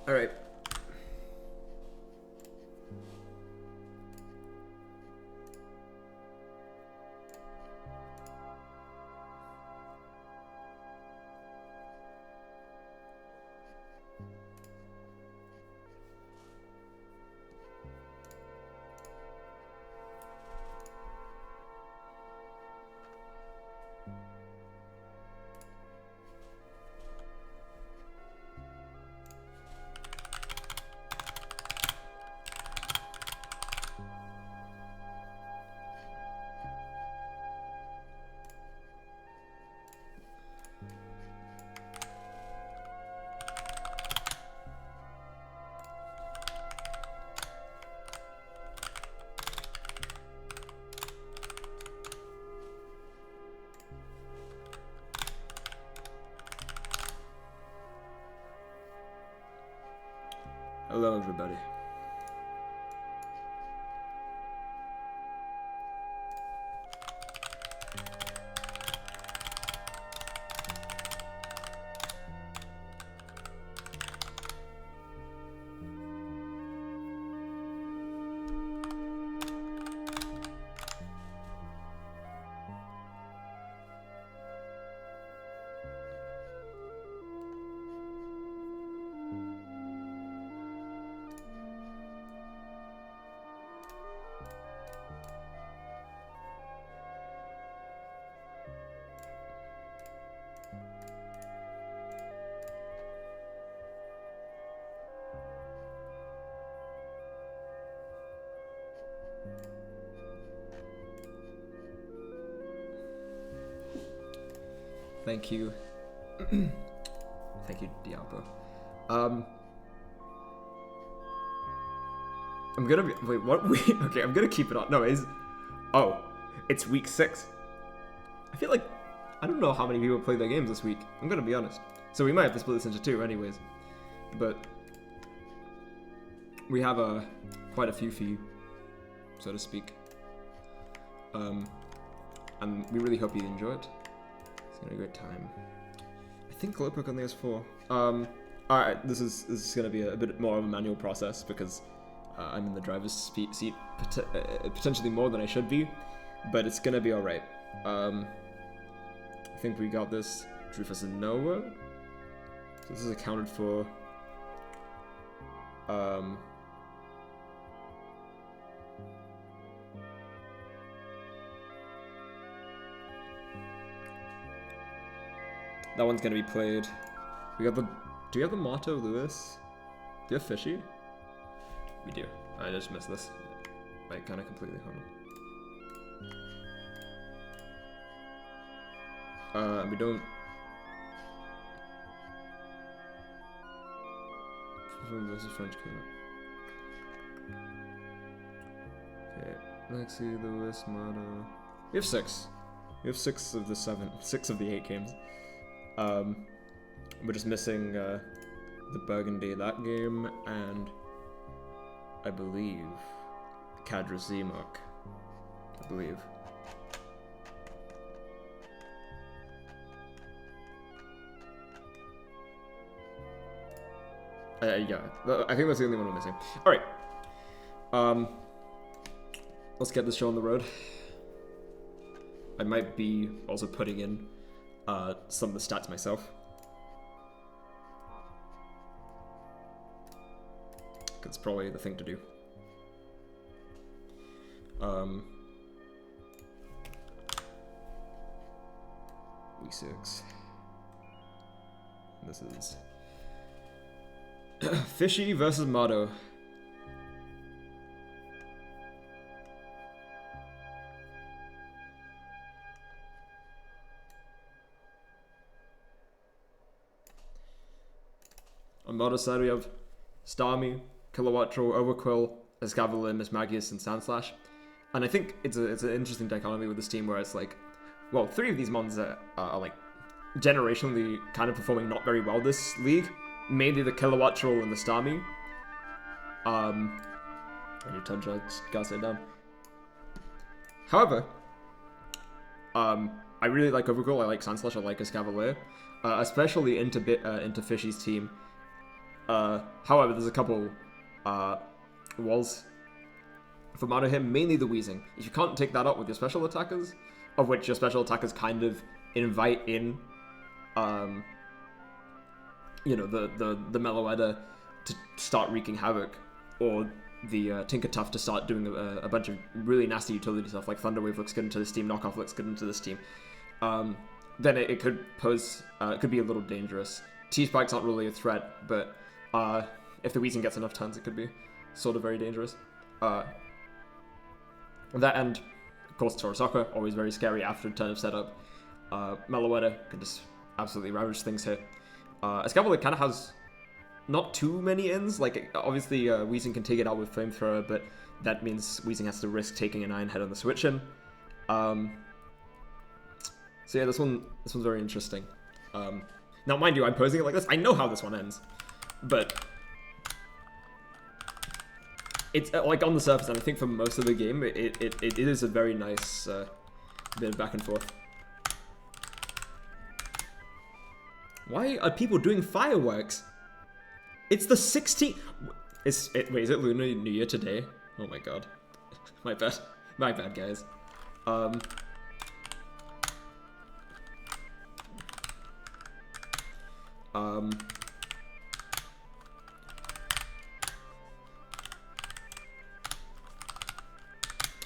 All right. Hello, everybody. Thank you. Thank you, Diablo. I'm gonna be. Wait, what week? Okay, I'm gonna keep it on. No, it's week 6. I feel like I don't know how many people played their games this week. I'm gonna be honest. So we might have to split this into 2, anyways. But we have quite a few for you, so to speak. And we really hope you enjoy it. It's gonna be a great time. I think Glowpoke only has 4. Alright, this is gonna be a bit more of a manual process because I'm in the driver's seat potentially more than I should be, but it's gonna be alright. I think we got this. Drufus and Noah. So this is accounted for. That one's gonna be played. We got the. Do we have the Motto, Lewis? Do you have Fishy? We do. I just missed this. Like, kind of completely. Hold on. We don't. This is French code. Okay. Lexi, Lewis, Motto. We have 6. We have 6 of the 7. 6 of the 8 games. We're just missing the Burgundy that game, and I believe Kadra Zemok. I believe. Yeah, I think that's the only one I'm missing. All right. Let's get this show on the road. I might be also putting in some of the stats myself. It's probably the thing to do. Week 6. This is Fishy versus Motto. On Motto side we have Starmie, Kilowattrol, Overquill, Escavalier, Mismagius, and Sandslash. And I think it's an interesting dichotomy with this team where it's like, well, 3 of these mons are like generationally kind of performing not very well this league. Mainly the Kilowattrol and the Starmie. And your touch gotta sit down. However, I really like Overquill, I like Sandslash, I like Escavalier. Especially into Fishy's team. However, there's a couple walls for Mado here, mainly the Wheezing. If you can't take that up with your special attackers, of which your special attackers kind of invite in, you know, the Meloetta to start wreaking havoc, or the Tinker Tuff to start doing a bunch of really nasty utility stuff, like Thunderwave looks good into this team, Knockoff looks good into this team, then it could pose, it could be a little dangerous. T-Spike's not really a threat, but if the Wheezing gets enough turns, it could be sort of very dangerous. That end, of course, Torosaka, always very scary after a turn of setup. Meloetta can just absolutely ravage things here. Escavalier kind of has not too many ins. Like, obviously, Wheezing can take it out with Flamethrower, but that means Wheezing has to risk taking an Iron Head on the switch in. So yeah, this one's very interesting. Now, mind you, I'm posing it like this. I know how this one ends, but it's like on the surface, and I think for most of the game, it is a very nice bit of back and forth. Why are people doing fireworks? It's the 16th. Wait, is it Lunar New Year today? Oh my god, my bad, guys.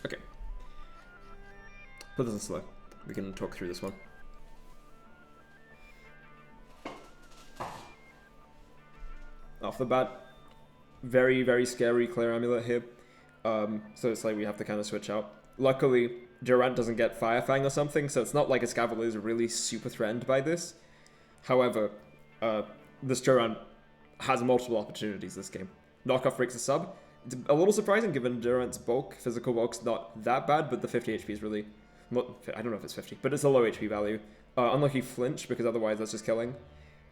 Okay. Put this in slow. We can talk through this one. Off the bat, very, very scary Clear Amulet here. So it's like we have to kind of switch out. Luckily, Durant doesn't get Fire Fang or something, so it's not like Escavalier is really super threatened by this. However, this Durant has multiple opportunities this game. Knockoff breaks a sub. It's a little surprising given Durant's bulk. Physical bulk's not that bad, but the 50 HP is really... I don't know if it's 50, but it's a low HP value. Unlucky flinch, because otherwise that's just killing.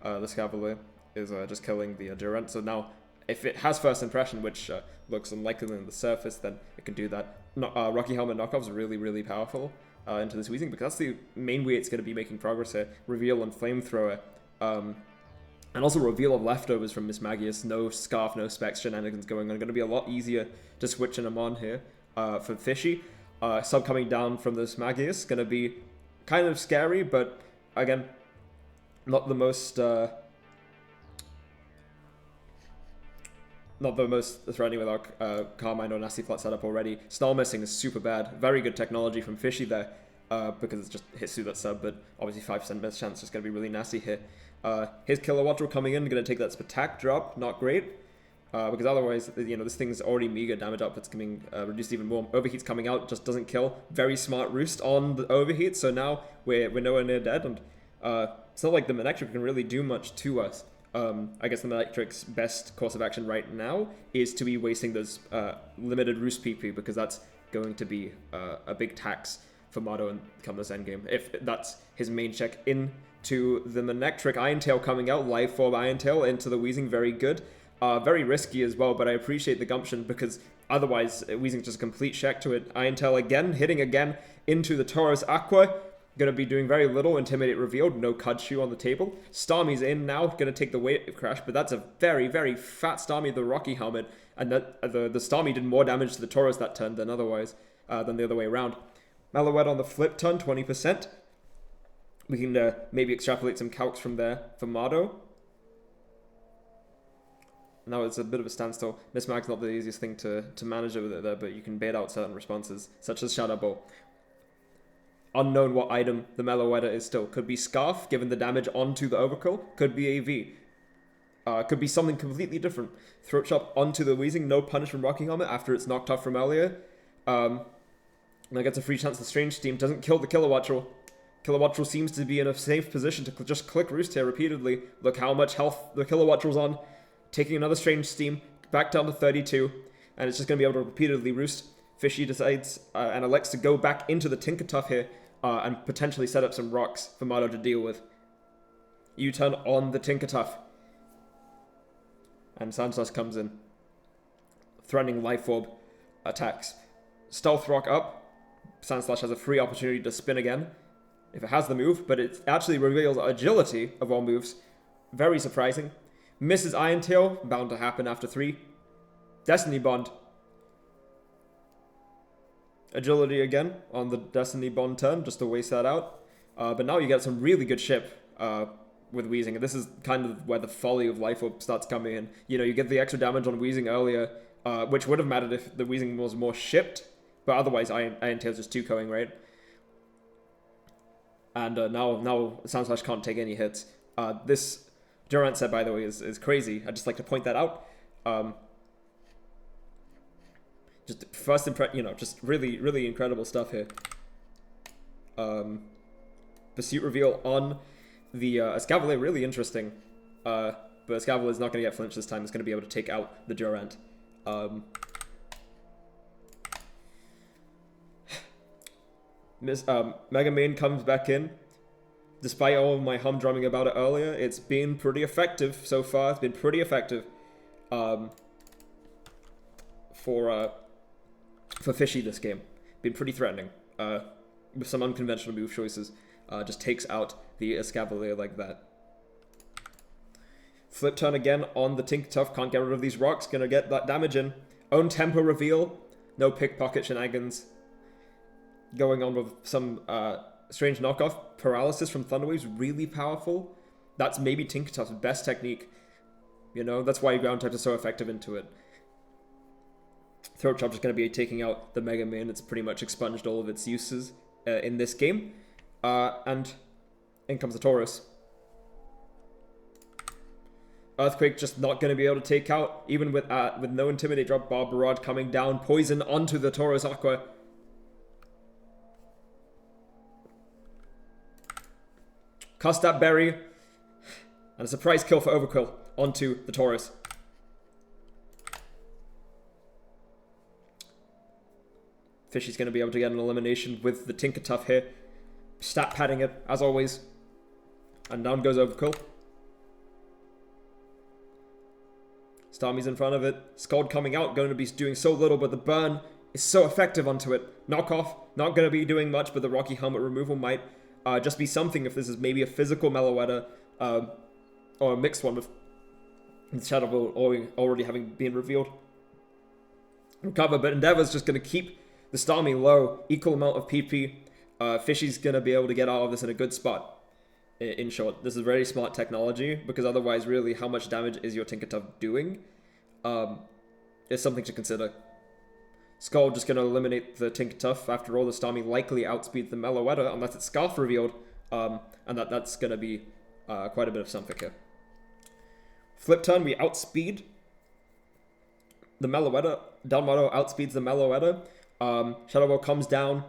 The Escavalier is just killing the Durant. So now, if it has first impression, which looks unlikely on the surface, then it can do that. Rocky Helmet Knockoff is really, really powerful into this Wheezing, because that's the main way it's going to be making progress here. Reveal and Flamethrower. And also reveal of leftovers from Miss Magius. No Scarf, no Specs shenanigans going on. Going to be a lot easier to switch in on here for Fishy. Sub coming down from this Magius. Going to be kind of scary, but again, not the most threatening with our Carmine or Nasty Flat setup already. Snarl missing is super bad. Very good technology from Fishy there, because it just hits through that sub, but obviously 5% miss chance is going to be really nasty here. His Kilowatt coming in, going to take that Spatak drop, not great, because otherwise, you know, this thing's already mega damage up, it's coming reduced even more. Overheat's coming out, just doesn't kill. Very smart Roost on the Overheat, so now we're nowhere near dead, and it's not like the Manectric can really do much to us. I guess the Manectric's best course of action right now is to be wasting those limited Roost PP, because that's going to be a big tax for Mado and come this endgame. If that's his main check into the Manectric. Iron Tail coming out, Life Orb Iron Tail into the Wheezing, very good. Very risky as well, but I appreciate the gumption, because otherwise Wheezing's just a complete check to it. Iron Tail again, hitting again into the Tauros Aqua. Going to be doing very little. Intimidate revealed. No Cudshoe on the table. Starmie's in now. Going to take the Wave Crash, but that's a very, very fat Starmie, the Rocky Helmet. And that the Starmie did more damage to the Tauros that turn than otherwise, than the other way around. Meloetta on the flip turn, 20%. We can maybe extrapolate some calcs from there for Mado. Now it's a bit of a standstill. Miss Mag's not the easiest thing to manage over there, but you can bait out certain responses, such as Shadow Bolt. Unknown what item the Meloetta is still. Could be Scarf, given the damage onto the Overkill. Could be AV. Could be something completely different. Throat Chop onto the Wheezing. No punish from Rocky Helmet after it's knocked off from earlier. Now gets a free chance. The Strange Steam doesn't kill the Kilowattrel. Kilowattrel seems to be in a safe position to just click Roost here repeatedly. Look how much health the Kilowattrel's on. Taking another Strange Steam. Back down to 32. And it's just going to be able to repeatedly Roost. Fishy decides and elects to go back into the Tinker Tuff here. And potentially set up some rocks for Mado to deal with. U-turn on the Tinker Tuff. And Sandslash comes in. Threatening Life Orb attacks. Stealth Rock up. Sandslash has a free opportunity to spin again, if it has the move, but it actually reveals agility of all moves. Very surprising. Misses Iron Tail, bound to happen after 3. Destiny Bond. Agility again on the Destiny Bond turn, just to waste that out. But now you get some really good ship with Wheezing, and this is kind of where the folly of Life Orb starts coming in. You know, you get the extra damage on Wheezing earlier, which would have mattered if the Wheezing was more shipped, but otherwise Iron Tail's just 2-coing, right? And now Soundslash can't take any hits. This Durant set, by the way, is crazy. I'd just like to point that out. Just first impression, you know, just really, really incredible stuff here. Pursuit reveal on the Escavalier, really interesting. But Escavalier is not going to get flinched this time. It's going to be able to take out the Durant. Mega Man comes back in. Despite all of my humdrumming about it earlier, it's been pretty effective so far. It's been pretty effective for Fishy this game. Been pretty threatening with some unconventional move choices. Just takes out the Escavalier like that. Flip turn again on the Tinkertuff. Can't get rid of these rocks. Gonna get that damage in. Own tempo reveal. No pickpocket shenanigans going on with some strange knockoff. Paralysis from Thunderwave's really powerful. That's maybe Tinkertuff's best technique. You know, that's why ground types are so effective into it. Throat Chop is going to be taking out the Mega Man. It's pretty much expunged all of its uses in this game. And in comes the Taurus. Earthquake just not going to be able to take out, even with no Intimidate drop. Barbarad coming down. Poison onto the Taurus Aqua. Cast that berry. And a surprise kill for Overkill onto the Taurus. Fishy's going to be able to get an elimination with the Tinkertuff here. Stat padding it, as always. And down goes Overkill. Starmie's in front of it. Scald coming out, going to be doing so little, but the burn is so effective onto it. Knockoff, not going to be doing much, but the Rocky Helmet removal might just be something if this is maybe a physical Meloetta or a mixed one with Shadow Ball already having been revealed. Recover, but Endeavor's just going to keep the Starmie low, equal amount of PP. Fishy's going to be able to get out of this in a good spot. In short, this is very smart technology, because otherwise, really, how much damage is your Tinkertuff doing? Is something to consider. Skull just going to eliminate the Tinkertuff. After all, the Starmie likely outspeeds the Meloetta, unless it's Scarf revealed. And that's going to be quite a bit of something here. Flip turn, we outspeed the Meloetta. Dalmato outspeeds the Meloetta. Shadow Ball comes down.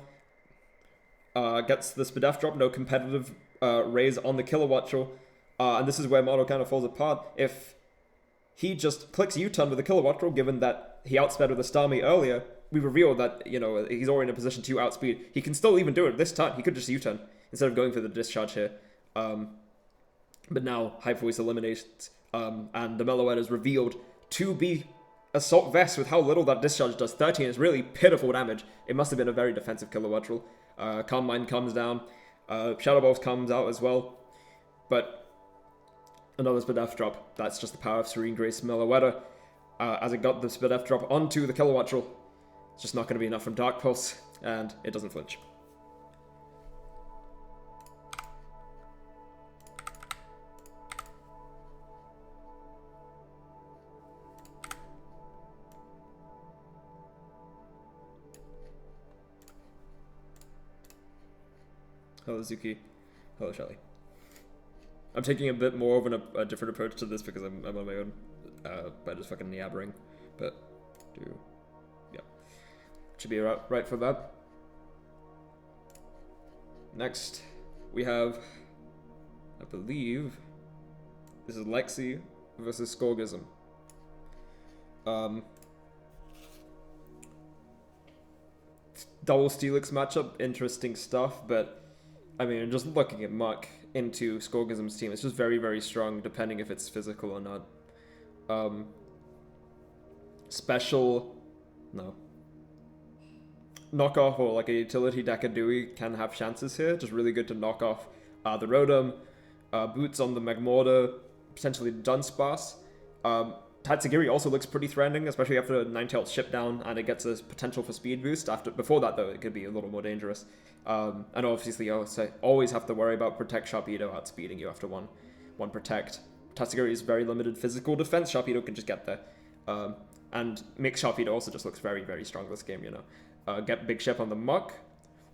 Gets the Spadef drop, no competitive raise on the Kilowattrel. And this is where Moto kind of falls apart. If he just clicks U-turn with the Kilowattrel, given that he outsped with the Starmie earlier, we revealed that, you know, he's already in a position to outspeed. He can still even do it this turn. He could just U-turn instead of going for the discharge here. But now Hyper Voice eliminates, and the Meloetta is revealed to be Assault Vest with how little that discharge does. 13 is really pitiful damage. It must have been a very defensive Kilowattrel. Calm Mind comes down. Shadow Balls comes out as well. But another Spadef drop. That's just the power of Serene Grace Meloetta. As it got the Spadef drop onto the Kilowattrel, it's just not going to be enough from Dark Pulse, and it doesn't flinch. Hello, Zuki. Hello, Shelly. I'm taking a bit more of a different approach to this because I'm on my own by just fucking yabbering. But, yeah. Should be right for that. Next, we have, I believe, this is Lexi versus Skorgism. Double Steelix matchup, interesting stuff, but I mean, just looking at Muck into Skorgism's team, it's just very, very strong, depending if it's physical or not. Special, no. Knockoff or like a utility Dakadui can have chances here. Just really good to knock off the Rotom. Boots on the Magmortar. potentially Dunsparce. Tatsugiri also looks pretty threatening, especially after Ninetales ship down and it gets a potential for speed boost. Before that, though, it could be a little more dangerous. And obviously, you always have to worry about Protect Sharpedo outspeeding you after one Protect. Tatsugiri is very limited physical defense. Sharpedo can just get there. And Mix Sharpedo also just looks very, very strong this game, you know. Get Big Ship on the Muck,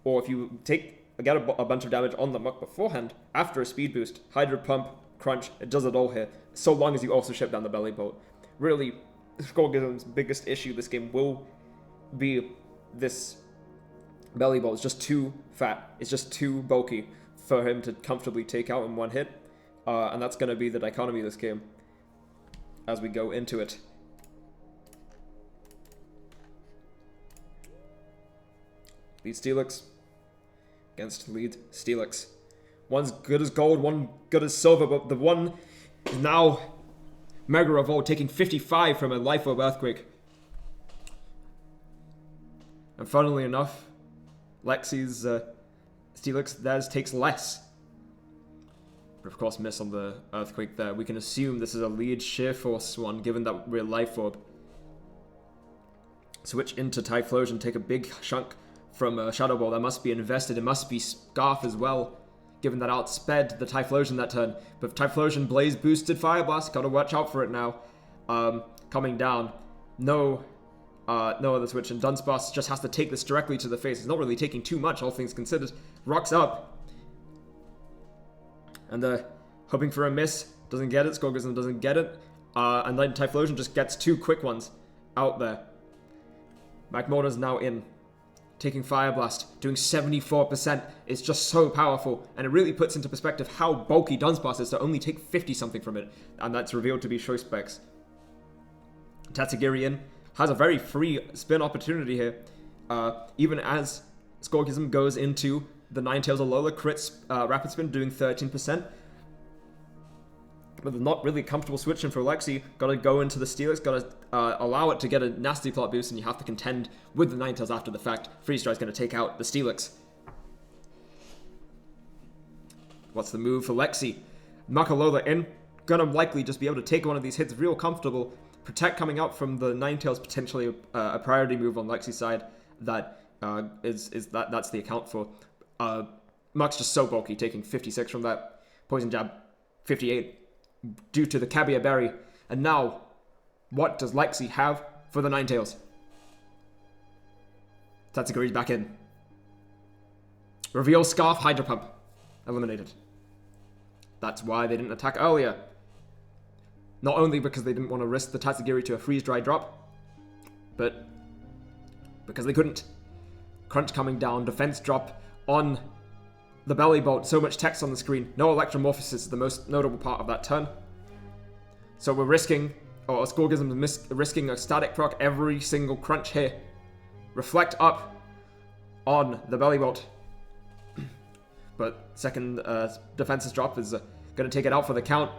or if you get a bunch of damage on the Muck beforehand, after a speed boost, Hydro Pump, Crunch, it does it all here, so long as you also ship down the Belly Bolt. Really, Skorgizm's biggest issue this game will be this Belly Bolt. It's just too fat, it's just too bulky for him to comfortably take out in one hit, and that's going to be the dichotomy of this game as we go into it. Lead Steelix against lead Steelix. One's good as gold, one good as silver, but the one is now Mega Revolt, taking 55 from a Life Orb Earthquake. And funnily enough, Lexi's Steelix, theirs takes less. But of course, miss on the Earthquake there. We can assume this is a lead Sheer Force one, given that we're Life Orb. Switch into Typhlosion, take a big chunk from Shadow Ball. That must be invested. It must be Scarf as well, given that outsped the Typhlosion that turn. But Typhlosion Blaze boosted Fire Blast. Gotta watch out for it now. Coming down. No other switch. And Dunsparce just has to take this directly to the face. It's not really taking too much, all things considered. Rocks up. And hoping for a miss. Doesn't get it. Skorgizm doesn't get it. And then Typhlosion just gets two quick ones out there. Magmora's now in. Taking Fire Blast, doing 74%. It's just so powerful, and it really puts into perspective how bulky Dunsparce is to only take 50-something from it, and that's revealed to be Choice Specs. Tatsugiri in has a very free spin opportunity here, even as Skorgizm goes into the Ninetales Alola crits Rapid Spin, doing 13%. But not really comfortable switching for Lexi. Gotta go into the Steelix, gotta allow it to get a nasty plot boost, and you have to contend with the Ninetales after the fact. Freeze Dry's gonna take out the Steelix. What's the move for Lexi? Makalola in, gonna likely just be able to take one of these hits real comfortable. Protect coming out from the Ninetales, potentially a priority move on Lexi's side. That's the account for. Muck's just so bulky, taking 56 from that. Poison Jab, 58. Due to the Cabia Berry. And now, what does Lexi have for the Ninetales? Tatsugiri's back in. Reveal Scarf, Hydro Pump. Eliminated. That's why they didn't attack earlier. Not only because they didn't want to risk the Tatsugiri to a Freeze Dry drop, but because they couldn't. Crunch coming down, defense drop on the Belly Bolt, so much text on the screen. No Electromorphosis is the most notable part of that turn. So we're risking, or Skorgizm is risking a static proc every single crunch here. Reflect up on the Belly Bolt. But second defenses drop is going to take it out for the count.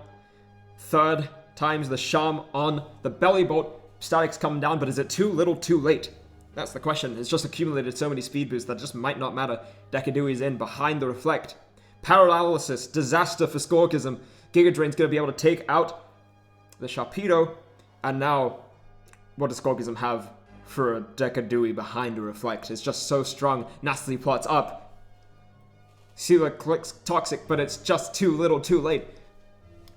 Third time's the Charm on the Belly Bolt. Static's coming down, but is it too little too late? That's the question. It's just accumulated so many speed boosts that just might not matter. Decadui's in behind the Reflect. Paralysis, disaster for Skorgizm. Giga Drain's going to be able to take out the Sharpedo. And now, what does Skorgizm have for a Decadui behind the Reflect? It's just so strong. Nastily plots up. Sealer clicks Toxic, but it's just too little too late.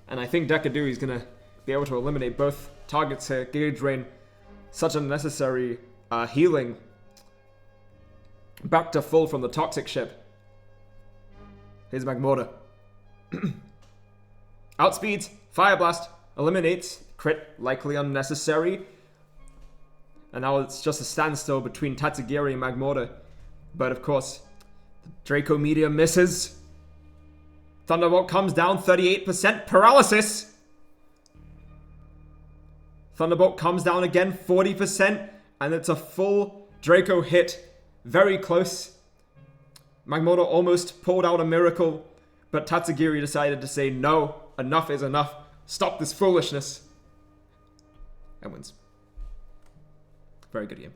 And I think Decadui's going to be able to eliminate both targets here. Giga Drain, such a necessary healing. Back to full from the Toxic ship. Here's Magmortar. Outspeeds, Fire Blast, eliminates, crit, likely unnecessary. And now it's just a standstill between Tatsugiri and Magmortar. But of course, the Draco Meteor misses. Thunderbolt comes down, 38%, paralysis. Thunderbolt comes down again, 40%. And it's a full Draco hit. Very close. Magmortar almost pulled out a miracle. But Tatsugiri decided to say, no, enough is enough. Stop this foolishness. And wins. Very good game.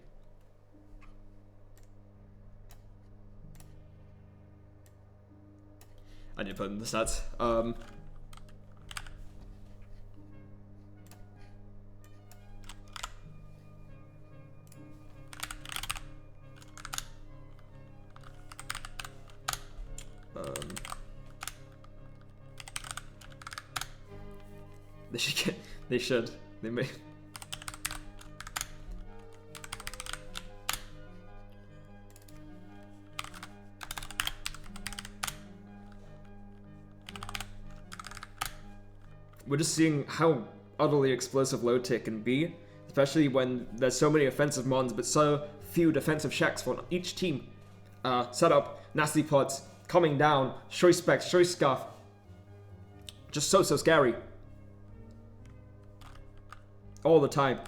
I did put in the stats. They should get. They should. They may. We're just seeing how utterly explosive low tier can be, especially when there's so many offensive mons but so few defensive shacks for each team. Set up nasty pots, coming down, choice specs, choice scuff. Just so scary. All the time.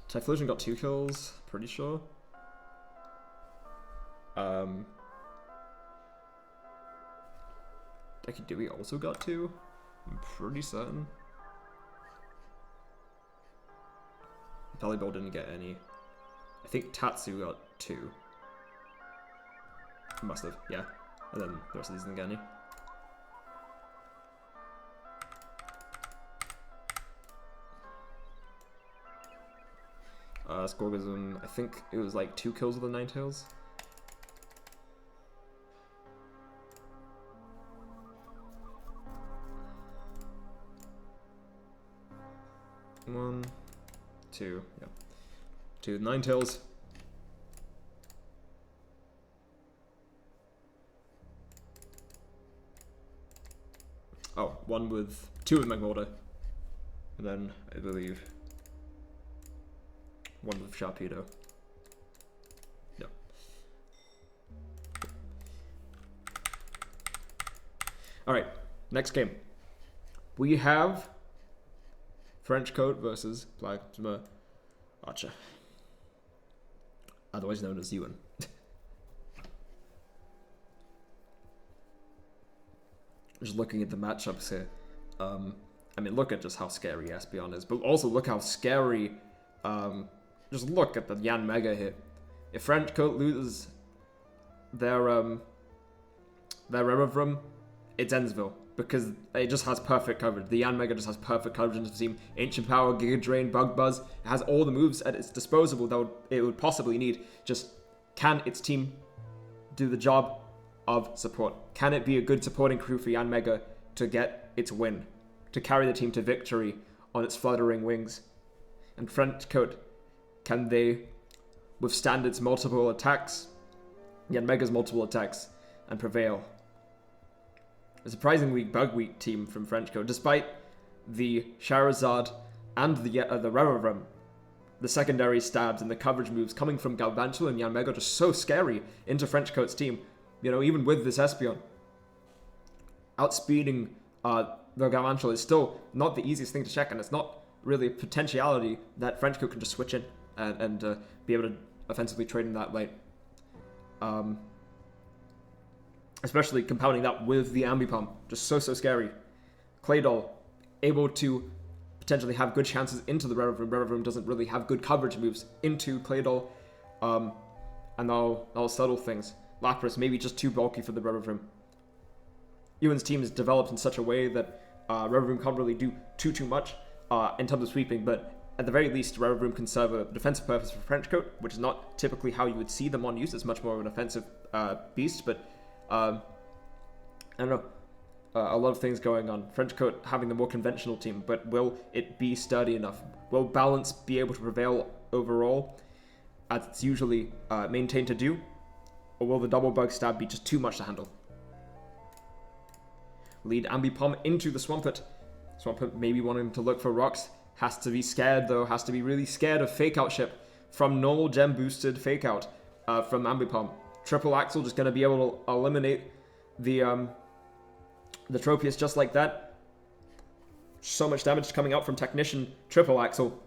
Typhlosion got 2 kills, pretty sure. Dewey also got 2? I'm pretty certain. Pelibol didn't get any. I think Tatsu got 2. Must have, yeah. And then the rest of these didn't get any. Scorgism, I think it was like 2 kills with the Ninetales. One, 2, yeah. 2 Ninetales. Oh, 2 with Magmortar. And then, I believe, 1 with Sharpedo. Yep. Alright, next game. We have French Coat versus Plasma Archer. Otherwise known as Ewan. Just looking at the matchups here. I mean, look at just how scary Espeon is, but also look how scary. Just look at the Yanmega here. If French Coat loses their Revavrum, it's Ensville, because it just has perfect coverage. The Yanmega just has perfect coverage into the team. Ancient Power, Giga Drain, Bug Buzz. It has all the moves at its disposal that it would possibly need. Just, can its team do the job of support? Can it be a good supporting crew for Yanmega to get its win? To carry the team to victory on its fluttering wings? And French Coat, can they withstand its multiple attacks, Yanmega's multiple attacks, and prevail? A surprisingly bug-weak team from French Coat, despite the Charizard and the Revavrum, the secondary stabs and the coverage moves coming from Galvantula and Yanmega just so scary into French Coat's team. You know, even with this Espeon, outspeeding the Galvantula is still not the easiest thing to check, and it's not really a potentiality that French Coat can just switch in and be able to offensively trade in that late. Especially compounding that with the Ambipom, just so scary. Claydol, able to potentially have good chances into the Revavrum. Revavrum doesn't really have good coverage moves into Claydol, and that'll settle things. Lapras, maybe just too bulky for the Revavrum. Ewan's team is developed in such a way that Revavrum can't really do too much in terms of sweeping, but at the very least, Revavrum can serve a defensive purpose for French Coat, which is not typically how you would see them on use. It's much more of an offensive beast, but I don't know. A lot of things going on. French Coat having the more conventional team, but will it be sturdy enough? Will balance be able to prevail overall, as it's usually maintained to do? Or will the double bug stab be just too much to handle? Lead Ambipom into the Swampert. Swampert maybe wanting to look for rocks. Has to be scared though, has to be really scared of Fake Out Ship from normal gem boosted Fake Out from Ambipom. Triple Axle just going to be able to eliminate the Tropius just like that. So much damage coming out from Technician Triple Axle.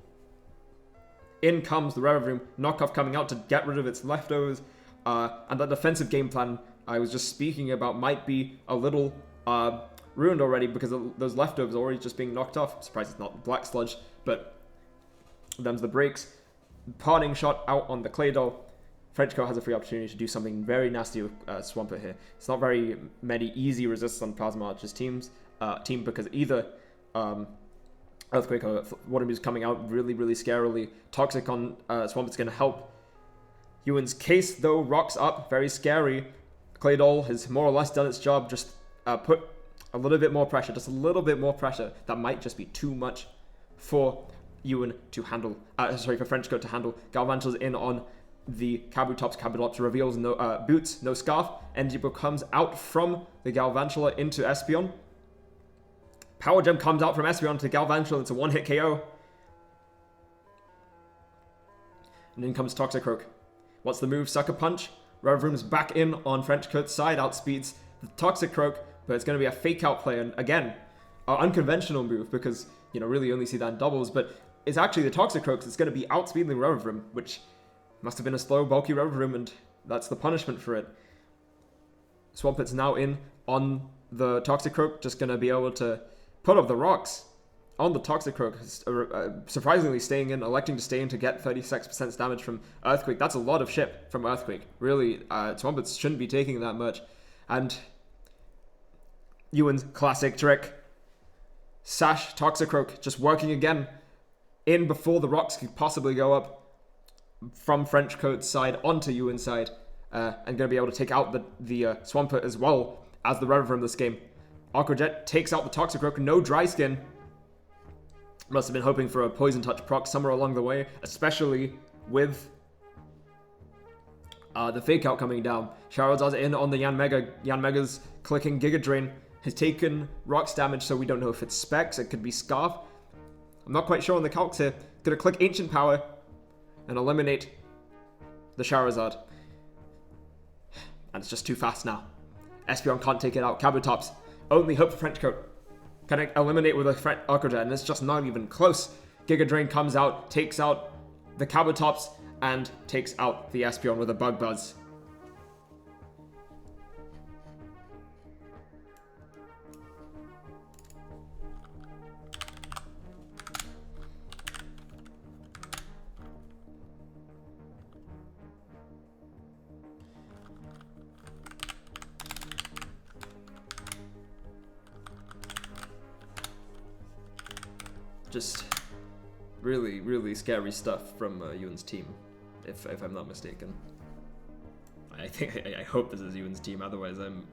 In comes the Revavrum, knockoff coming out to get rid of its leftovers. And the defensive game plan I was just speaking about might be a little ruined already because those leftovers are already just being knocked off. I'm surprised it's not Black Sludge, but them's the breaks. Parting shot out on the Claydol. French Coat has a free opportunity to do something very nasty with Swampert here. It's not very many easy resists on Plasma Archer's team because either Earthquake, Water Muse coming out really, really scarily. Toxic on Swampet's going to help. Ewan's case, though, rocks up. Very scary. Claydol has more or less done its job. Just put a little bit more pressure. Just a little bit more pressure. That might just be too much for Ewan to handle. For Frenchcoat to handle. Galvantul's in on the Kabutops. Kabutops reveals no boots, no scarf. Endipo comes out from the Galvantula into Espeon. Power Gem comes out from Espeon to Galvantula. It's a one-hit KO. And in comes Toxicroak. What's the move? Sucker Punch. Revroom's back in on Frenchcoat's side. Outspeeds the Toxicroak, but it's going to be a fake-out play. And again, an unconventional move because, really you only see that in doubles. But it's actually the Toxicroak that's going to be outspeeding Revroom, which must have been a slow, bulky Revroom, and that's the punishment for it. Swampet's now in on the Toxicroak, just going to be able to put up the rocks on the Toxicroak, surprisingly staying in, electing to stay in to get 36% damage from Earthquake. That's a lot of ship from Earthquake. Really, Swampet shouldn't be taking that much. And Ewan's classic trick. Sash Toxicroak just working again in before the rocks could possibly go up from Frenchcoat's side onto Ewan's side. And going to be able to take out the Swampert as well as the Revroom this game. Aqua Jet takes out the Toxicroak, no Dry Skin. Must have been hoping for a Poison Touch proc somewhere along the way, especially with the Fake Out coming down. Charizard's in on the Yanmega. Yanmega's clicking Giga Drain. Has taken Rocks damage, so we don't know if it's Specs. It could be Scarf. I'm not quite sure on the calcs here. Gonna click Ancient Power and eliminate the Charizard. And it's just too fast now. Espeon can't take it out. Kabutops. Only hope for Frenchcoat. Can I eliminate with a Aqua Jet? And it's just not even close. Giga Drain comes out, takes out the Kabutops, and takes out the Espeon with a Bug Buzz. Just really, really scary stuff from Ewan's team, if I'm not mistaken. I hope this is Ewan's team, otherwise I'm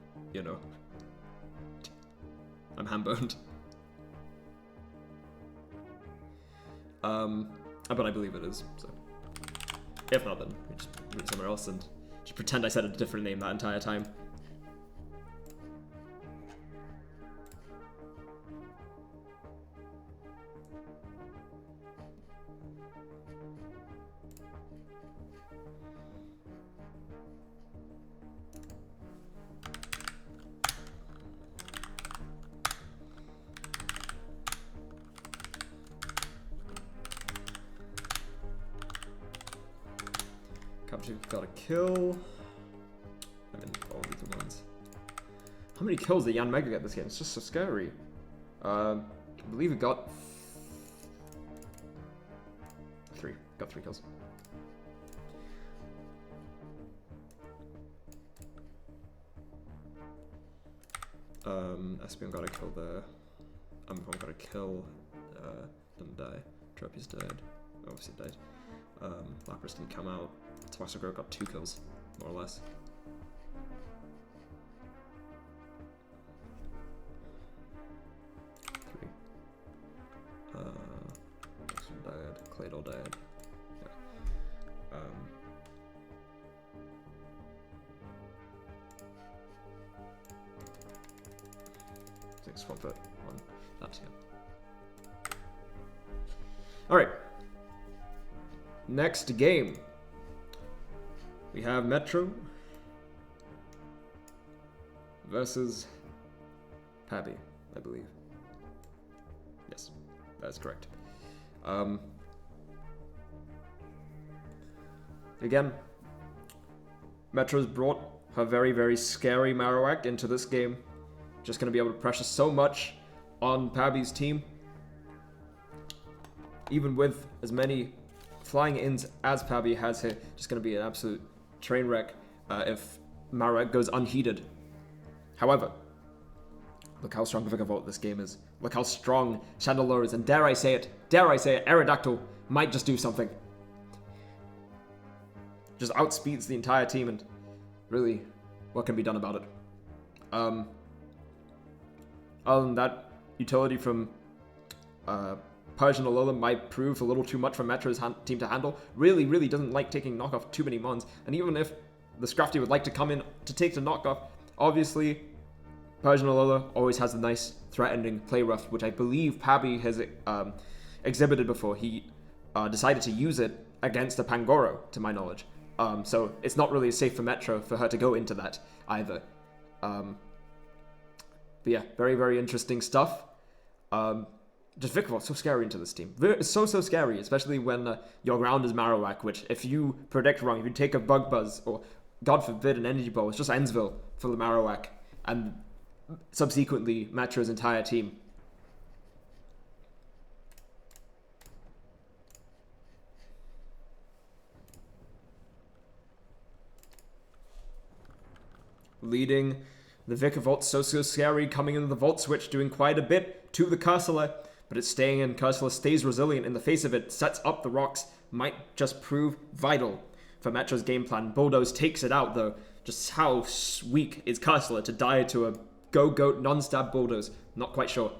ham-boned. But I believe it is, so. If not, then we just move it somewhere else and just pretend I said a different name that entire time. Got a kill. I mean, all these are ones. How many kills did Yanmega get this game? It's just so scary. I believe it got 3. Got 3 kills. Espeon got a kill there. Umbreon got a kill. Didn't die. Tropius died. Obviously died. Lapras didn't come out. Toxicroak got 2 kills, more or less. Three. Toxicroak died. Claydol died. Yeah. I think Swampert won. That's it. Alright. Next game. We have Metro versus Pabby, I believe. Yes, that's correct. Again, Metro's brought her very, very scary Marowak into this game. Just going to be able to pressure so much on Pabby's team. Even with as many flying ins as Pabby has here, just going to be an absolute train wreck if Marowak goes unheeded. However, look how strong of a Vikavolt this game is. Look how strong Chandelure is, and dare I say it, Aerodactyl might just do something. Just outspeeds the entire team, and really, what can be done about it? Other than that, utility from Persian Alola might prove a little too much for Metro's team to handle. Really doesn't like taking knockoff too many mons, and even if the Scrafty would like to come in to take the knockoff, obviously Persian Alola always has a nice threatening play rough, which I believe Pabby has exhibited before. He decided to use it against a Pangoro, to my knowledge. So it's not really safe for Metro for her to go into that either. But yeah, very interesting stuff. Just Vikavolt, so scary into this team. So scary, especially when your ground is Marowak, which if you predict wrong, if you take a Bug Buzz, or God forbid an Energy Ball, it's just Ensville for the Marowak, and subsequently Metro's entire team. Leading the Vikavolt, so scary, coming into the Volt Switch, doing quite a bit to the Cursula, but it's staying in. Cursula stays resilient in the face of it, sets up the rocks, might just prove vital for Metro's game plan. Bulldoze takes it out though. Just how weak is Cursula to die to a Go-Goat non-stab Bulldoze? Not quite sure.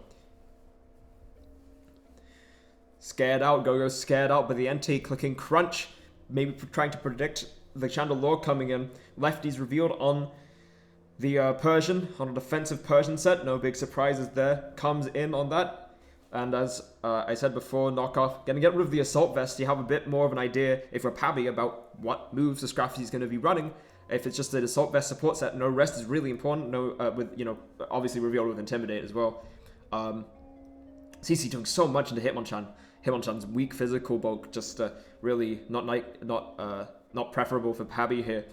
Scared out, Go-Go's scared out by the Entei, clicking Crunch, maybe trying to predict the Chandelure coming in. Lefty's revealed on the Persian, on a defensive Persian set. No big surprises there. Comes in on that. And as I said before, knockoff. Gonna get rid of the Assault Vest. You have a bit more of an idea, if we're Pabby, about what moves the Scrafty is going to be running. If it's just an Assault Vest support set, no rest is really important. No, with, you know, obviously revealed with Intimidate as well. CC doing so much into Hitmonchan. Hitmonchan's weak physical bulk, just really not preferable for Pabby here.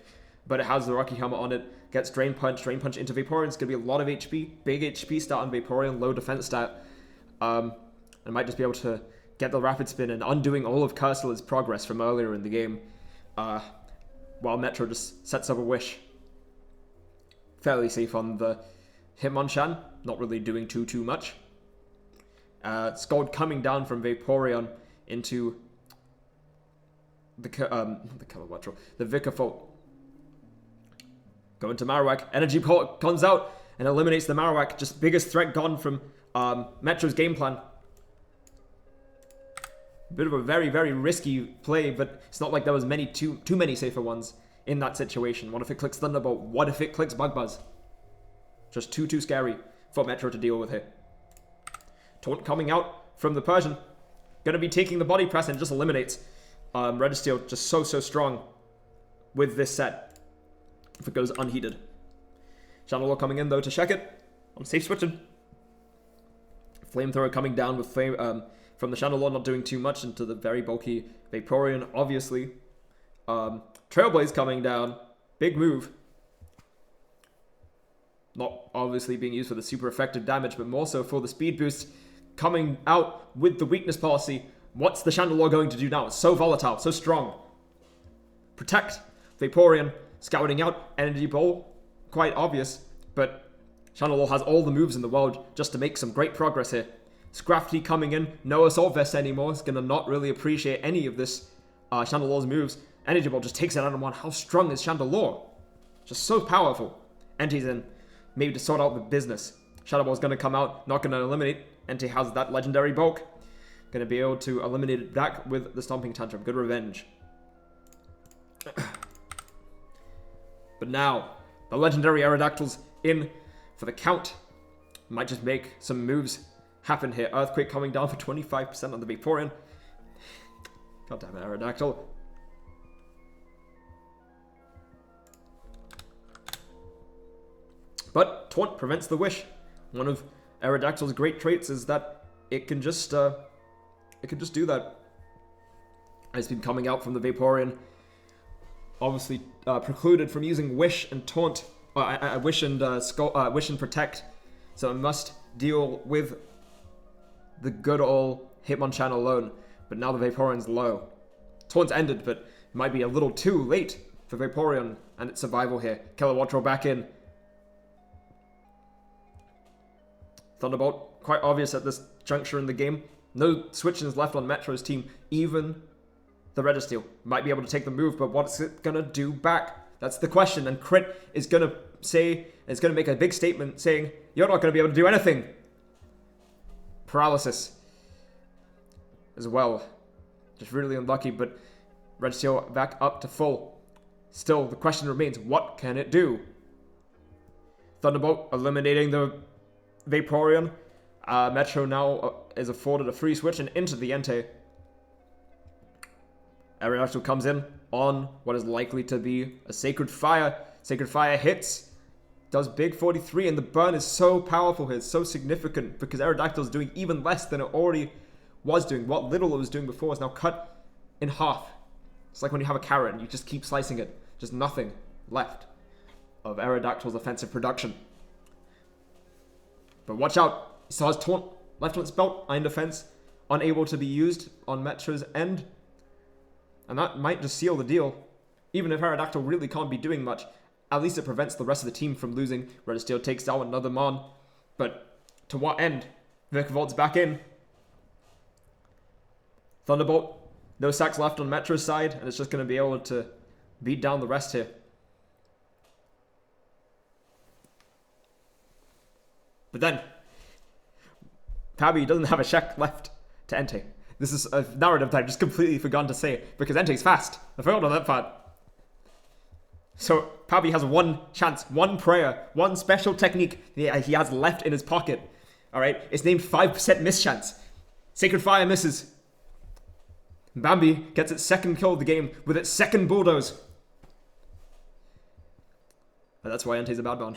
But it has the Rocky Helmet on it. Gets Drain Punch into Vaporeon. It's going to be a lot of HP. Big HP stat on Vaporeon, low defense stat. And might just be able to get the Rapid Spin and undoing all of Cursula's progress from earlier in the game. While Metro just sets up a Wish. Fairly safe on the Hitmonchan. Not really doing too much. Scald coming down from Vaporeon into the Vikavolt. Going to Marowak. Energy Pulse comes out and eliminates the Marowak. Just biggest threat gone from Metro's game plan. Bit of a very risky play, but it's not like there was too many safer ones in that situation. What if it clicks Thunderbolt? What if it clicks Bug Buzz? Just too scary for Metro to deal with here. Taunt coming out from the Persian. Gonna be taking the body press and just eliminates. Registeel just so strong with this set. If it goes unheated. Chandelure coming in though to check it. On safe switching. Flamethrower coming down with flame from the Chandelure, not doing too much into the very bulky Vaporeon, obviously. Trailblaze coming down. Big move. Not obviously being used for the super effective damage, but more so for the speed boost. Coming out with the weakness policy. What's the Chandelure going to do now? It's so volatile, so strong. Protect. Vaporeon. Scouting out. Energy Ball. Quite obvious, but Chandelure has all the moves in the world just to make some great progress here. Scrafty coming in, no Assault Vest anymore. It's going to not really appreciate any of this Chandelure's moves. Energy Ball just takes it out in one. How strong is Chandelure? Just so powerful. Entei's in, maybe to sort out the business. Shadow Ball's going to come out, not going to eliminate. Entei has that legendary bulk. Going to be able to eliminate it back with the Stomping Tantrum. Good revenge. But now, the legendary Aerodactyl's in for the count. Might just make some moves happen here. Earthquake coming down for 25% on the Vaporeon. God damn it, Aerodactyl. But Taunt prevents the Wish. One of Aerodactyl's great traits is that it can just do that. It's been coming out from the Vaporeon. Obviously precluded from using Wish and Taunt. Wish and Protect. So it must deal with the good old Hitmonchan alone. But now the Vaporeon's low. Taunt's ended, but it might be a little too late for Vaporeon and its survival here. Kilowattrel back in. Thunderbolt quite obvious at this juncture in the game. No switches left on Metro's team. Even the Registeel might be able to take the move, but what's it gonna do back? That's the question. And Crit is gonna make a big statement saying, you're not gonna be able to do anything. Paralysis as well. Just really unlucky, but Registeel back up to full. Still, the question remains, what can it do? Thunderbolt eliminating the Vaporeon. Metro now is afforded a free switch and into the Entei. Aerodactyl comes in on what is likely to be a Sacred Fire. Sacred Fire hits, does big 43, and the burn is so powerful here, it's so significant, because Aerodactyl is doing even less than it already was doing. What little it was doing before is now cut in half. It's like when you have a carrot and you just keep slicing it. Just nothing left of Aerodactyl's offensive production. But watch out. He saw his taunt left on its belt. Iron Defense unable to be used on Metro's end. And that might just seal the deal. Even if Aerodactyl really can't be doing much, at least it prevents the rest of the team from losing. Registeel takes out another Mon. But to what end? Vikavolt back in. Thunderbolt. No sacks left on Metro's side, and it's just going to be able to beat down the rest here. But then, Pabi doesn't have a check left to Entei. This is a narrative that I've just completely forgotten to say, because Entei's fast. I forgot on that part. So, Pabi has one chance, one prayer, one special technique he has left in his pocket. Alright? It's named 5% miss chance. Sacred Fire misses. Bambi gets its second kill of the game with its second bulldoze. And that's why Entei's a bad one.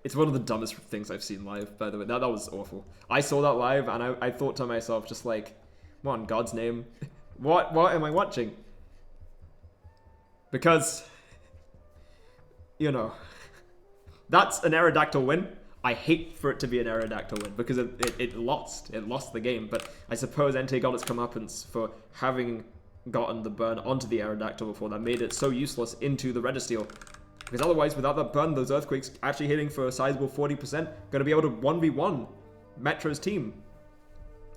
It's one of the dumbest things I've seen live, by the way. That was awful. I saw that live, and I thought to myself, just like, what in God's name? What am I watching? Because, you know, that's an Aerodactyl win. I hate for it to be an Aerodactyl win, because it lost. It lost the game, but I suppose Entei got its comeuppance for having gotten the burn onto the Aerodactyl before. That made it so useless into the Registeel. Because otherwise, without that burn, those Earthquakes actually hitting for a sizable 40%, going to be able to 1v1 Metro's team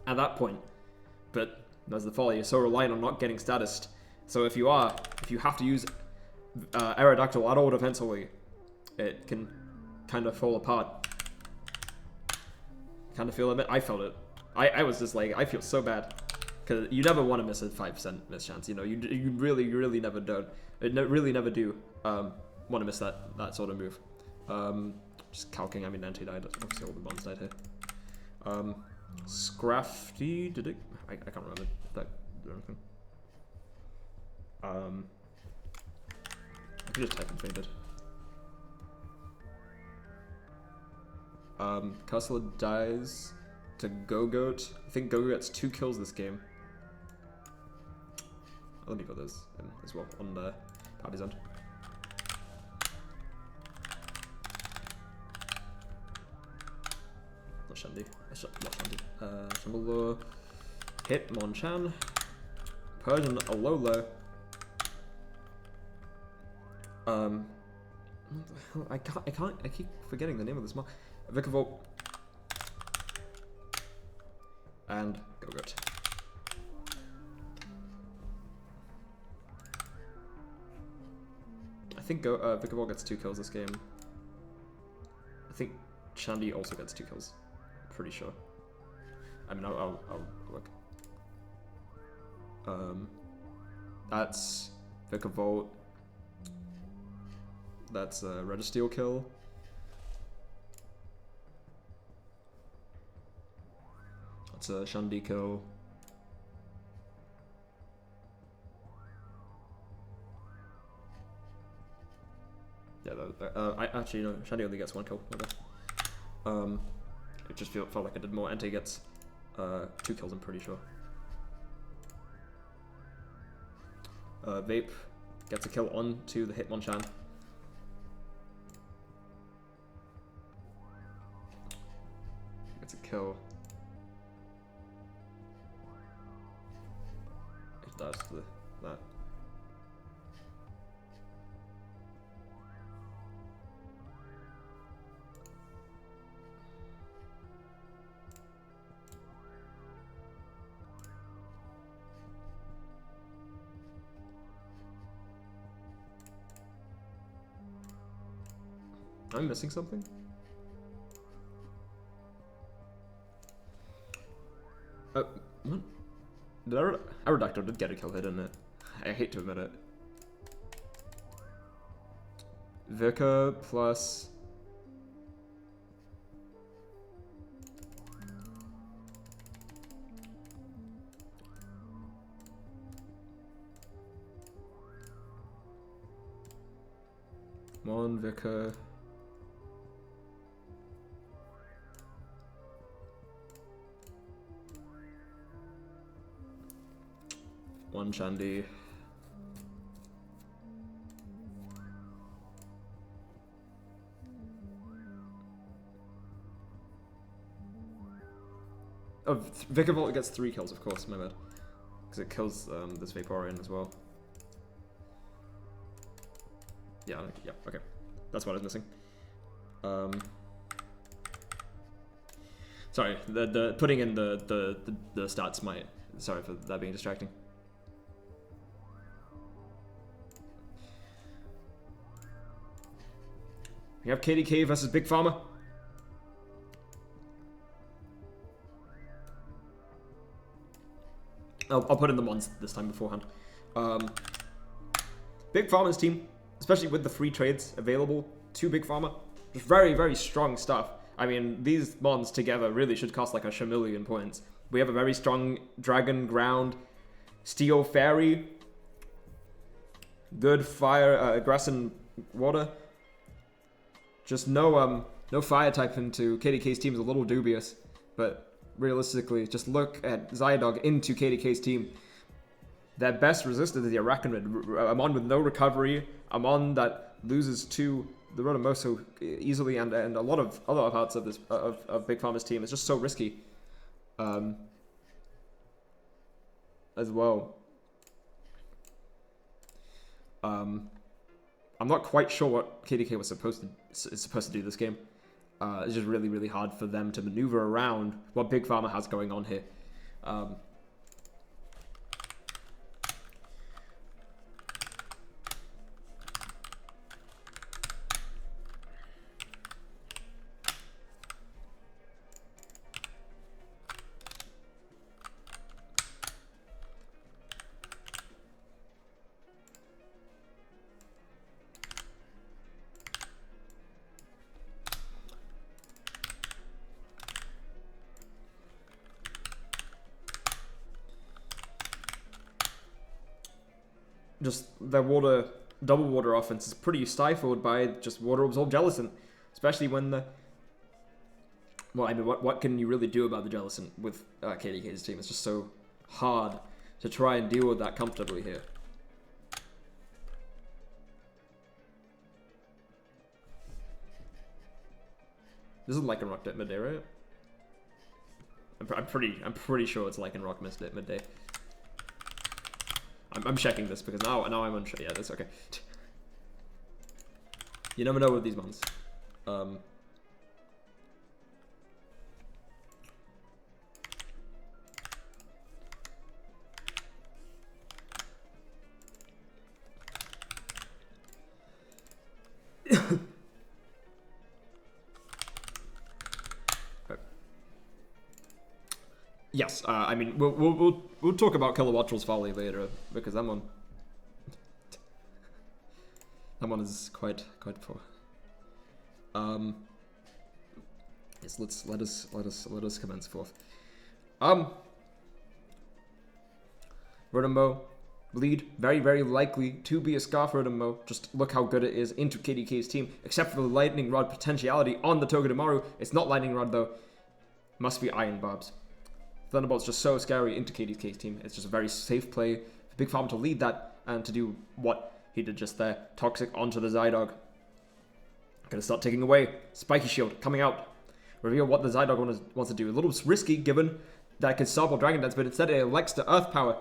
at that point. But that's the folly. You're so reliant on not getting statused. So if you have to use Aerodactyl at all defensively, it can kind of fall apart. Kind of feel a bit. I felt it. I was just like, I feel so bad. Because you never want to miss a 5% miss chance. You know, you really never don't. Really never do. Want to miss that sort of move. Just calking, I mean, Entei died. Obviously all the Mons died here. Scrafty, did it? I can't remember if that did anything. I could just type and fainted. Cursor dies to Go-Goat. I think Go-Goat gets 2 kills this game. Let me put those in as well on the Pabi's end. Shandy. Not Shandy. Shambhala. Hit Monchan. Persian Alola. I keep forgetting the name of this mon. Vikavolt. And Go-Goat. I think Vikavolt gets 2 kills this game. I think Shandy also gets 2 kills. Pretty sure. I mean, I'll look. That's Vikavolt. That's a Registeel kill. That's a Shandy kill. Yeah, I actually no. Shandy only gets 1 kill. Okay. It just felt like I did more. Entei gets 2 kills, I'm pretty sure. Vape gets a kill onto the Hitmonchan. Gets a kill. That's the that. Am I missing something? What? Did Aerodactyl did get a kill here, didn't it? I hate to admit it. Vika plus... Mon, Vika... One Shandy. Oh, Vikavolt gets 3 kills, of course, my bad. Because it kills this Vaporeon as well. Yeah, okay. That's what I was missing. Sorry, the putting in the stats might... Sorry for that being distracting. We have KDK versus Big Pharma. I'll put in the mons this time beforehand. Big Pharma's team, especially with the free trades available to Big Pharma, just very, very strong stuff. I mean, these mons together really should cost like a shamillion points. We have a very strong Dragon, Ground, Steel Fairy, good Fire, Grass and Water. Just no fire type into KDK's team is a little dubious, but realistically, just look at Zyodog into KDK's team. Their best resisted is the Arachnid. A mon with no recovery, a mon that loses to the Rotomoso easily, and a lot of other parts of this of Big Pharma's team. It's just so risky, as well. I'm not quite sure what KDK was supposed to do this game. It's just really, really hard for them to maneuver around what Big Pharma has going on here. Just their double water offense is pretty stifled by just water absorbed gelatin, especially when the... Well, I mean, what can you really do about the gelatin with KDK's team? It's just so hard to try and deal with that comfortably here. This is Lycanroc at midday, right? I'm pretty sure it's Lycanroc at midday. I'm checking this because now I'm unsure. Yeah, that's okay. You never know with these ones. Yes, I mean we'll talk about Kilowattrel's Folly later because that one is quite poor. Yes, let us commence forth. Rotomo lead, very, very likely to be a Scarf Rotomo. Just look how good it is into KDK's team, except for the Lightning Rod potentiality on the Togedemaru. It's not Lightning Rod though. Must be Iron Barbs. Thunderbolt's just so scary into KDK's team. It's just a very safe play for Big Pharma to lead that and to do what he did just there. Toxic onto the Zydog. Gonna start taking away. Spiky Shield coming out. Reveal what the Zydog wants to do. A little risky given that it could Sable Dragon Dance, but instead it elects to Earth Power.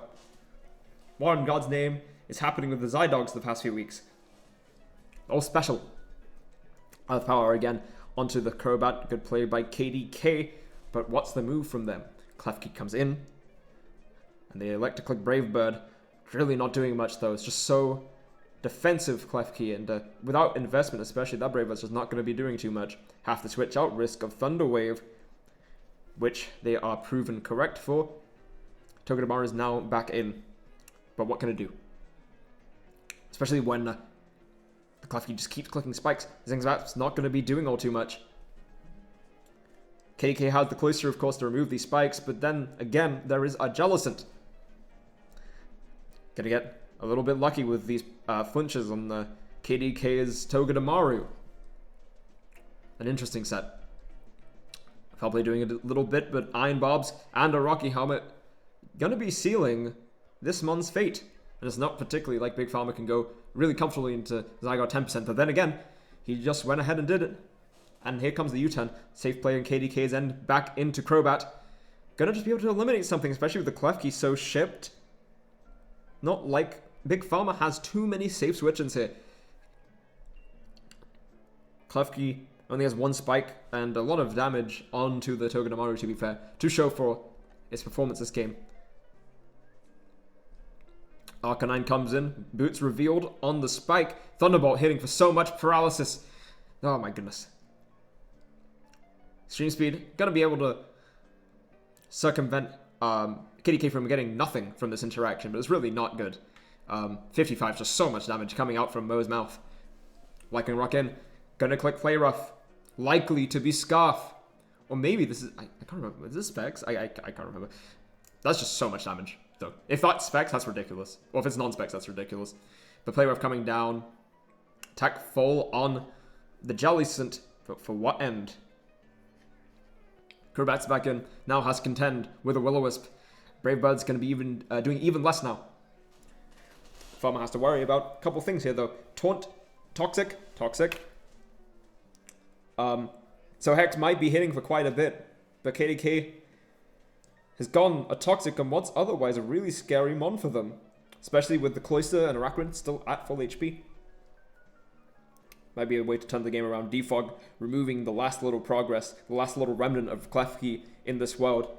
What in God's name is happening with the Zydogs the past few weeks? Oh, special. Out of power again onto the Crobat. Good play by KDK. But what's the move from them? Klefki comes in. And they elect to click Brave Bird. Really not doing much though. It's just so defensive, Klefki. And without investment especially, that Brave Bird's just not going to be doing too much. Have to switch out. Risk of Thunder Wave. Which they are proven correct for. Togedemaru is now back in. But what can it do? Especially when the Klefki just keeps clicking spikes. Zingzap's not going to be doing all too much. KK has the cloister, of course, to remove these spikes, but then, again, there is a Jellicent. Gonna get a little bit lucky with these flinches on the KDK's Togedemaru. An interesting set. Probably doing it a little bit, but Iron Bobs and a Rocky Helmet gonna be sealing this month's fate. And it's not particularly like Big Pharma can go really comfortably into Zygarde 10%, but then again, he just went ahead and did it. And here comes the U-turn. Safe play on KDK's end, back into Crobat. Gonna just be able to eliminate something, especially with the Klefki so shipped. Not like Big Pharma has too many safe switch-ins here. Klefki only has one spike and a lot of damage onto the Togedemaru, to be fair, to show for its performance this game. Arcanine comes in, boots revealed on the spike. Thunderbolt hitting for so much paralysis. Oh my goodness. Stream speed, gonna be able to circumvent KDK from getting nothing from this interaction, but it's really not good. 55, just so much damage coming out from Mo's mouth. Lightning Rock in, gonna click Play Rough. Likely to be Scarf. Or maybe this is, I can't remember, is this Specs? I can't remember. That's just so much damage, though. If that's Specs, that's ridiculous. Or if it's non-Specs, that's ridiculous. But Play Rough coming down. Attack full on the Jellicent, but for what end? Crobat's back in, now has contend with a Will-O-Wisp. Brave Bird's going to be doing even less now. Farmer has to worry about a couple things here though. Taunt, Toxic. So Hex might be hitting for quite a bit, but KDK has gone a Toxic on what's otherwise a really scary mon for them. Especially with the Cloister and Araquanid still at full HP. Might be a way to turn the game around. Defog removing the last little progress, the last little remnant of Klefki in this world.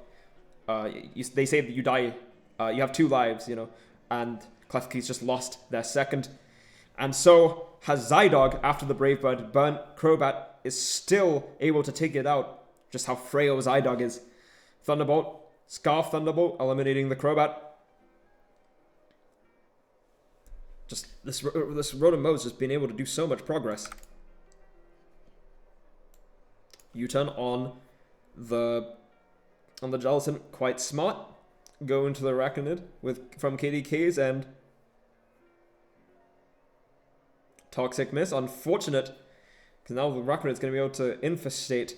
They say that you die, you have 2 lives, you know, and Klefki's just lost their second. And so has Zydog after the Brave Bird burnt. Crobat is still able to take it out. Just how frail Zydog is. Thunderbolt, Scarf Thunderbolt, eliminating the Crobat. Just this Rotom Mo's just been able to do so much progress. U-turn on the Jellicent, quite smart. Go into the Araquanid from KDK's and Toxic miss. Unfortunate, because now the Araquanid's going to be able to infestate.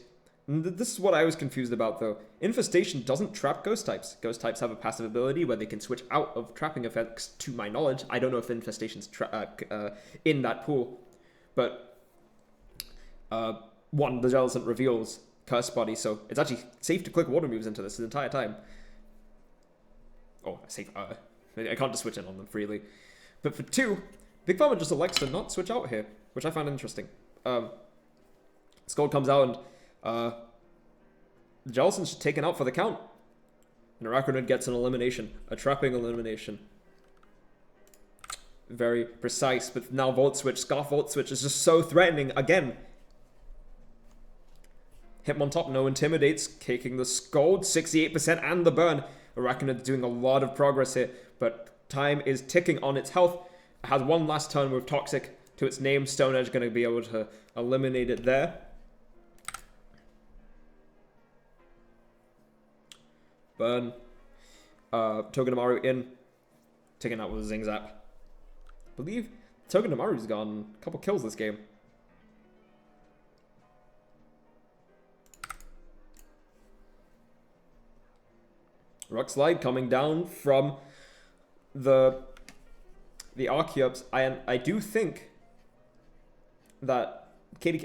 And this is what I was confused about though. Infestation doesn't trap ghost types. Ghost types have a passive ability where they can switch out of trapping effects, to my knowledge. I don't know if Infestation's in that pool. But the Jellicent reveals Curse Body, so it's actually safe to click water moves into this the entire time. Oh, safe. I can't just switch in on them freely. But for 2, Big Pharma just elects to not switch out here, which I find interesting. Skull comes out and Jellicent's taken out for the count. And Araquanid gets an elimination, a trapping elimination. Very precise, but now Volt Switch, Scarf Volt Switch is just so threatening again. Hitmontop, no intimidates, kicking the Scald, 68% and the burn. Araquanid doing a lot of progress here, but time is ticking on its health. It has one last turn with Toxic to its name. Stone Edge going to be able to eliminate it there. Burn. Togedemaru in. Taken out with a Zingzap. I believe Togedemaru's gotten a couple kills this game. Rock Slide coming down from the Archeops. I do think that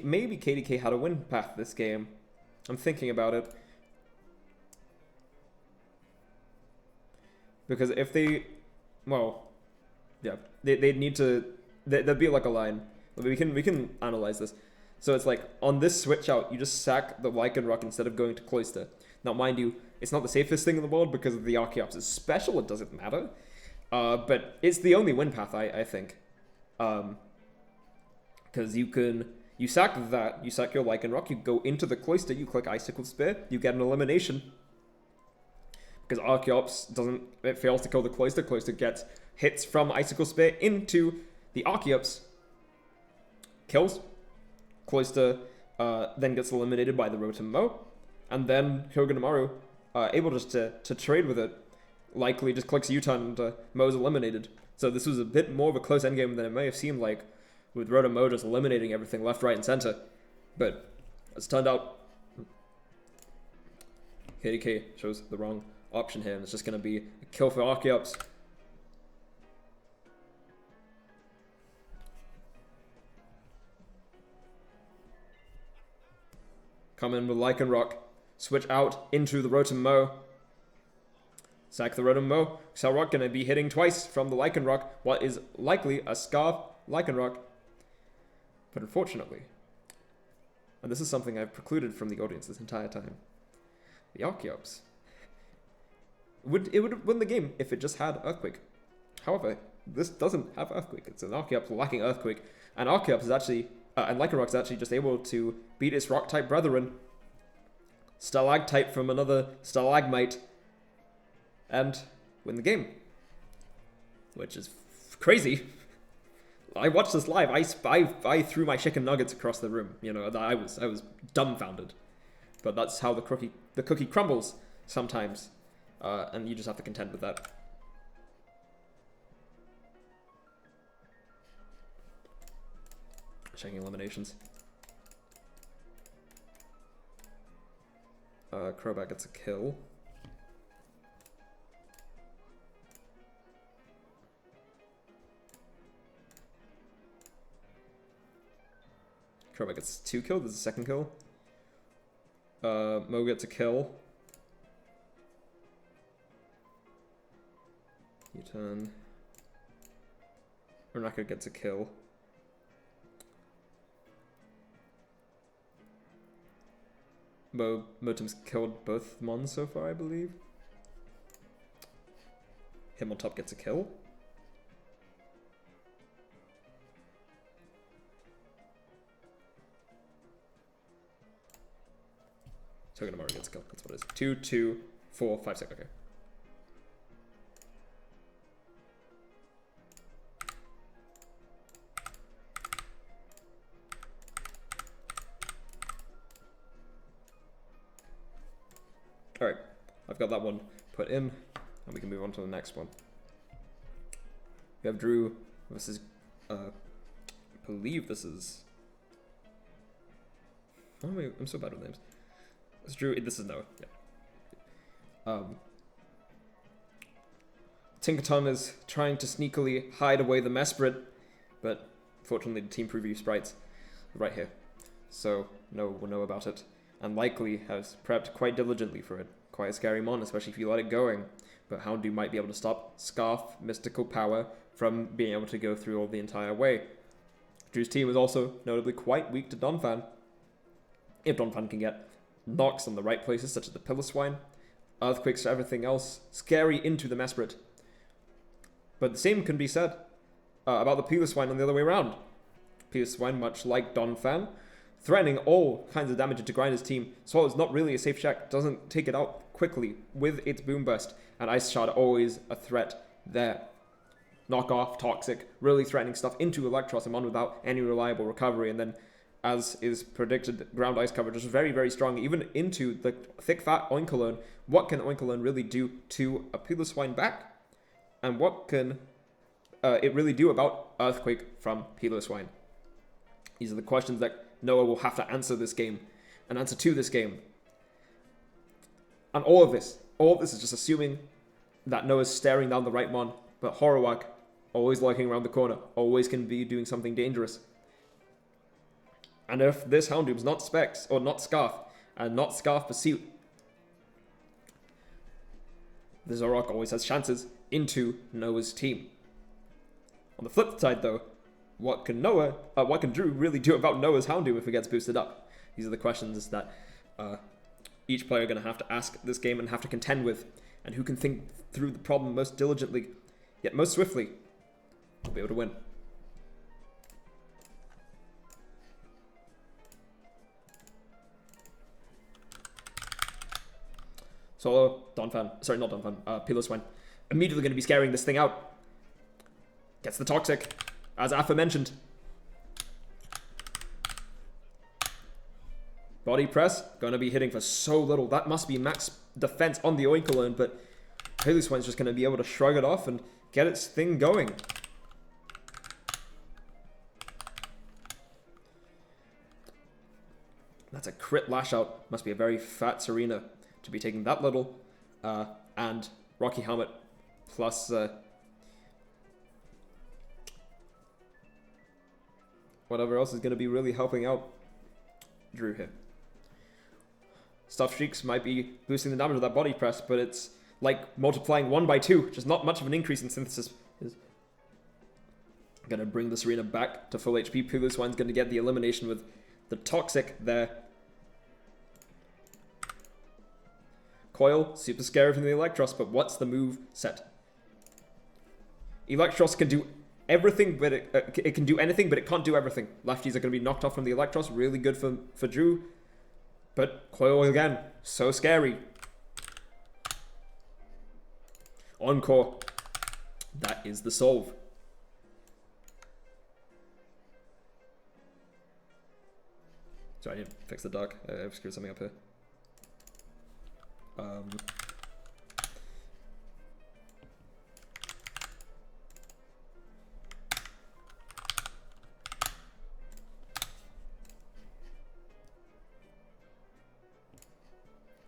maybe KDK had a win path this game. I'm thinking about it. Because if they well, yeah, they'd need to. There'd be like a line. We can analyze this. So it's like on this switch out, you just sack the Lycanroc instead of going to Cloyster. Now, mind you, it's not the safest thing in the world because of the Archeops is special. It doesn't matter, but it's the only win path I think, because you sack that, you sack your Lycanroc, you go into the Cloyster, you click Icicle Spear, you get an elimination. Because Archeops it fails to kill the Cloyster. Cloyster gets hits from Icicle Spear into the Archeops, kills. Cloyster then gets eliminated by the Rotom Mow, and then Hyoganomaru, able just to trade with it, likely just clicks U-turn and Mow's eliminated. So this was a bit more of a close endgame than it may have seemed like, with Rotom Mow just eliminating everything left, right, and center. But as it turned out, KDK chose the wrong option here, and it's just going to be a kill for Archeops. Come in with Lycanroc, switch out into the Rotom Mow. Sack the Rotom Mow. Xelrock going to be hitting twice from the Lycanroc, what is likely a Scarf Lycanroc. But unfortunately, and this is something I've precluded from the audience this entire time, the Archeops would win the game if it just had Earthquake. However, this doesn't have Earthquake. It's an Archeops lacking Earthquake, and Archeops is actually, and Lycanroc is actually just able to beat its Rock-type brethren, Stalactite from another Stalagmite, and win the game, which is crazy. I watched this live. I threw my chicken nuggets across the room. You know, I was dumbfounded. But that's how the cookie crumbles sometimes, and you just have to contend with that. Checking eliminations. Crobat gets a kill. Crobat gets 2 kills. This is a second kill. Mo gets a kill. U-turn. Renaka gets a kill. Motom's killed both Mons so far, I believe. Him on top gets a kill. Hyoganomaru gets a kill. That's what it is. 2, 2, 4, 5, 6. Okay. Alright. I've got that one put in, and we can move on to the next one. We have Drew versus, I believe this is... Oh, I'm so bad with names. It's Drew. This is Noah. Yeah. Tinkaton is trying to sneakily hide away the Mesprit, but fortunately the team preview sprites are right here, so Noah will know about it, and likely has prepped quite diligently for it. Quite a scary mon, especially if you let it going. But Houndoom might be able to stop Scarf Mystical Power from being able to go through all the entire way. Drew's team is also notably quite weak to Donphan. If Donphan can get knocks on the right places, such as the Piloswine, Earthquakes to everything else, scary into the Mesprit. But the same can be said about the Piloswine on the other way around. Piloswine, much like Donphan, threatening all kinds of damage into Grinder's team. Swallow's not really a safe check, doesn't take it out quickly with its Boom Burst, and Ice Shard always a threat there. Knock off, Toxic, really threatening stuff into Electros, and one without any reliable recovery, and then, as is predicted, ground ice coverage is very, very strong, even into the thick, fat Oinkologne. What can Oinkologne really do to a Piloswine back? And what can it really do about Earthquake from Piloswine? These are the questions that Noah will have to answer this game, and answer to this game. And all of this is just assuming that Noah's staring down the right one, but Horowak, always lurking around the corner, always can be doing something dangerous. And if this Houndoom's not Specs, or not Scarf, and not Scarf Pursuit, the Zoroark always has chances into Noah's team. On the flip side, though, what can Drew really do about Noah's Houndoom if it gets boosted up? These are the questions that each player are going to have to ask this game and have to contend with, and who can think through the problem most diligently, yet most swiftly, will be able to win. Solo, Piloswine, immediately going to be scaring this thing out. Gets the Toxic, as aforementioned. Body press, going to be hitting for so little. That must be max defense on the Oinkologne, but Piloswine's just going to be able to shrug it off and get its thing going. That's a crit lash out. Must be a very fat Serena to be taking that little. And Rocky Helmet plus whatever else is going to be really helping out Drew here. Stuff Shrieks might be boosting the damage of that body press, but it's like multiplying 1 by 2, which is not much of an increase in synthesis. Is going to bring the Serena back to full HP. Piloswine's going to get the elimination with the Toxic there. Coil, super scary from the Electros, but what's the move set? Electros can do everything, but it can do anything, but it can't do everything. Lefties are going to be knocked off from the Electros, really good for Drew. But Coil again, so scary. Encore. That is the solve. Sorry, I need to fix the dark. I've screwed something up here.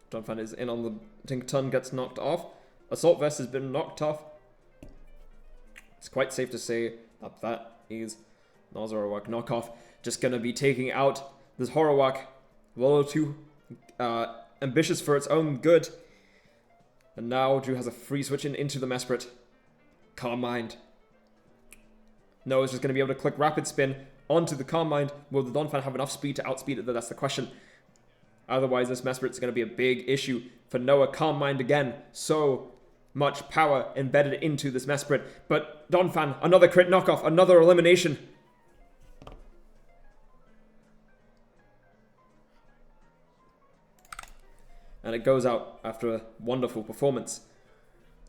Donphan is in on the Tinkaton, gets knocked off. Assault Vest has been knocked off. It's quite safe to say that that is Nozorowak knockoff. Just gonna be taking out this Horowak. A little too ambitious for its own good. And now Drew has a free switch into the Mesprit. Calm Mind. Noah's just going to be able to click Rapid Spin onto the Calm Mind. Will the Donphan have enough speed to outspeed it? That's the question. Otherwise, this Mesprit's going to be a big issue for Noah. Calm Mind again. So much power embedded into this Mesprit. But Donphan, another crit knockoff, another elimination. And it goes out after a wonderful performance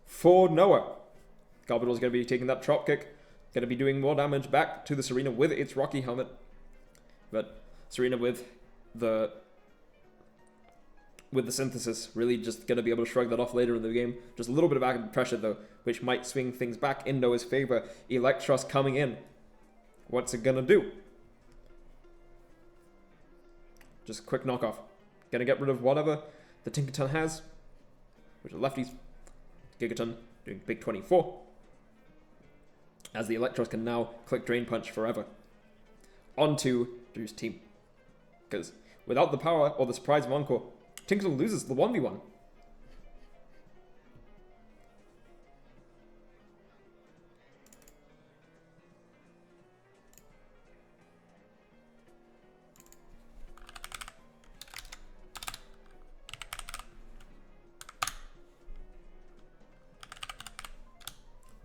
for Noah. Garbodor's going to be taking that Trop Kick. Going to be doing more damage back to the Serena with its Rocky Helmet. But Serena with the Synthesis really just going to be able to shrug that off later in the game. Just a little bit of back pressure though, which might swing things back in Noah's favor. Electros coming in. What's it going to do? Just a quick knockoff. Going to get rid of whatever the Tinkaton has, which are lefties. Gigaton doing big 24. As the Electros can now click Drain Punch forever. Onto Drew's team. Because without the power or the surprise of Encore, Tinkaton loses the 1v1.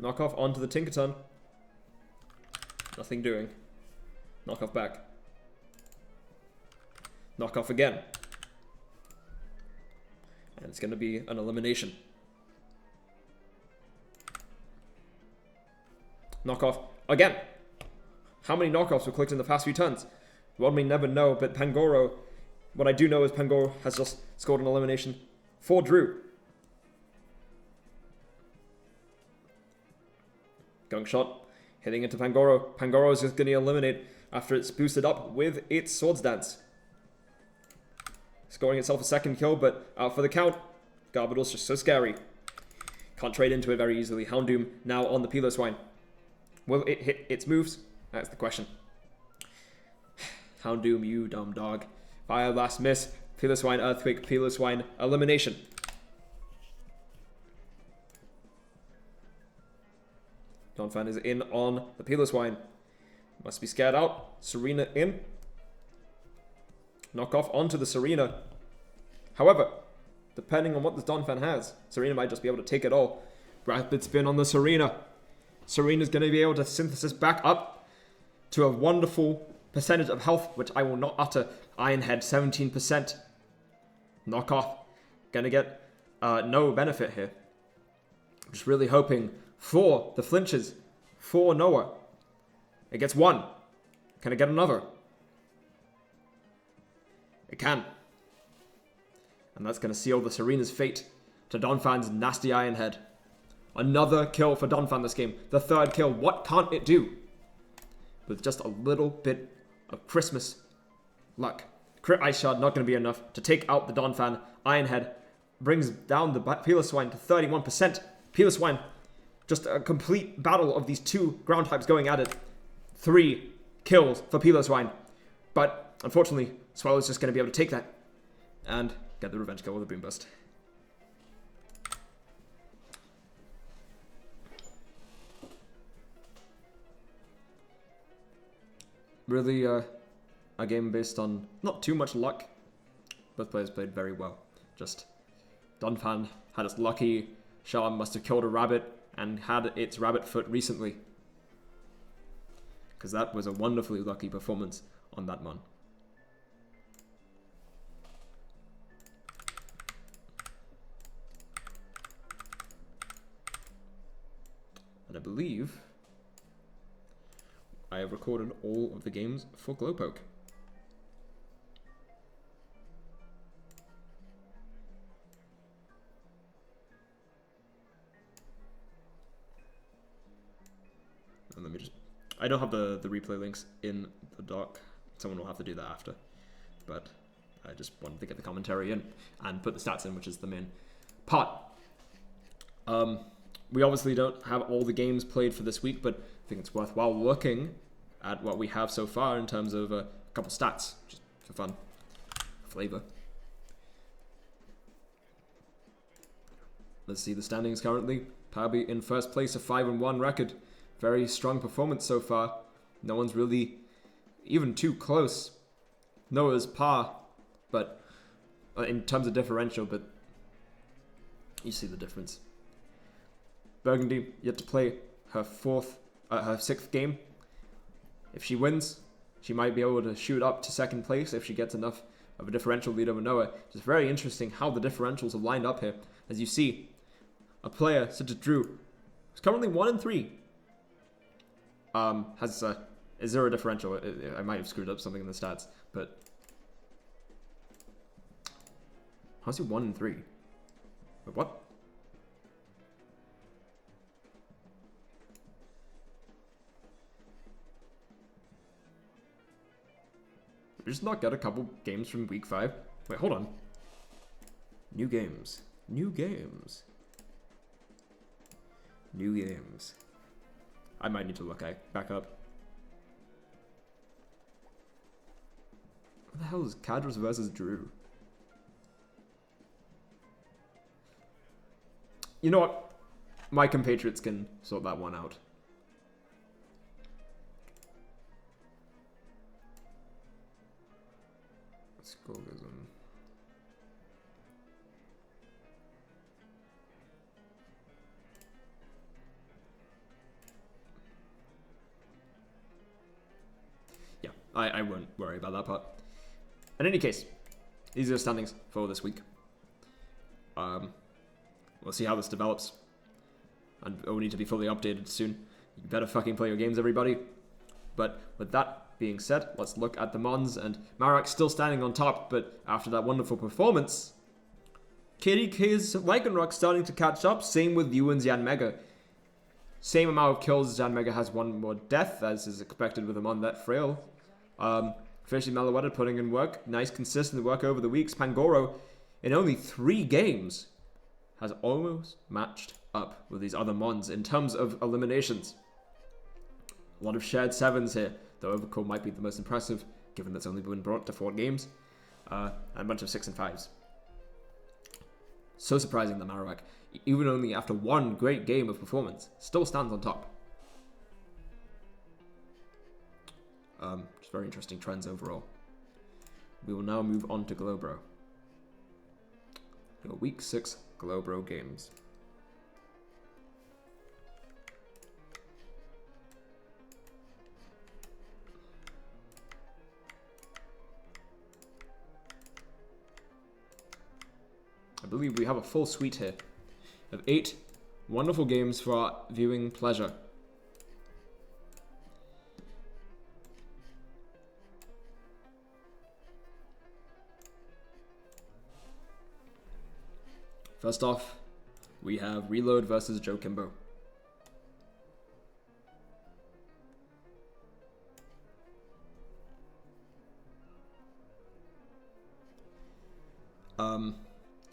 Knockoff onto the Tinkaton. Nothing doing. Knockoff back. Knockoff again. And it's going to be an elimination. Knockoff again. How many knockoffs were clicked in the past few turns? One may never know, but Pangoro, what I do know is Pangoro has just scored an elimination for Drew. Gunk Shot, hitting into Pangoro. Pangoro is just going to eliminate after it's boosted up with its Swords Dance. Scoring itself a second kill, but out for the count. Garbodor's just so scary. Can't trade into it very easily. Houndoom now on the Piloswine. Will it hit its moves? That's the question. Houndoom, you dumb dog. Fire Blast miss. Piloswine Earthquake. Piloswine elimination. Donphan is in on the Piloswine. Must be scared out. Serena in. Knock off onto the Serena. However, depending on what this Donphan has, Serena might just be able to take it all. Rapid spin on the Serena. Serena's going to be able to synthesis back up to a wonderful percentage of health, which I will not utter. Ironhead, 17%. Knock off. Going to get no benefit here. Just really hoping for the flinches for Noah. It gets one. Can it get another? It can. And that's going to seal the Serena's fate to Donphan's nasty Ironhead. Another kill for Donphan this game. The third kill. What can't it do? With just a little bit of Christmas luck. Crit Ice Shard not going to be enough to take out the Donphan. Ironhead brings down the Piloswine to 31%. Piloswine, just a complete battle of these two ground types going at it. 3 kills for Piloswine. But unfortunately, Swallow's just going to be able to take that and get the revenge kill with a Boom Burst. Really a game based on not too much luck. Both players played very well. Just Donphan had its lucky. Sean must have killed a rabbit and had its rabbit foot recently. Because that was a wonderfully lucky performance on that mon. And I believe I have recorded all of the games for Glowpoke. And let me just... I don't have the replay links in the doc. Someone will have to do that after. But I just wanted to get the commentary in and put the stats in, which is the main part. We obviously don't have all the games played for this week, but I think it's worthwhile looking at what we have so far in terms of a couple stats, just for fun, flavor. Let's see the standings currently. Pabi in first place, a 5-1 record. Very strong performance so far. No one's really even too close. Noah's par, but in terms of differential, but you see the difference. Burgundy yet to play her sixth game. If she wins, she might be able to shoot up to second place if she gets enough of a differential lead over Noah. It's very interesting how the differentials have lined up here. As you see, a player such as Drew, who's currently 1-3, has a 0 differential. I might have screwed up something in the stats, but how's he 1-3? Wait, what? We just not get a couple games from week 5. Wait, hold on. New games. New games. New games. I might need to look back up. What the hell is Cadras versus Drew? You know what? My compatriots can sort that one out. Schoolism. Yeah, I won't worry about that part. In any case, these are the standings for this week. We'll see how this develops. And it will need to be fully updated soon. You better fucking play your games, everybody. But with that being said, let's look at the Mons, and Marak's still standing on top, but after that wonderful performance, KDK's Lycanroc starting to catch up, same with Ewan's Yanmega. Same amount of kills, Yanmega has one more death, as is expected with a Mon that frail. Officially Meloetta putting in work, nice consistent work over the weeks. Pangoro, in only 3 games, has almost matched up with these other Mons in terms of eliminations. A lot of shared 7s here, though Overcall might be the most impressive, given that's only been brought to 4 games, and a bunch of 6 and 5s. So surprising that Marowak, even only after one great game of performance, still stands on top. Just very interesting trends overall. We will now move on to Globro. Your Week 6 Globro games. I believe we have a full suite here of 8 wonderful games for our viewing pleasure. First off, we have Reload versus Joe Kimbo.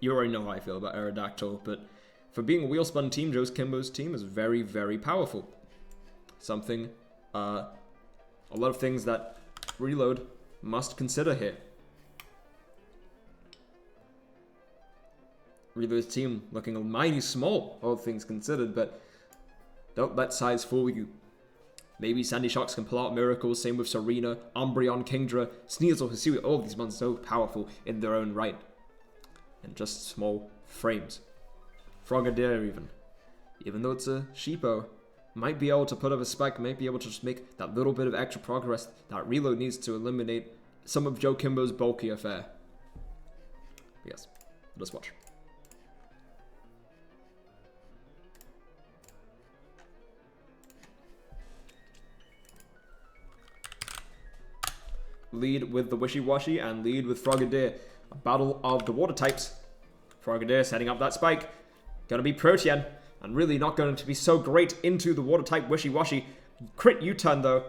You already know how I feel about Aerodactyl, but for being a wheel-spun team, Joe Kimbo's team is very, very powerful. Something, a lot of things that Reload must consider here. Reload's team looking mighty small, all things considered, but don't let size fool you. Maybe Sandy Shocks can pull out miracles, same with Serena, Umbreon, Kingdra, Sneasel, Hisui, all of these monsters so powerful in their own right. And just small frames. Frogadier even though it's a Sheepo, might be able to put up a spike, might be able to just make that little bit of extra progress that Reload needs to eliminate some of Joe Kimbo's bulkier fare. Yes, let us watch. Lead with the Wishy Washy and lead with Frogadier. A battle of the water types. Frogadier setting up that spike. Gonna be Protean. And really not going to be so great into the water type Wishy Washy. Crit U-turn though.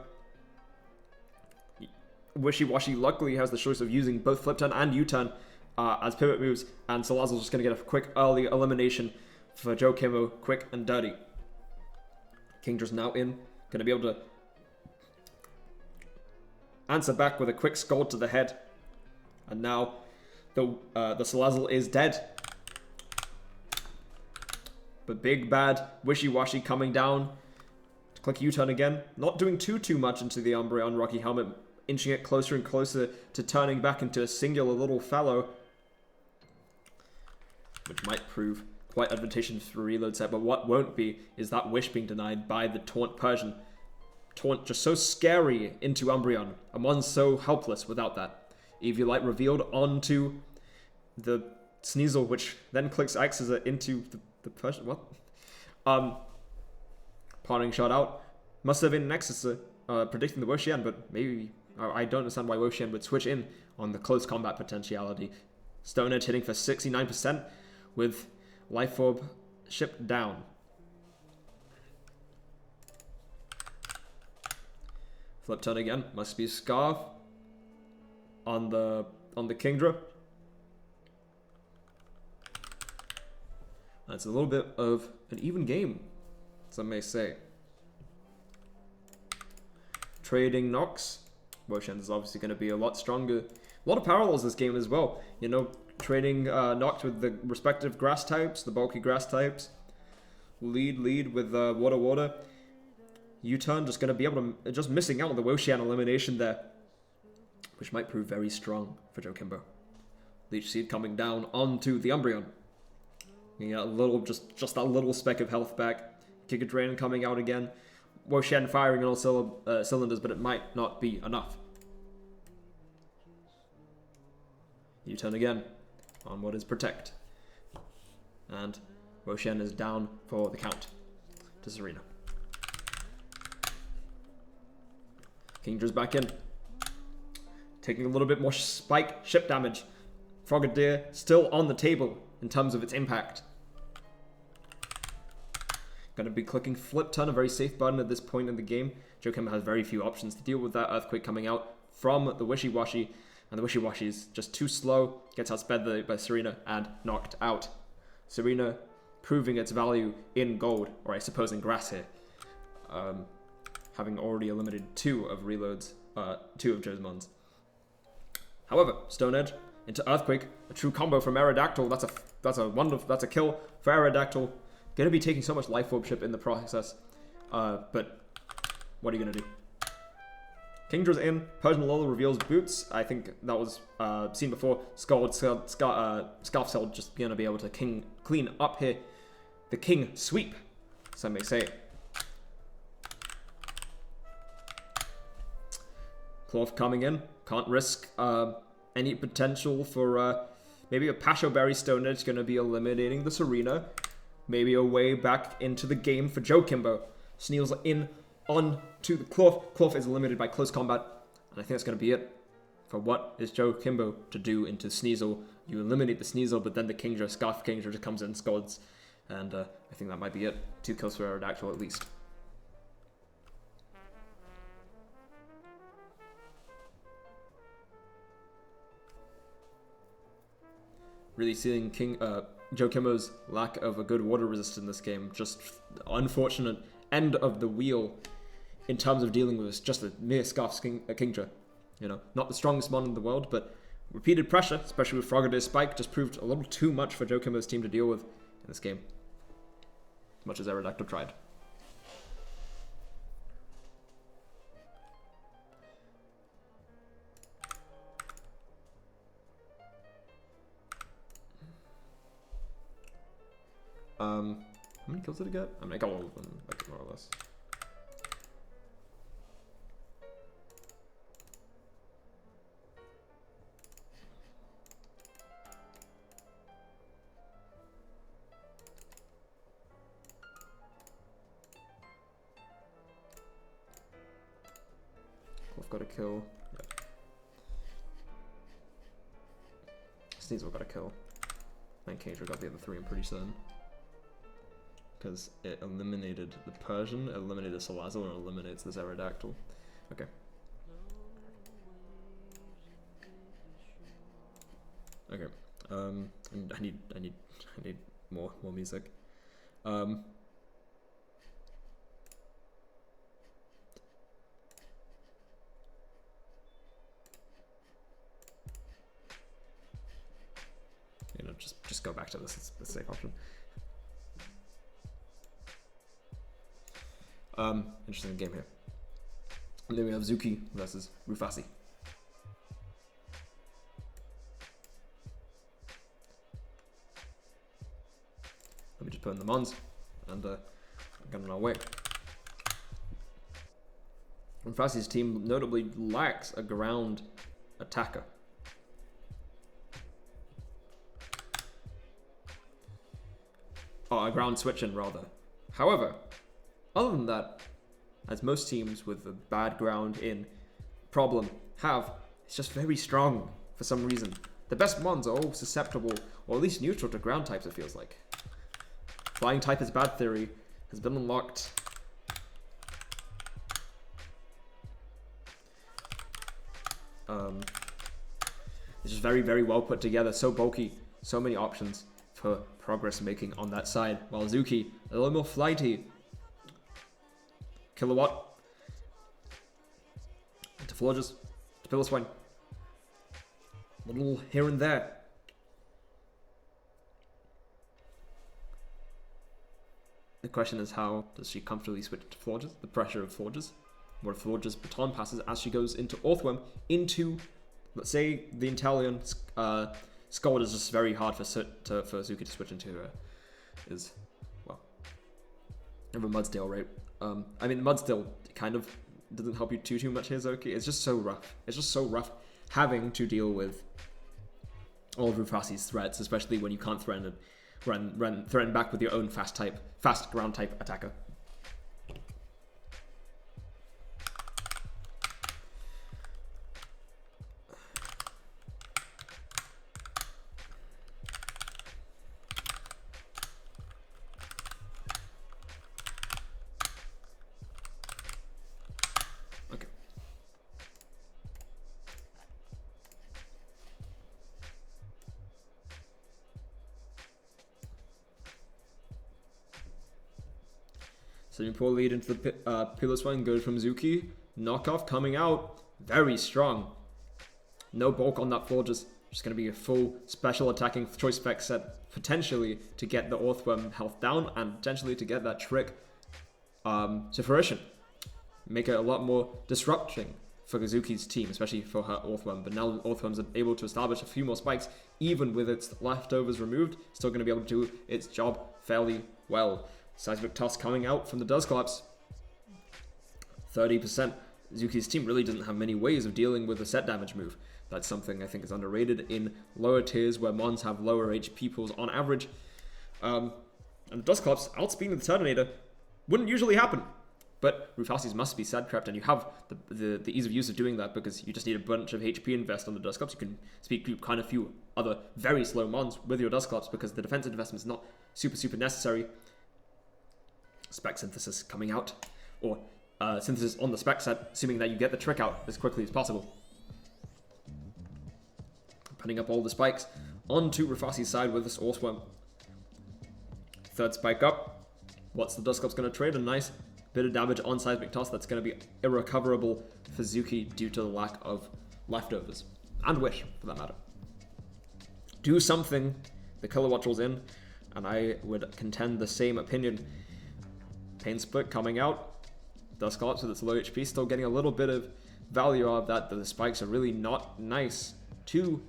Wishy Washy luckily has the choice of using both Flip Turn and U-turn as pivot moves. And Salazzle's just gonna get a quick early elimination for Joe Kimbo. Quick and dirty. Kingdra's now in. Gonna be able to answer back with a quick Scald to the head. And now the Salazzle is dead. But big bad Wishy Washy coming down. Click U-turn again. Not doing too much into the Umbreon Rocky Helmet. Inching it closer and closer to turning back into a singular little fellow. Which might prove quite advantageous for Reload set. But what won't be is that Wish being denied by the Taunt Persian. Taunt just so scary into Umbreon. And one's so helpless without that. Eviolite revealed onto the Sneasel, which then clicks X's into the Persian. What? Parting shot out. Must have been Nexus predicting the Woshian, but maybe I don't understand why Woshian would switch in on the close combat potentiality. Stone Edge hitting for 69% with Life Orb shipped down. Flip turn again. Must be Scarf on the Kingdra. That's a little bit of an even game, some may say. Trading Nox. Woshian is obviously going to be a lot stronger. A lot of parallels this game as well. You know, trading Nox with the respective grass types, the bulky grass types. Lead with Water. U-turn just going to be able to, just missing out on the Woshian elimination there. Which might prove very strong for Joe Kimbo. Leech Seed coming down onto the Umbreon. Yeah, a little, just that little speck of health back. Giga Drain coming out again. Woshian firing on all cylinders, but it might not be enough. U-turn again on what is Protect. And Woshian is down for the count to Serena. Kingdra's back in. Taking a little bit more spike ship damage. Frogadier still on the table in terms of its impact. Going to be clicking Flip Turn, a very safe button at this point in the game. Joe Kimbo has very few options to deal with that Earthquake coming out from the Wishy Washy. And the Wishy Washy is just too slow. Gets outsped by Serena and knocked out. Serena proving its value in gold, or I suppose in grass here. Having already eliminated two of Joe's Mons. However, Stone Edge into Earthquake, a true combo from Aerodactyl. That's a kill for Aerodactyl. Going to be taking so much life orb chip in the process, but what are you going to do? Kingdra's in. Persian Lola reveals boots. I think that was seen before. Scarf just going to be able to clean up here. The king sweep, some may say. Cloth coming in. Can't risk any potential for maybe a Pasho Berry Stone Edge going to be eliminating the Serena. Maybe a way back into the game for Joe Kimbo. Sneals in on to the Cloth. Cloth is limited by close combat. And I think that's going to be it. For what is Joe Kimbo to do into Sneasel? You eliminate the Sneasel, but then the Kingdra, Scarf Kingdra just comes in and scods. And I think that might be it. 2 kills for Aerodactyl at least. Really seeing Joe Kimbo's lack of a good water resist in this game. Just unfortunate end of the wheel in terms of dealing with just a mere Scarf Kingdra. You know, not the strongest mon in the world, but repeated pressure, especially with Frogadier Spike, just proved a little too much for Joe Kimbo's team to deal with in this game. As much as Aerodactyl tried. How many kills did it get? I mean, I got all of them, like, more or less. I've got a kill. Yep. Sneasel got a kill. And Kingdra got the other 3, I'm pretty certain. Because it eliminated the Persian, eliminated Salazzle, and eliminates this Aerodactyl. Okay. Okay. And I need more music. You know, just go back to this. It's the safe option. Interesting game here. And then we have Zuki versus Rufasi. Let me just put in the mons and get on our way. Rufasi's team notably lacks a ground attacker. Oh, a ground switch-in rather. However, other than that, as most teams with a bad ground in problem have, it's just very strong for some reason. The best mons are all susceptible, or at least neutral to ground types, it feels like. Flying type is bad theory, has been unlocked. It's just very, very well put together, so bulky, so many options for progress making on that side, while Zuki, a little more flighty. Kilowatt. To Florges. To Piloswine. A little here and there. The question is, how does she comfortably switch to Florges? The pressure of Florges. What if Florges baton passes as she goes into Orthworm into, let's say, the Inteleon Scald is just very hard for Zuki to switch into is, well, of a Mudsdale, right? I mean, Mudsdale kind of doesn't help you too much here, Zuki. It's just so rough. It's just so rough having to deal with all of Rufasi's threats, especially when you can't threaten back with your own fast ground type attacker. Semi-poor lead into the Piloswine, goes from Zuki. Knockoff coming out. Very strong. No bulk on that floor, just going to be a full special attacking choice spec set, potentially to get the Orthworm health down, and potentially to get that trick to fruition. Make it a lot more disrupting for Kazuki's team, especially for her Orthworm. But now Orthworm's able to establish a few more spikes, even with its leftovers removed, still going to be able to do its job fairly well. Seismic Toss coming out from the Dustclops. 30%. Zuki's team really doesn't have many ways of dealing with a set damage move. That's something I think is underrated in lower tiers where Mons have lower HP pools on average. And Dustclops outspeeding the Turtonator wouldn't usually happen. But Rufasi's must be sad crept, and you have the ease of use of doing that because you just need a bunch of HP invest on the Dustclops. You can speed group kind of few other very slow Mons with your Dustclops because the defensive investment is not super necessary. Spec Synthesis coming out, or Synthesis on the spec set, assuming that you get the trick out as quickly as possible. Putting up all the spikes onto Rufasi's side with this Orthworm. Third spike up. What's the Dustclops going to trade? A nice bit of damage on Seismic Toss that's going to be irrecoverable for Zuki due to the lack of leftovers. And Wish, for that matter. Do something. The Kilowattrel's in, and I would contend the same opinion. Pain Split coming out. Dustclops with its low HP still getting a little bit of value out of that, but the spikes are really not nice to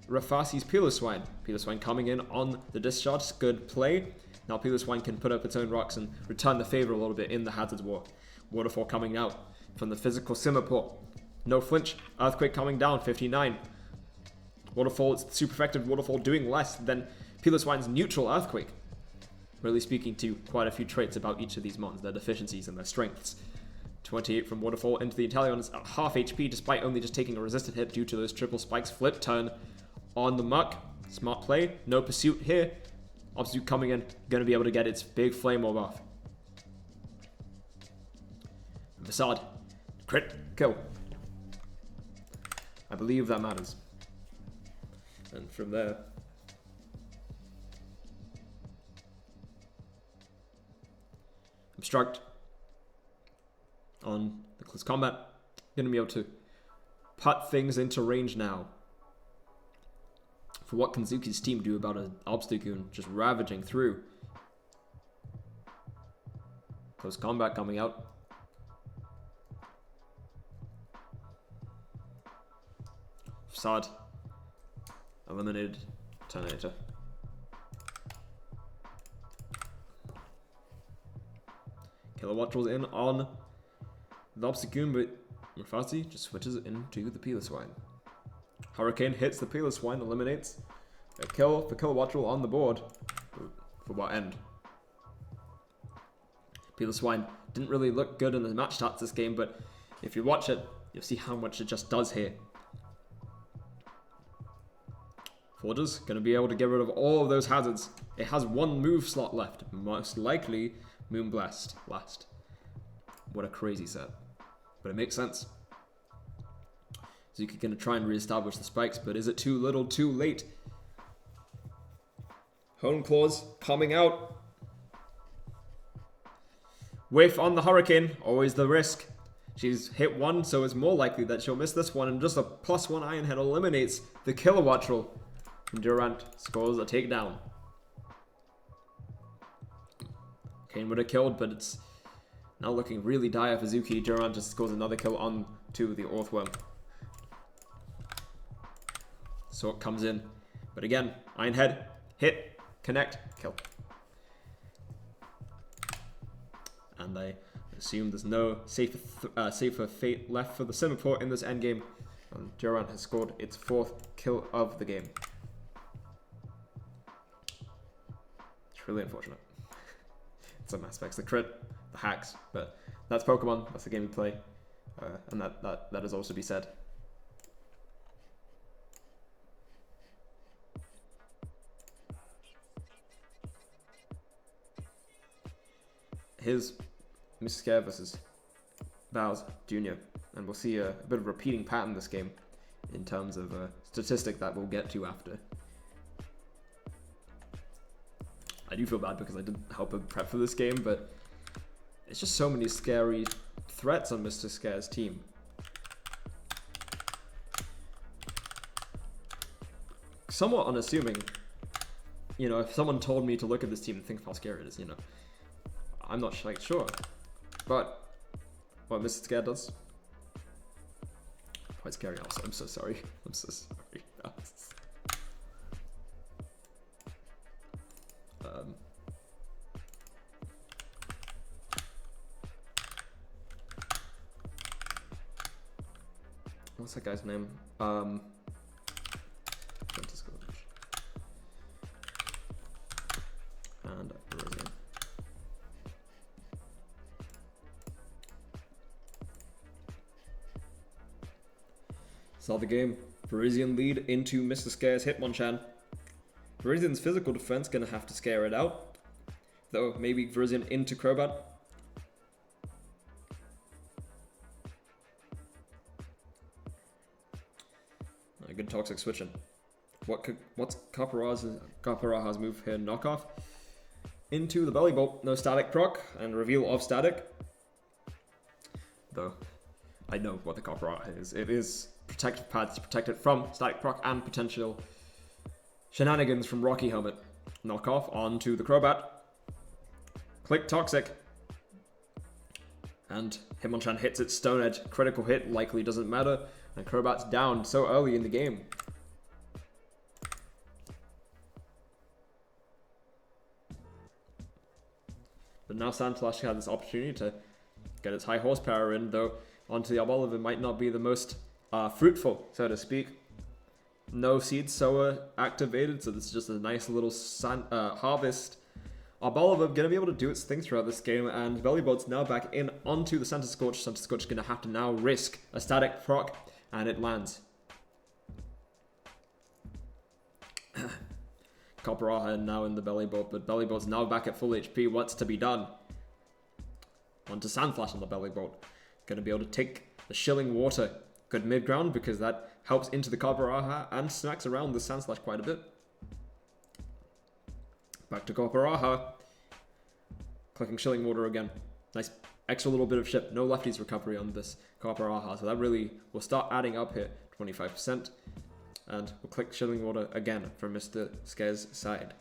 Rufasi's Piloswine. Piloswine coming in on the discharge. Good play. Now Piloswine can put up its own rocks and return the favor a little bit in the Hazard's War. Waterfall coming out from the physical Simaport. No flinch. Earthquake coming down, 59. Waterfall, it's super effective. Waterfall doing less than Piloswine's neutral Earthquake. Really speaking to quite a few traits about each of these mons, their deficiencies and their strengths. 28 from Waterfall into the Inteleon is at half HP despite only just taking a resisted hit due to those triple spikes. Flip turn on the Muck. Smart play. No pursuit here. Obstagoon coming in, going to be able to get its big flame orb off. Facade. Crit. Kill. I believe that matters. And from there... Obstruct. On the close combat. Going to be able to put things into range now. For what can Zuki's team do about an Obstagoon just ravaging through? Close combat coming out. Facade. Eliminated. Turtonator. Kilowattrel's in on the Obstagoon, but Rufasi just switches it into the Piloswine. Hurricane hits the Piloswine, eliminates a kill for Kilowattrel on the board. For what end? Piloswine didn't really look good in the match stats this game, but if you watch it, you'll see how much it just does here. Forger's going to be able to get rid of all of those hazards. It has one move slot left, most likely Moonblast last. What a crazy set. But it makes sense. Zuki going to try and re-establish the spikes, but is it too little, too late? Hone Claws coming out. Whiff on the Hurricane, always the risk. She's hit one, so it's more likely that she'll miss this one, and just a +1 Iron Head eliminates the Kilowattrel. And Durant scores a takedown. Kane would have killed, but it's now looking really dire for Zuki. Durant just scores another kill on to the Orthworm. Sword comes in, but again, Iron Head, hit, connect, kill. And I assume there's no safer fate left for the Simaport in this endgame. And Durant has scored its 4th kill of the game. It's really unfortunate. Some aspects, the crit, the hacks, but that's Pokemon, that's the game we play. And that is also to be said. Here's Mr. Scare versus Bowser Jr. And we'll see a bit of a repeating pattern this game in terms of a statistic that we'll get to after. I do feel bad because I didn't help him prep for this game, but it's just so many scary threats on Mr. Scare's team. Somewhat unassuming, you know, if someone told me to look at this team and think of how scary it is, you know, I'm not like sure. But what Mr. Scare does, quite scary also. I'm so sorry. I'm so sorry. What's that guy's name? And Parisian. Saw the game. Parisian lead into Mr. Scare's Hitmonchan. Parisian's physical defense gonna have to scare it out. Though maybe Parisian into Crobat. Good toxic switching. What's Kaparaha's move here? Knockoff into the belly bolt. No static proc and reveal of static. Though I know what the Kaparaha is. It is protective pads to protect it from static proc and potential shenanigans from Rocky Helmet. Knockoff onto the Crobat. Click toxic. And Hitmonchan hits its Stone Edge. Critical hit likely doesn't matter. And Crobat's down so early in the game. But now Sandslash had this opportunity to get its high horsepower in, though onto the Arboliva might not be the most fruitful, so to speak. No Seed Sower activated, so this is just a nice little harvest. Arboliva going to be able to do its thing throughout this game, and Bellybot's now back in onto the Center Scorch. Center Scorch is going to have to now risk a static proc. And it lands. Kaparaha now in the Bellybolt, but Bellybolt's now back at full HP. What's to be done? Onto Sandflash on the Bellybolt. Going to be able to take the Shilling Water. Good mid-ground because that helps into the Kaparaha and smacks around the Sandslash quite a bit. Back to Kaparaha. Clicking Shilling Water again. Nice extra little bit of ship. No lefties recovery on this Kaparaha, so that really will start adding up here. 25%. And we'll click Shilling Water again from Mr. Scare's side.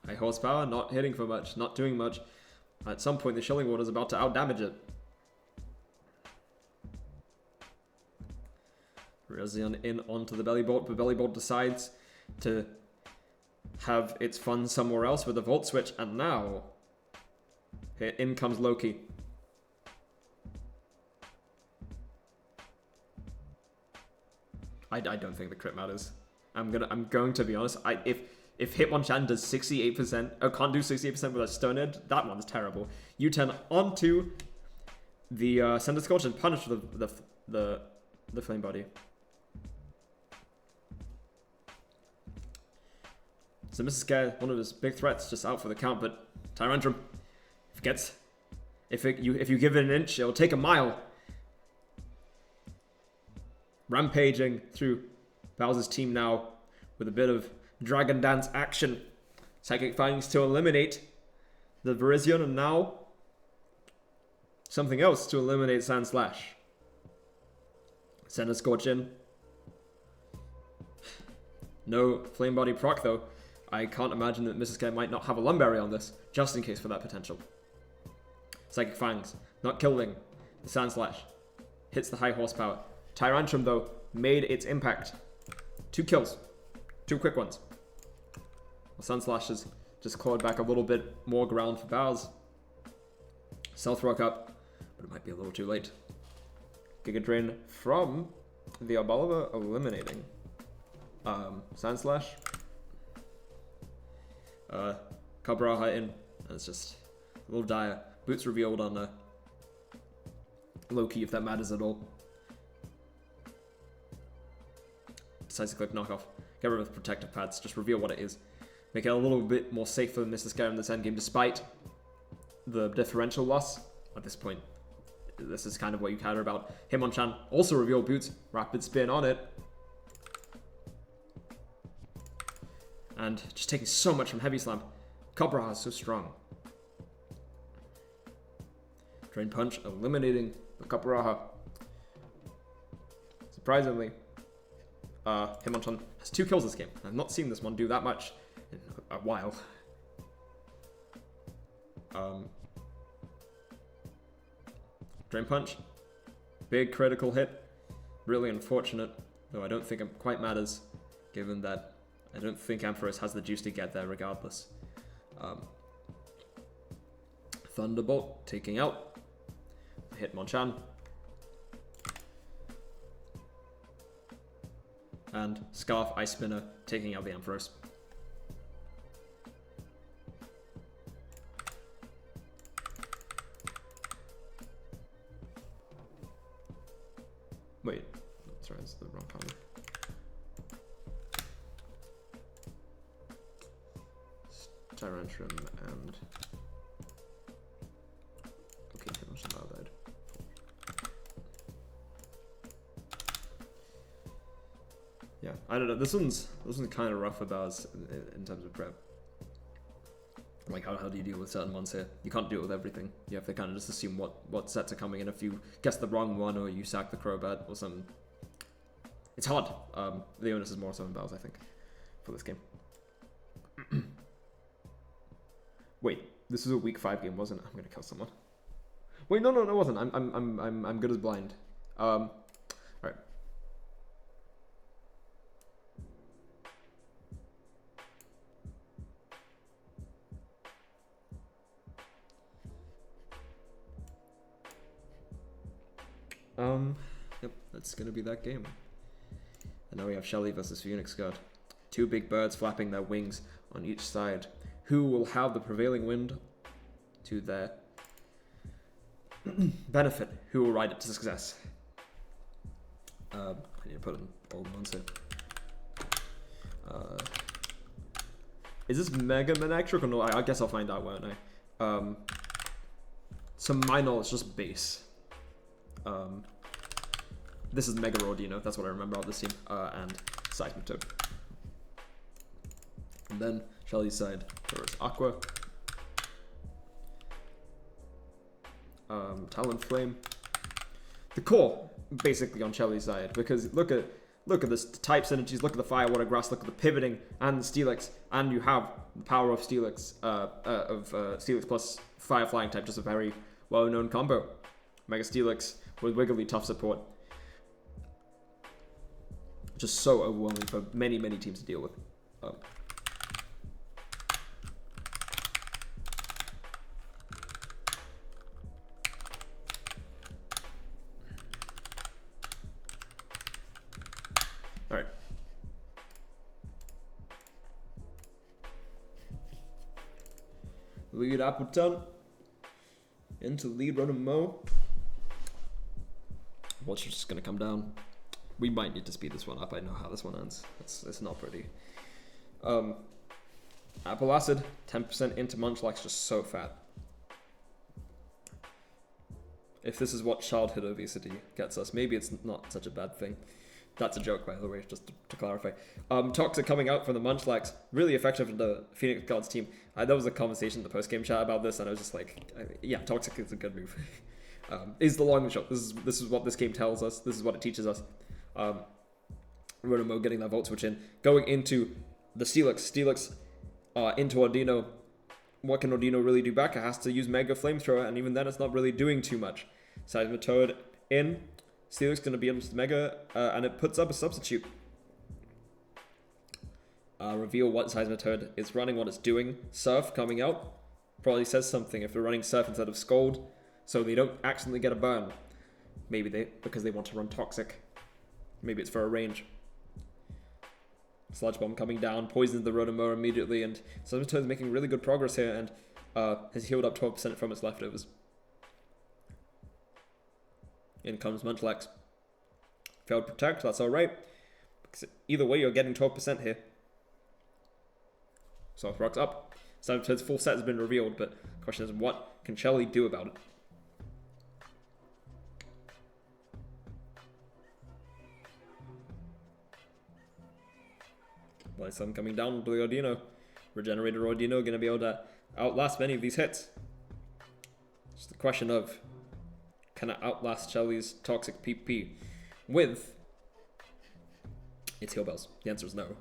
High horsepower, not hitting for much, not doing much. At some point the Shilling Water is about to outdamage it. Parisian in onto the Bellybolt, but Bellybolt decides to have its fun somewhere else with the Volt Switch, and now here in comes Loki. I don't think the crit matters. I'm going to be honest. If Hitmonchan does 68%, can't do 68% with a Stone Edge, that one's terrible. U-turn onto the Center Scorch and punish the Flame Body. So Mr. Scare, one of his big threats, just out for the count, but Tyrantrum if you give it an inch, it'll take a mile. Rampaging through Bowser's team now with a bit of Dragon Dance action. Psychic Findings to eliminate the Virizion, and now something else to eliminate Sandslash. Send a Scorch in. No Flame Body proc though. I can't imagine that Mrs. K might not have a Lumberry on this, just in case for that potential. Psychic Fangs, not killing the Sandslash. Hits the high horsepower. Tyrantrum, though, made its impact. 2 kills. 2 quick ones. Well, Sandslash has just clawed back a little bit more ground for Bowers. Stealth Rock up, but it might be a little too late. Giga Drain from the Arboliva, eliminating Sandslash. Cabraha in, and it's just a little dire. Boots revealed on Loki, if that matters at all. Decides to click knockoff. Get rid of protective pads, just reveal what it is. Make it a little bit more safe for Mr. Scare in this endgame, despite the differential loss. At this point, this is kind of what you care about. Hitmonchan also reveal Boots, rapid spin on it. And just taking so much from Heavy Slam. Cabraha is so strong. Drain Punch, eliminating the Cabraha. Surprisingly, Hitmonchan has 2 kills this game. I've not seen this one do that much in a while. Drain Punch, big critical hit. really unfortunate, though I don't think it quite matters, given that I don't think Ampharos has the juice to get there regardless. Thunderbolt taking out Hitmonchan. And Scarf Ice Spinner taking out the Ampharos. Wait, sorry, that's the wrong color. Tyrantrum and... Okay, Hitmonchan died. Yeah, I don't know. This one's kind of rough about us in terms of prep. Like, how do you deal with certain ones here? You can't deal with everything. You have to kind of just assume what sets are coming in. If you guess the wrong one or you sack the Crobat or something, it's hard. The onus is more so in battles, I think, for this game. Wait, this was a week 5 game, wasn't it? I'm gonna kill someone. Wait, no, it wasn't. I'm good as blind. All right. Yep, that's gonna be that game. And now we have Shelly versus Phoenix Guard. Two big birds flapping their wings on each side. Who will have the prevailing wind to their benefit? Who will ride it to success? I need to put in all the ones here. Is this Mega Manectric or no? I guess I'll find out, won't I? So my knowledge, just base. This is Mega Rodino, that's what I remember of this team, and Seismitoad. And then Shelly's side, there is Aqua, Talonflame. The core, basically, on Shelly's side, because look at this type synergies, look at the Fire, Water, Grass, look at the pivoting and the Steelix, and you have the power of Steelix, Steelix plus Fire Flying type, just a very well-known combo. Mega Steelix with Wiggly tough support. Just so overwhelming for many teams to deal with. Alright. Lead Appleton into lead Rotom. What's just gonna come down? We might need to speed this one up. I know how this one ends. It's not pretty. Apple Acid, 10% into Munchlax, just so fat. If this is what childhood obesity gets us, maybe it's not such a bad thing. That's a joke, by the way, just to clarify. Toxic coming out from the Munchlax, really effective in the Phoenix Guards team. There was a conversation in the post-game chat about this, and I was just like, yeah, Toxic is a good move. Is the long and short. This is what this game tells us. This is what it teaches us. Rotom getting that Volt Switch in. Going into the Steelix. Steelix into Ordino. What can Ordino really do back? It has to use Mega Flamethrower, and even then it's not really doing too much. Seismitoad in. Steelix going to be able to Mega, and it puts up a substitute. Reveal what Seismitoad is running, what it's doing. Surf coming out. Probably says something if they're running Surf instead of Scold, so they don't accidentally get a burn. Maybe because they want to run Toxic. Maybe it's for a range. Sludge Bomb coming down, poisons the Rotom immediately, and Seismitoad is making really good progress here, and has healed up 12% from its leftovers. In comes Munchlax. Failed Protect, that's alright. Either way, you're getting 12% here. Soft Rock's up. Seismitoad's full set has been revealed, but the question is, what can Shelly do about it? Light Sun coming down to the Ordino. Regenerated Ordino going to be able to outlast many of these hits. It's the question of, can it outlast Shelly's Toxic PP with its Heal Bells? The answer is no,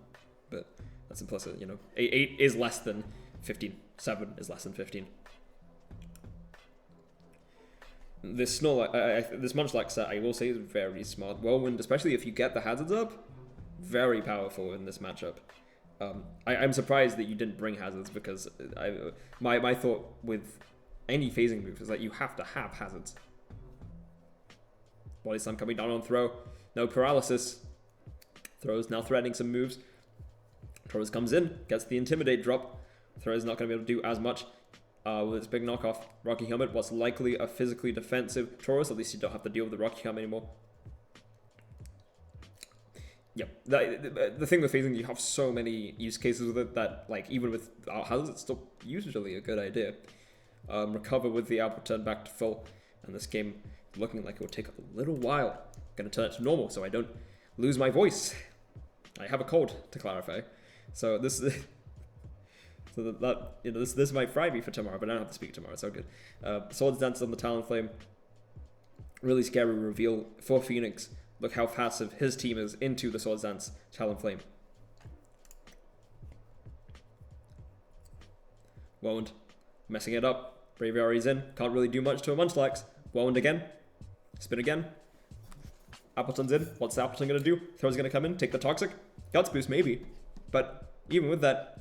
but that's implicit, you know. 8 is less than 15. 7 is less than 15. This this Munchlax set, I will say, is very smart. Whirlwind, especially if you get the hazards up, very powerful in this matchup. I'm surprised that you didn't bring hazards, because my thought with any phasing move is that you have to have hazards. Body Slam coming down on throw. No paralysis. Throw's now threatening some moves. Tauros comes in, gets the Intimidate drop. Throw's not going to be able to do as much with its big knockoff. Rocky Helmet, what's likely a physically defensive Tauros. At least you don't have to deal with the Rocky Helmet anymore. Yep. The thing with phasing, you have so many use cases with it that, like, even without hazards, it's still usually a good idea. Recover with the output turn back to full. And this game looking like it will take a little while. I'm going to turn it to normal so I don't lose my voice. I have a cold, to clarify. So this is... So this might fry me for tomorrow, but I don't have to speak tomorrow. It's all good. Swords Dance on the Talonflame. Really scary reveal for Phoenix. Look how passive his team is into the Swords Dance Talonflame. Wound. Messing it up. Braviary's in. Can't really do much to a Munchlax. Wound again. Spin again. Appleton's in. What's the Appleton going to do? Throw's going to come in. Take the Toxic. Guts boost, maybe. But even with that,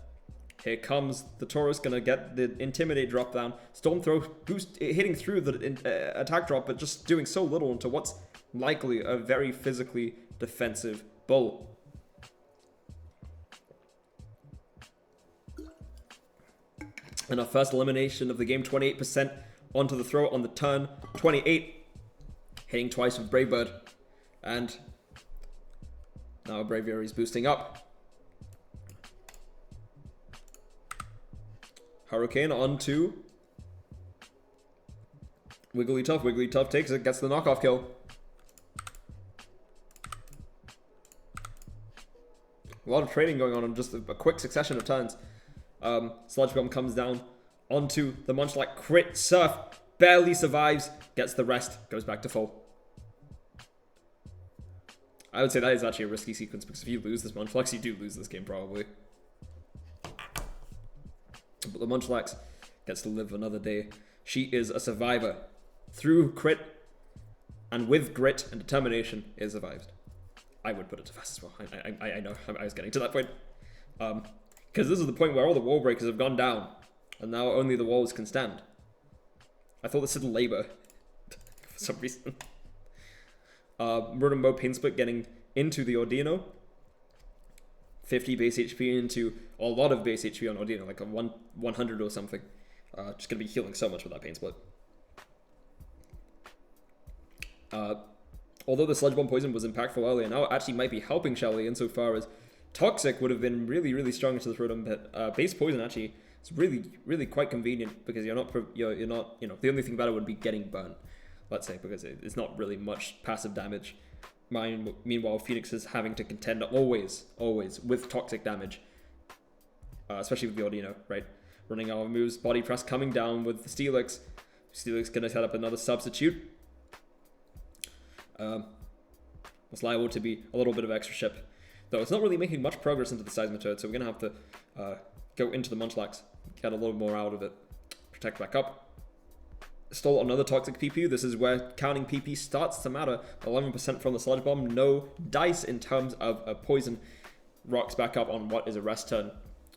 here comes the Tauros, going to get the Intimidate drop down. Storm Throw boost, hitting through the attack drop, but just doing so little into what's likely a very physically defensive bull. And our first elimination of the game, 28% onto the throw on the turn. 28, hitting twice with Brave Bird. And now Braviary's boosting up. Hurricane onto Wigglytuff. Wigglytuff takes it, gets the knockoff kill. A lot of trading going on in just a quick succession of turns. Sludge Bomb comes down onto the Munchlax. Crit Surf. Barely survives. Gets the rest. Goes back to full. I would say that is actually a risky sequence, because if you lose this Munchlax, you do lose this game probably. But the Munchlax gets to live another day. She is a survivor. Through crit and with grit and determination, it survived. I would put it to fast as well. I know. I was getting to that point. Because this is the point where all the wall breakers have gone down. And now only the walls can stand. I thought this said labor. For some reason. Murder Pain Split getting into the Ordino. 50 base HP into a lot of base HP on Ordino, like a 100 or something. Just going to be healing so much with that Pain Split. Although the Sludge Bomb Poison was impactful earlier, now it actually might be helping Shelly insofar as Toxic would have been really, really strong into the Rotom, but Base Poison actually is really, really quite convenient, because you're not, the only thing about it would be getting burnt, let's say, because it's not really much passive damage. Meanwhile, Phoenix is having to contend always with toxic damage, especially with the Ordino, right? Running out of moves, Body Press coming down with the Steelix. Steelix going to set up another substitute. It's liable to be a little bit of extra ship, though it's not really making much progress into the Seismitoad, so we're going to have to go into the Munchlax, get a little more out of it, protect back up. Stole another toxic PP. This is where counting PP starts to matter. 11% from the Sludge Bomb. No dice in terms of a poison. Rocks back up on what is a rest turn,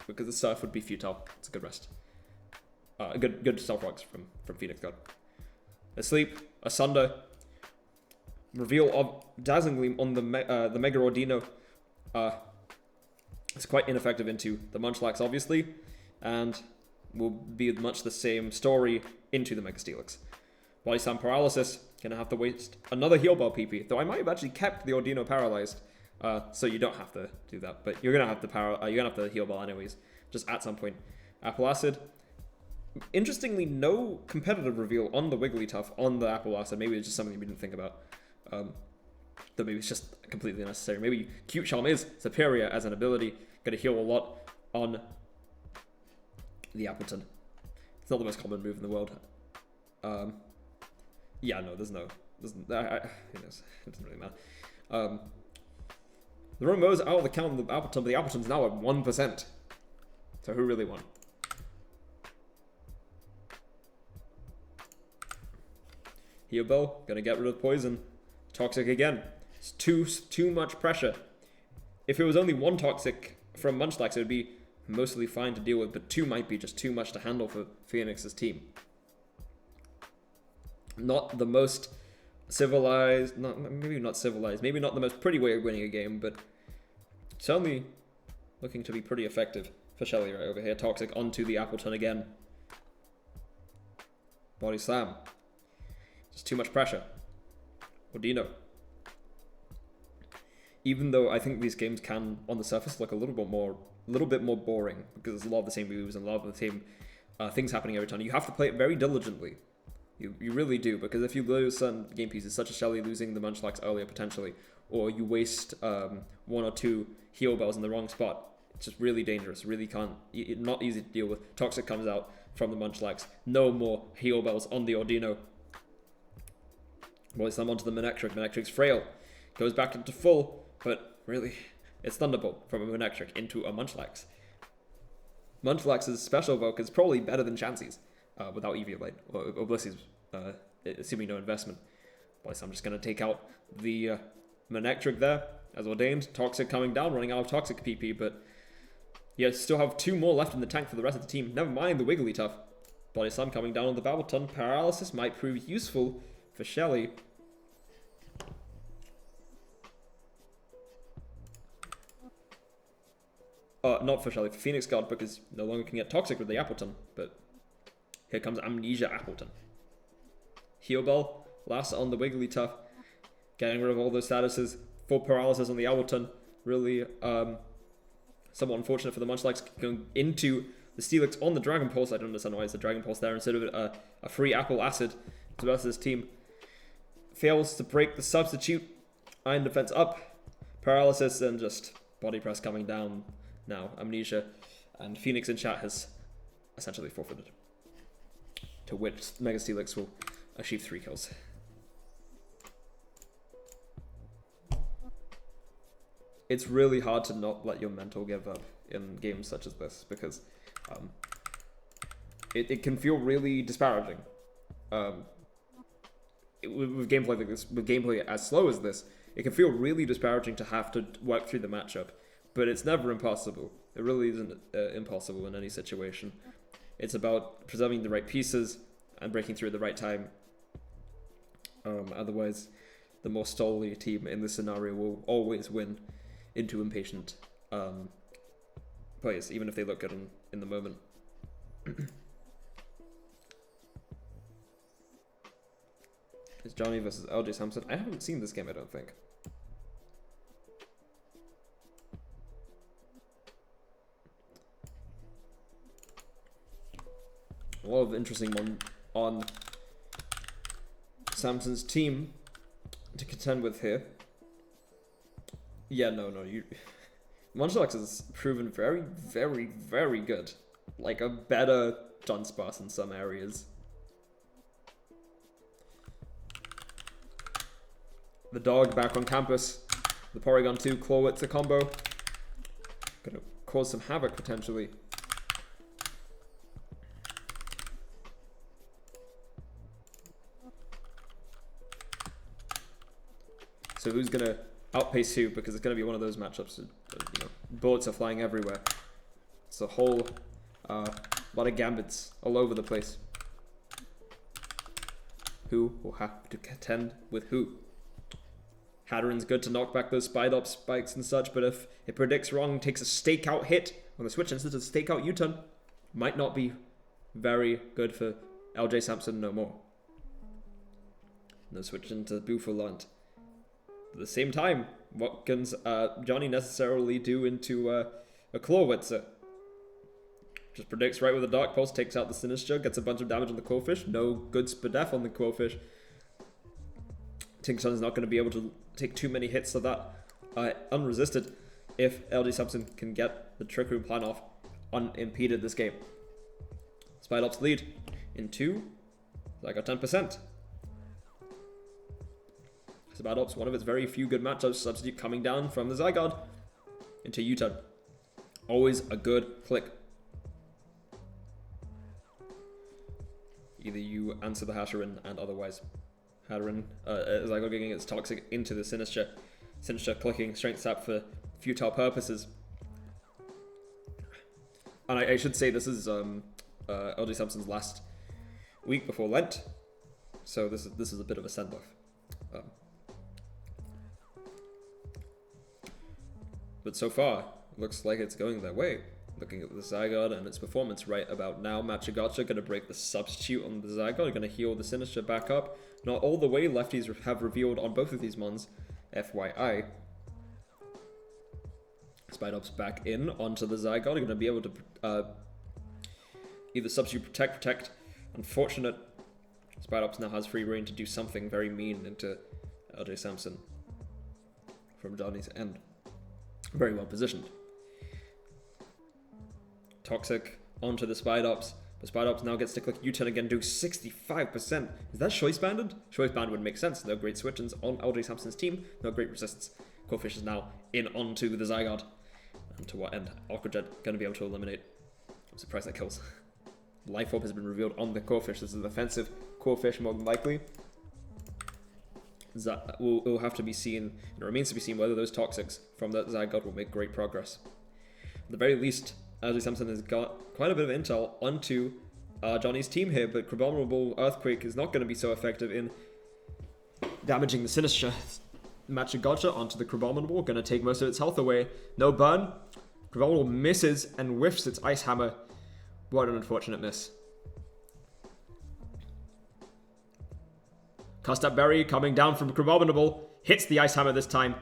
because the Surf would be futile. It's a good rest. Good Stealth Rocks from Phoenix God. Asleep. Asunder. Reveal of Dazzling Gleam on the Mega Ordino. It's quite ineffective into the Munchlax, obviously, and will be much the same story into the Mega Steelix. Body Slam Paralysis, gonna have to waste another Heal Bell PP, though I might have actually kept the Ordino paralyzed, so you don't have to do that, but you're gonna have to Heal Bell anyways, just at some point. Apple Acid. Interestingly, no competitive reveal on the Wigglytuff on the Apple Acid. Maybe it's just something we didn't think about. That maybe it's just completely unnecessary. Maybe Cute Charm is superior as an ability, gonna heal a lot on the Appleton. It's not the most common move in the world. Yeah, no, who knows? It doesn't really matter. The Romo's out of the count of the Appleton, but the Appleton's now at 1%. So who really won? Heal gonna get rid of poison. Toxic again. It's too much pressure. If it was only one toxic from Munchlax, it would be mostly fine to deal with, but 2 might be just too much to handle for Phoenix's team. Not the most civilized, maybe not civilized, maybe not the most pretty way of winning a game, but certainly looking to be pretty effective for Shelly right over here. Toxic onto the Appleton again. Body slam. Just too much pressure. Odino. Even though I think these games can, on the surface, look a little bit more boring, because there's a lot of the same moves and a lot of the same things happening every time. You have to play it very diligently. You really do, because if you lose certain game pieces, such as Shelly losing the Munchlax earlier potentially, or you waste 1 or 2 heal bells in the wrong spot, it's just really dangerous. Really not easy to deal with. Toxic comes out from the Munchlax. No more heal bells on the Ordino. Body slam onto the Manectric. Manectric's frail. Goes back into full, but really, it's Thunderbolt from a Manectric into a Munchlax. Munchlax's special Evoke is probably better than Chansey's. Without Eviolite, or Blissey's, assuming no investment. Boy, so I'm just going to take out the Manectric there, as ordained. Toxic coming down, running out of Toxic PP, but yeah, still have 2 more left in the tank for the rest of the team. Never mind the Wigglytuff. Body Slam coming down on the Babbleton. Paralysis might prove useful for Shelly. Not for Shelly, for Phoenix Guard, because no longer can get Toxic with the Appleton, but here comes Amnesia Appleton. Heal Bell, last on the Wigglytuff, getting rid of all those statuses. Full paralysis on the Appleton. Really somewhat unfortunate for the Munchlax, going into the Steelix on the Dragon Pulse. I don't understand why it's the Dragon Pulse there instead of a free Apple Acid to the rest of this team. Fails to break the substitute. Iron Defense up. Paralysis and just body press coming down now. Amnesia. And Phoenix in chat has essentially forfeited. To which Mega Steelix will achieve 3 kills. It's really hard to not let your mental give up in games such as this, because it can feel really disparaging. With gameplay like this, with gameplay as slow as this, it can feel really disparaging to have to work through the matchup, but it's never impossible. It really isn't impossible in any situation. It's about preserving the right pieces and breaking through at the right time. Otherwise, the more stolly team in this scenario will always win into impatient players, even if they look good in the moment. It's Johnny versus LJ Sampson. I haven't seen this game, I don't think. A lot of interesting one on Samson's team to contend with here. Yeah, no, Munchlax has proven very, very, very good. Like a better Dunsparce in some areas. The dog back on campus. The Porygon 2 Clawitzer combo. Gonna cause some havoc potentially. So who's gonna outpace who? Because it's gonna be one of those matchups. Bullets are flying everywhere. It's a whole lot of gambits all over the place. Who will have to contend with who? Hatteran's good to knock back those Spidop spikes and such, but if it predicts wrong, takes a stakeout hit on the switch instead of stakeout U-turn, might not be very good for LJ Sampson no more. No switch into Buffalo. At the same time, what can Johnny necessarily do into a Clawitzer? Just predicts right with a Dark Pulse, takes out the Sinistcha, gets a bunch of damage on the Quillfish. No good Spadef on the Quillfish. Tinkerton's not going to be able to take too many hits of that unresisted if LJ Sampson can get the Trick Room plan off unimpeded this game. Spidops lead in 2. I got 10%. Spidops, one of its very few good matchups, substitute coming down from the Zygarde into U-turn. Always a good click. Either you answer the Hatteran and otherwise Hatteran, Zygarde getting its Toxic into the Sinister. Sinister clicking Strength Sap for futile purposes. And I should say this is LJ Samson's last week before Lent, so this is a bit of a send-off. But so far, looks like it's going their way. Looking at the Zygarde and its performance right about now, Machigotcha going to break the substitute on the Zygarde, going to heal the Sinister back up. Not all the way, lefties have revealed on both of these mons, FYI. Spidops back in onto the Zygarde, going to be able to either substitute protect. Unfortunate, Spidops now has free reign to do something very mean into LJ Samson from Johnny's end. Very well positioned. Toxic onto the Spidops. The Spidops now gets to click U-turn again, do 65%. Is that Choice Banded? Choice Band would make sense. No great switch-ins on LJ Samson's team. No great resists. Corphish is now in onto the Zygarde. And to what end? Aquajet going to be able to eliminate. I'm surprised that kills. Life Orb has been revealed on the Corphish. This is an offensive Corphish more than likely. That will have to be seen. It remains to be seen whether those Toxics from that Zygarde will make great progress. At the very least, LJ Samson has got quite a bit of intel onto Johnny's team here, but Crabominable Earthquake is not going to be so effective in damaging the Sinister. Machigotcha onto the Crabominable, going to take most of its health away. No burn. Crabominable misses and whiffs its Ice Hammer. What an unfortunate miss. Custap Berry coming down from Crabominable, hits the Ice Hammer this time,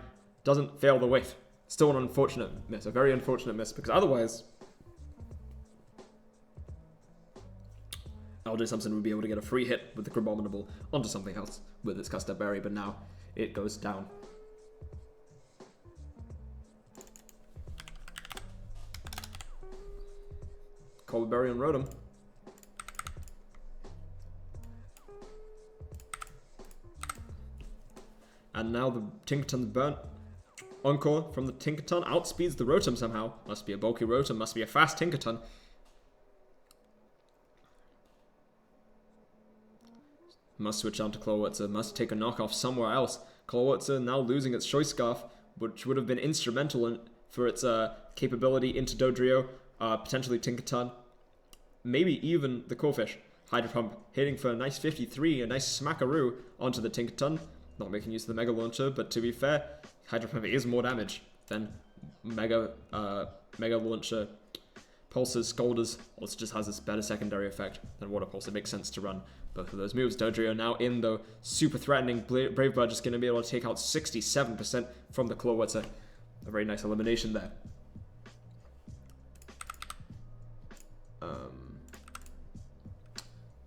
doesn't fail the whiff. Still an unfortunate miss, a very unfortunate miss, because otherwise LJ Samson would be able to get a free hit with the Crabominable onto something else with its Custap Berry, but now it goes down. Colbert Berry on Rotom. And now the Tinkaton's burnt. Encore from the Tinkaton outspeeds the Rotom somehow. Must be a bulky Rotom, must be a fast Tinkaton. Must switch on to Clawitzer, must take a knockoff somewhere else. Clawitzer now losing its Choice Scarf, which would have been instrumental for its capability into Dodrio, potentially Tinkaton, maybe even the Corphish. Hydro Pump hitting for a nice 53, a nice smackaroo onto the Tinkaton. Not making use of the Mega Launcher, but to be fair, Hydro Pump is more damage than Mega Launcher. Pulses, Scolders also just has this better secondary effect than Water Pulse. It makes sense to run both of those moves. Dodrio now in though, super threatening. Brave Bird just going to be able to take out 67% from the Clawitzer. A very nice elimination there.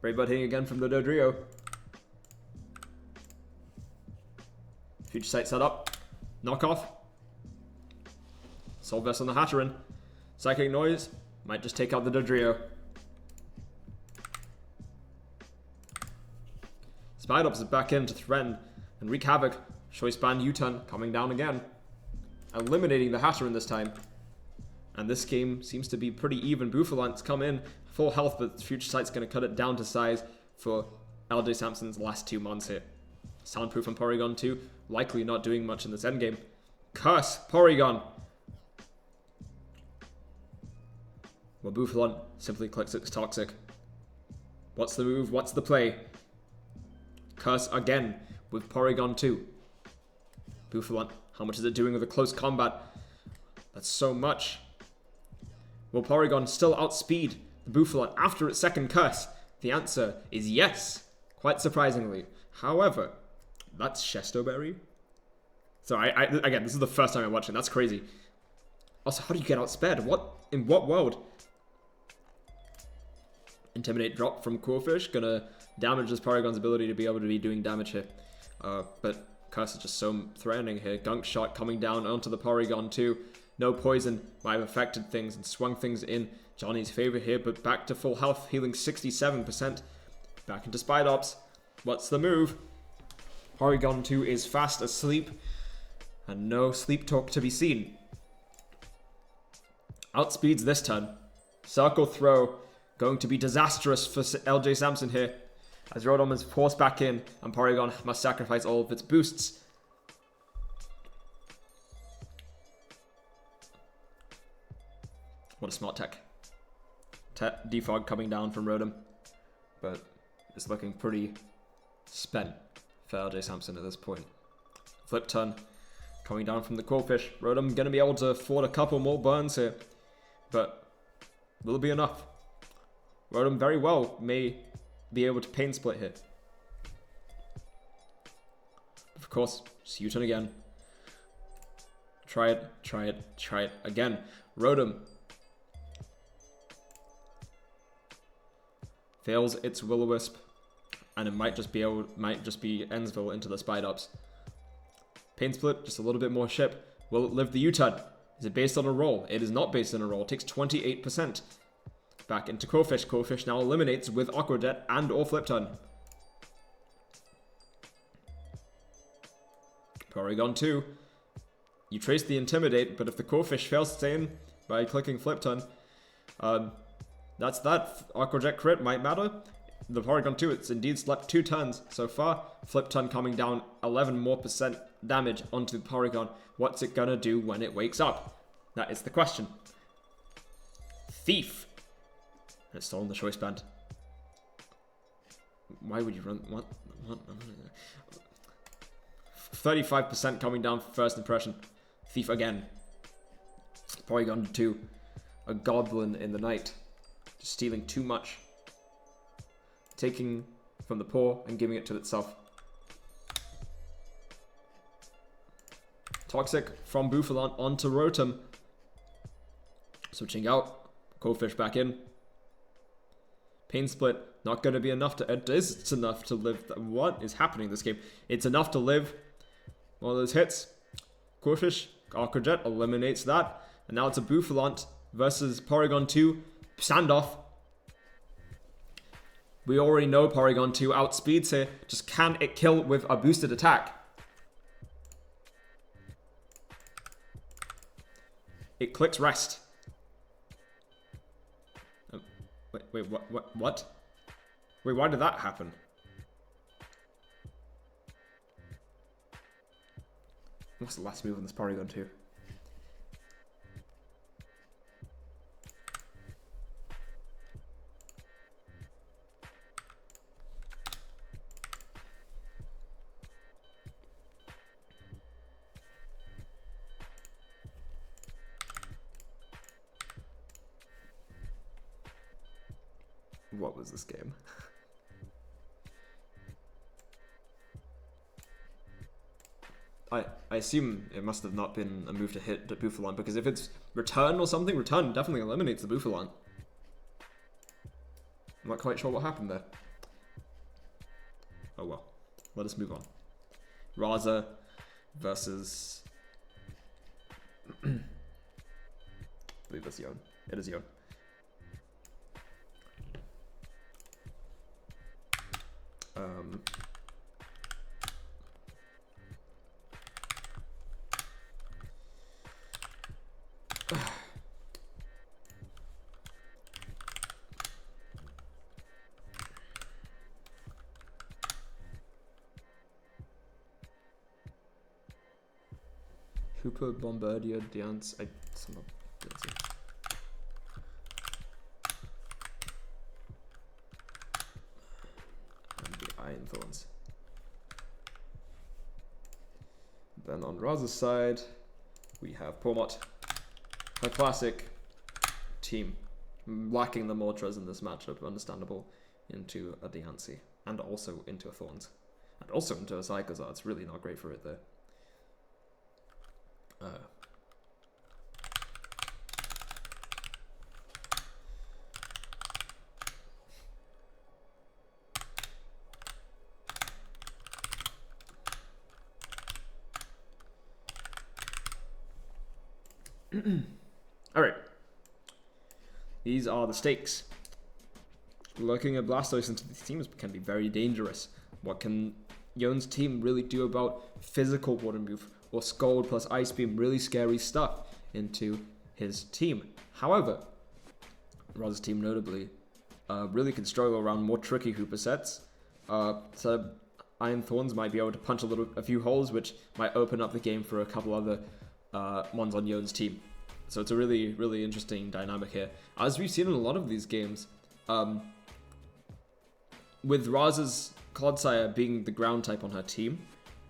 Brave Bird hitting again from the Dodrio. Future Sight set up. Knockoff. Soul Vest on the Hatteran. Psychic Noise might just take out the Dodrio. Spidops is back in to threaten and wreak havoc. Choice Band U-turn coming down again. Eliminating the Hatteran this time. And this game seems to be pretty even. Bouffalant's come in full health, but Future Sight's going to cut it down to size for LJ Samson's last 2 months here. Soundproof and Porygon 2, likely not doing much in this endgame. Curse Porygon. Well, Bouffalant simply clicks its Toxic. What's the move? What's the play? Curse again with Porygon 2. Bouffalant, how much is it doing with a close combat? That's so much. Will Porygon still outspeed the Bouffalant after its second curse? The answer is yes, quite surprisingly. However, that's Shesto Berry. So again, this is the first time I'm watching. That's crazy. Also, how do you get outsped? In what world? Intimidate drop from Corphish. Gonna damage this Porygon's ability to be able to be doing damage here. But Curse is just so threatening here. Gunk Shot coming down onto the Porygon too. No poison might have affected things and swung things in Johnny's favor here. But back to full health, healing 67%. Back into Spidops. What's the move? Porygon 2 is fast asleep. And no sleep talk to be seen. Outspeeds this turn. Circle Throw. Going to be disastrous for LJ Samson here. as Rotom is forced back in, and Porygon must sacrifice all of its boosts. What a smart tech. Defog coming down from Rotom, but it's looking pretty spent for LJ Sampson at this point. Flip turn coming down from the Quillfish. Rotom going to be able to afford a couple more burns here, but will it be enough? Rotom very well may be able to pain split here. Of course, U-turn again. Try it, try it, try it again. Rotom fails its Will-O-Wisp, and it might just be Ensville into the Spide-Ups. Pain split, just a little bit more ship. Will it live the U-turn? Is it based on a roll? It is not based on a roll. It takes 28%. Back into Quillfish. Quillfish now eliminates with Aqua Jet and or Flip Turn. Porygon 2. You trace the Intimidate, but if the Quillfish fails to stay in by clicking Flip Turn, that's that. Aqua Jet crit might matter. The Porygon 2, it's indeed slept 2 turns so far. Flip Turn coming down 11% more damage onto the Porygon. What's it gonna do when it wakes up? That is the question. Thief. It's stolen the choice band. Why would you run? What? 35% coming down for first impression. Thief again. Porygon 2. A goblin in the night. Just stealing too much. Taking from the poor and giving it to itself. Toxic from Bouffalant onto Rotom. Switching out. Quillfish back in. Pain split, not going to be enough to... It is enough to live... What is happening in this game? It's enough to live one of those hits. Quillfish, Aqua Jet eliminates that. And now it's a Bouffalant versus Porygon 2. Standoff. We already know Porygon 2 outspeeds here. Just can it kill with a boosted attack? It clicks rest. Wait, what? Wait, why did that happen? What's the last move on this Porygon 2? What was this game? I assume it must have not been a move to hit the Bouffalant, because if it's return or something, return definitely eliminates the Bouffalant. I'm not quite sure what happened there. Oh well. Let us move on. Raza versus... I believe that's Yon. It is Yon. Hooper, Bombardier, Dance. Somehow didn't see. And the Iron Thorns. Then on Raza's side, we have Pormot, a classic team, lacking the Moltres in this matchup, understandable, into a Diancie, and also into a Thorns, and also into a Psychozard. It's really not great for it there. Alright. These are the stakes. Looking at Blastoise into these teams can be very dangerous. What can Yon's team really do about physical water move? Or Scald plus Ice Beam, really scary stuff into his team. However, Raza's team notably really can struggle around more tricky Hooper sets. So Iron Thorns might be able to punch a few holes, which might open up the game for a couple other ones on Yon's team. So it's a really, really interesting dynamic here. As we've seen in a lot of these games, with Raz's Clodsire being the ground type on her team,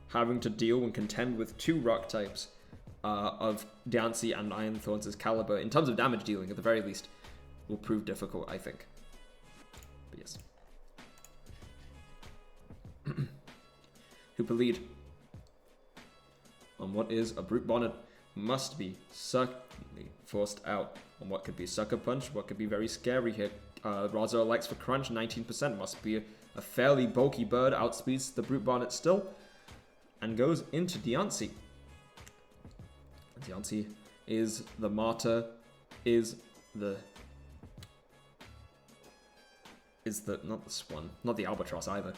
having to deal and contend with 2 rock types of Diancie and Iron Thorns' caliber, in terms of damage dealing at the very least, will prove difficult, I think. But yes. Hooper lead on what is a Brute Bonnet must be certainly forced out on what could be Sucker Punch, what could be very scary here. Raza likes for Crunch, 19%, must be a fairly bulky bird, outspeeds the Brute Bonnet still, and goes into Diancie. Diancie is the martyr, not the swan, not the albatross either.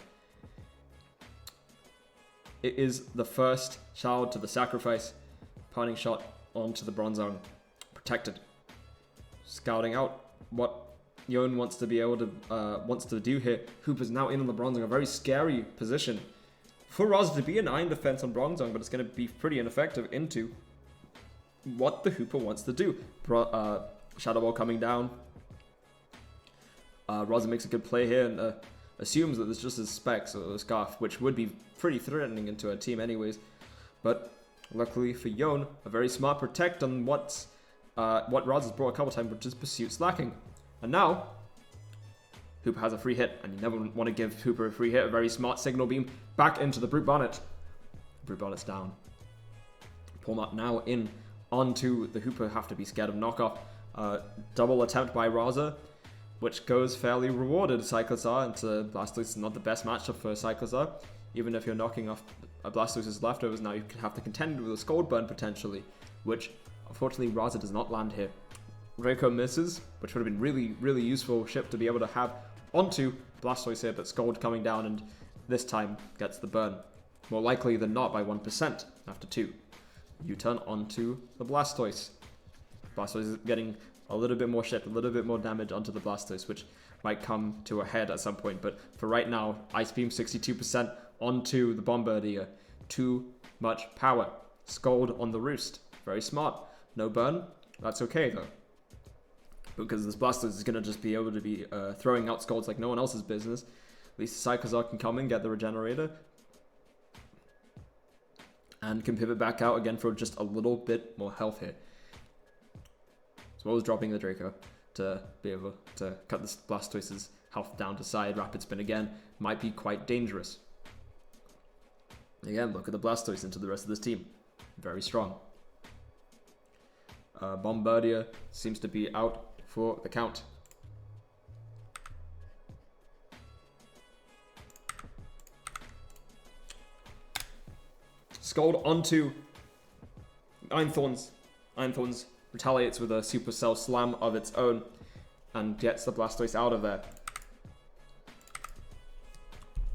It is the first child to the sacrifice. Parting shot onto the Bronzong. Protected. Scouting out what Yon wants to be able to wants to do here. Hooper's now in on the Bronzong, a very scary position for Raz to be an iron defense on Bronzong, but it's going to be pretty ineffective into what the Hooper wants to do. Shadow Ball coming down. Raza makes a good play here and assumes that there's just his Specs or a Scarf, which would be pretty threatening into a team anyways. But luckily for Yon, a very smart protect on what Raz has brought a couple times, which is Pursuit Slacking. And now, Hooper has a free hit, and you never want to give Hooper a free hit. A very smart Signal Beam back into the Brute Bonnet. Brute Bonnet's down. Pawmot now in onto the Hooper, have to be scared of knockoff. Double attempt by Raza, which goes fairly rewarded. Cyclozar into Blastoise, not the best matchup for Cyclozar. Even if you're knocking off Blastoise's leftovers, now you can have to contend with a Scald Burn potentially, which unfortunately Raza does not land here. Draco misses, which would have been really, really useful ship to be able to have onto Blastoise here, but Scald coming down and this time gets the burn. More likely than not by 1% after 2. U-turn onto the Blastoise. Blastoise is getting a little bit more shit, a little bit more damage onto the Blastoise, which might come to a head at some point. But for right now, Ice Beam 62% onto the Bombardier. Too much power. Scald on the Roost. Very smart. No burn. That's okay though, because this Blastoise is going to just be able to be throwing out Scalds like no one else's business. At least Cyclozar can come in, get the Regenerator, and can pivot back out again for just a little bit more health here. As well as dropping the Draco to be able to cut this Blastoise's health down to side. Rapid Spin again might be quite dangerous. Again, look at the Blastoise into the rest of this team. Very strong. Bombardier seems to be out for the count. Scald onto Iron Thorns. Iron Thorns retaliates with a Supercell Slam of its own and gets the Blastoise out of there.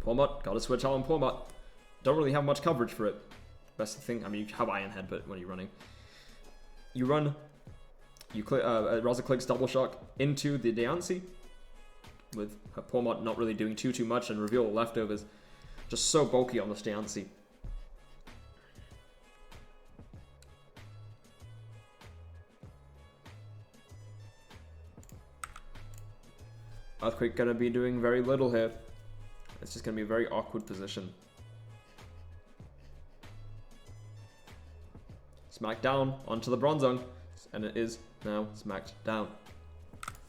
Pawmot, gotta switch out on Pawmot. Don't really have much coverage for it. Best thing, I mean, you have Iron Head, but when you're running, you run, you click, Raza clicks Double Shock into the Diancie, with her Pawmot not really doing too much, and reveal the leftovers. Just so bulky on this Diancie. Earthquake gonna be doing very little here. It's just gonna be a very awkward position. Smack down onto the Bronzong, and it is now smacked down.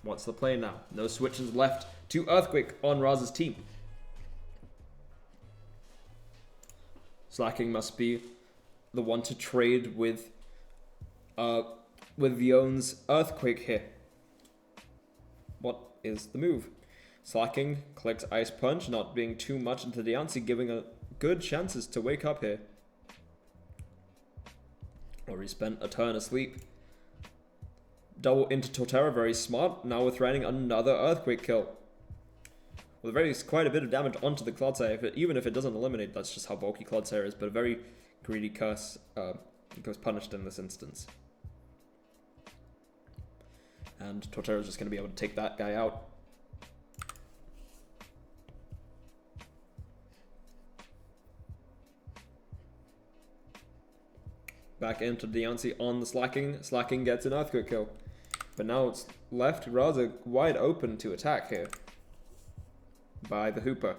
What's the play now? No switches left to Earthquake on Raz's team. Slacking must be the one to trade with Yon's Earthquake here. What is the move? Slacking clicks Ice Punch, not being too much into Diancie, giving a good chances to wake up here. Or he spent a turn asleep. Double into Torterra, very smart. Now we're threatening another Earthquake kill. With quite a bit of damage onto the Clodsire, even if it doesn't eliminate, that's just how bulky Clodsire is, but a very greedy curse goes punished in this instance. And Torterra's just going to be able to take that guy out. back into Deontay on the Slacking. Slacking gets an Earthquake kill. But now it's left rather wide open to attack here by the Hooper.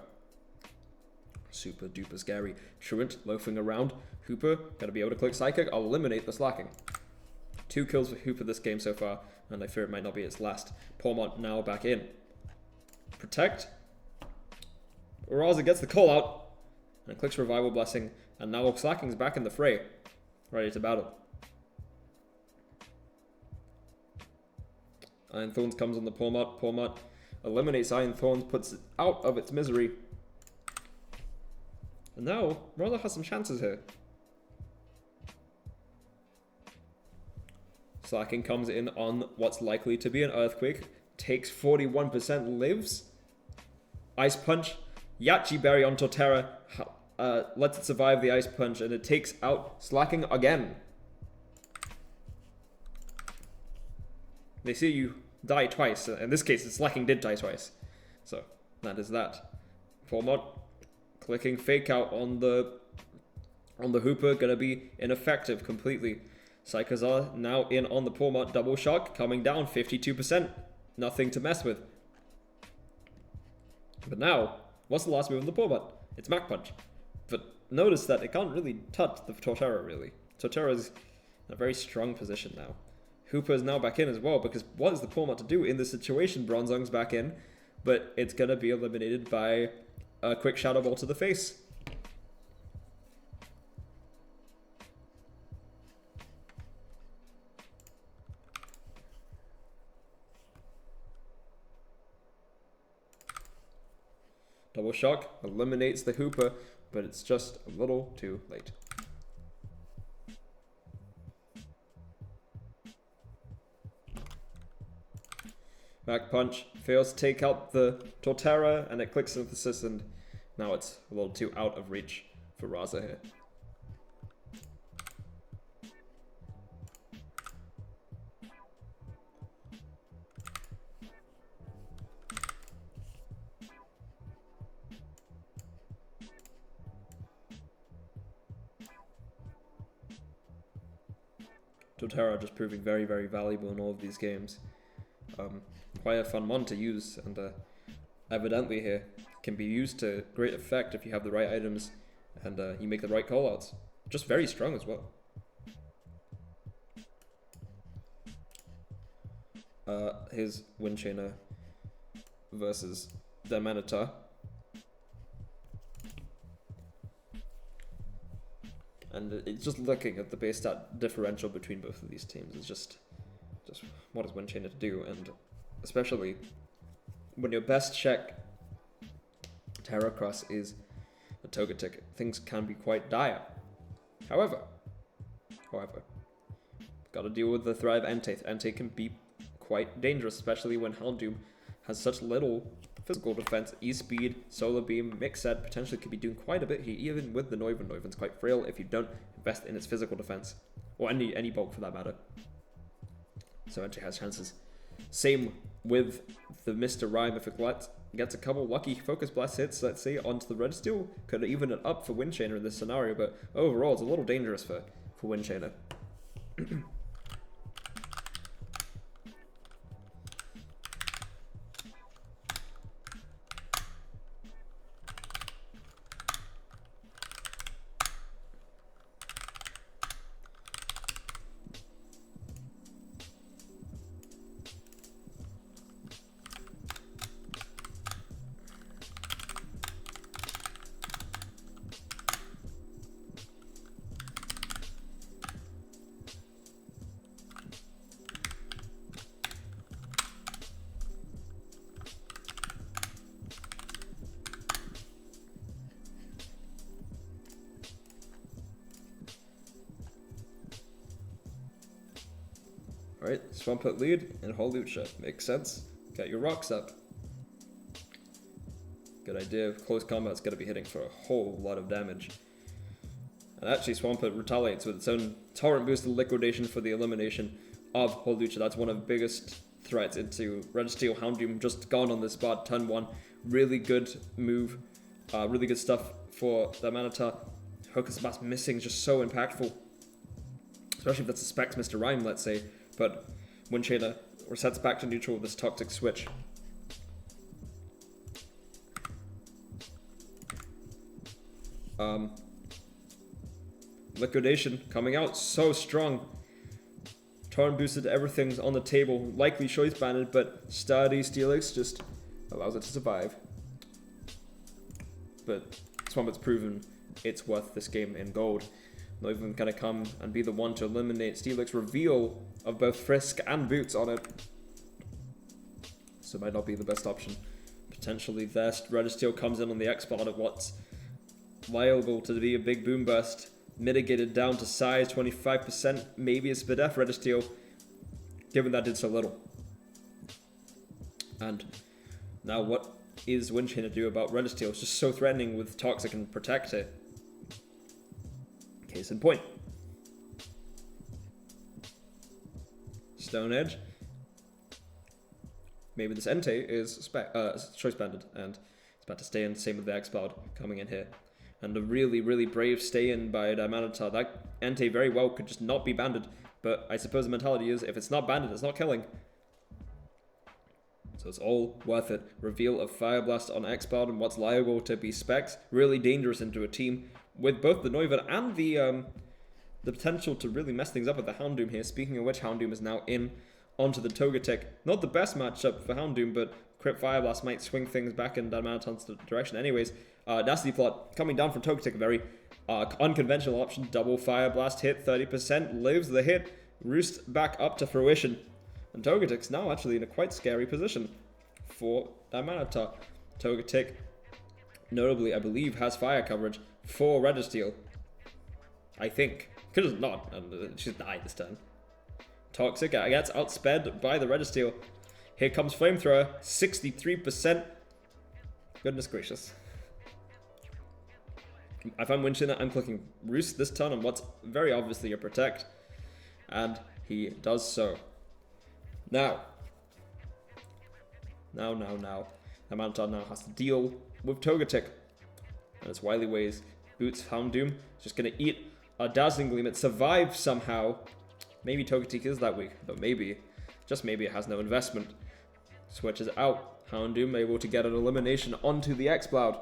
Super duper scary. Truant loafing around. Hooper gotta be able to click Psychic. I'll eliminate the Slacking. 2 kills for Hooper this game so far, and I fear it might not be its last. Pormont now back in. Protect. Raza gets the call out and clicks Revival Blessing, and now Slacking's back in the fray, ready to battle. Iron Thorns comes on the Pormont. Pormont eliminates Iron Thorns, puts it out of its misery. And now Raza has some chances here. Slacking comes in on what's likely to be an Earthquake, takes 41%, lives. Ice Punch, Yachi Berry on Torterra, lets it survive the Ice Punch, and it takes out Slacking again. They see you die twice. In this case, Slacking did die twice. So, that is that. Pormont clicking Fake Out on the Hooper, gonna be ineffective completely. Psychozar now in on the Pormont, Double Shock coming down 52%. Nothing to mess with. But now, what's the last move of the Pormont? It's Mach Punch. But notice that it can't really touch the Torterra, really. Torterra's in a very strong position now. Hooper is now back in as well, because what is the Pormont to do in this situation? Bronzong's back in, but it's going to be eliminated by a quick Shadow Ball to the face. Double Shock eliminates the Hooper, but it's just a little too late. Back Punch fails to take out the Torterra, and it clicks Synthesis, and now it's a little too out of reach for Raza here. Torterra just proving very, very valuable in all of these games. Quite a fun mon to use, and evidently here can be used to great effect if you have the right items and you make the right callouts. Just very strong as well. His Wind Chainer versus the Manatar. And it's just looking at the base stat differential between both of these teams is just what is Wind Chainer to do, and especially when your best check Terracross is a Togetic, things can be quite dire. However, gotta deal with the Thrive Entei. Entei can be quite dangerous, especially when Houndoom has such little physical defense. E-Speed, Solar Beam, Mix Set potentially could be doing quite a bit here, even with the Noivern. Noivern's quite frail if you don't invest in its physical defense, or any bulk for that matter. So Entei has chances. Same with the Mr. Rhyme. If it gets a couple lucky Focus Blast hits, let's say, onto the Red Steel, could even it up for Wind Chainer in this scenario, but overall it's a little dangerous for Wind Chainer. Alright, Swampert lead and Holucha. Makes sense. Get your rocks up. Good idea. Close combat's going to be hitting for a whole lot of damage. And actually Swampert retaliates with its own torrent boosted liquidation for the elimination of Holucha. That's one of the biggest threats into Red Steel. Houndoom just gone on this spot. Turn 1. Really good move. Really good stuff for the Manatar. Focus Blast missing is just so impactful. Especially if that's a Specs Mr. Rhyme, let's say. But Windchainer resets back to neutral with this Toxic switch. Liquidation coming out so strong. Turn boosted, everything's on the table. Likely choice banded, but sturdy Steelix just allows it to survive. But Swampet's proven it's worth this game in gold. Not even gonna come and be the one to eliminate Steelix. Reveal of both Frisk and Boots on it. So it might not be the best option. Potentially there, Registeel comes in on the X-Bot at what's liable to be a big boom burst. Mitigated down to size, 25%, maybe a Spadef Registeel, given that did so little. And now what is Windchainer to do about Registeel? It's just so threatening with Toxic and Protect it. Case in point. Stone Edge. Maybe this Entei is choice banded and it's about to stay in. Same with the X-Cloud coming in here. And a really, really brave stay-in by Diamanatar. That Entei very well could just not be banded. But I suppose the mentality is, if it's not banded, it's not killing. So it's all worth it. Reveal of Fire Blast on X-Bard and what's liable to be Specs. Really dangerous into a team with both the Noivern and the potential to really mess things up with the Houndoom here. Speaking of which, Houndoom is now in onto the Togetic. Not the best matchup for Houndoom, but Crypt Fire Blast might swing things back in Diamanatar's direction anyways. Nasty Plot coming down from Togetic, a very unconventional option. Double Fire Blast hit, 30%, lives the hit. Roost back up to fruition. And Togetic's now actually in a quite scary position for Diamanatar. Togetic, notably, I believe, has fire coverage for Registeel. I think. Could have not, and she's died this turn. Toxic gets outsped by the Registeel. Here comes Flamethrower, 63%. Goodness gracious. If I'm Windchainer, I'm clicking Roost this turn on what's very obviously a Protect. And he does so. Now. Diamanatar now has to deal with Togetic. And its wily ways. Boots Houndoom is just going to eat a Dazzling Gleam. It survives somehow. Maybe Togetic is that weak, but maybe, just maybe, it has no investment. Switches out. Houndoom able to get an elimination onto the X-Cloud.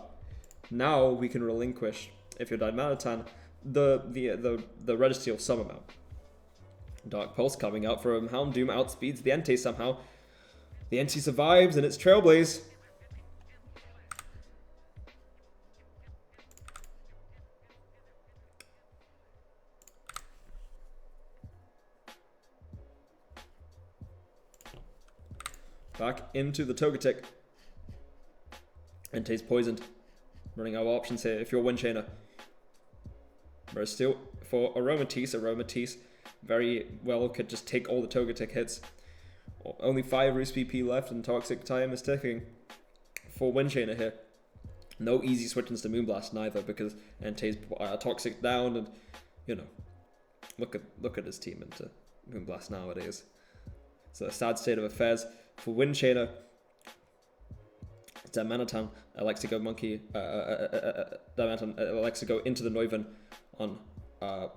Now we can relinquish, if you're Diamanatar, the Registeel some amount. Dark Pulse coming out from Houndoom outspeeds the Entei somehow. The Entei survives and it's Trailblaze. Back into the Togetic. Entei's poisoned. Running out of options here if you're Windchainer. Whereas still for Aromatisse very well could just take all the Togetic hits. Only 5 Roost PP left and Toxic time is ticking for Windchainer here. No easy switchings to Moonblast neither because Entei's Toxic down and, you know, look at his team into Moonblast nowadays. It's a sad state of affairs for Windchainer. Diamanatar likes to go Diamanatar likes to go into the Noivern on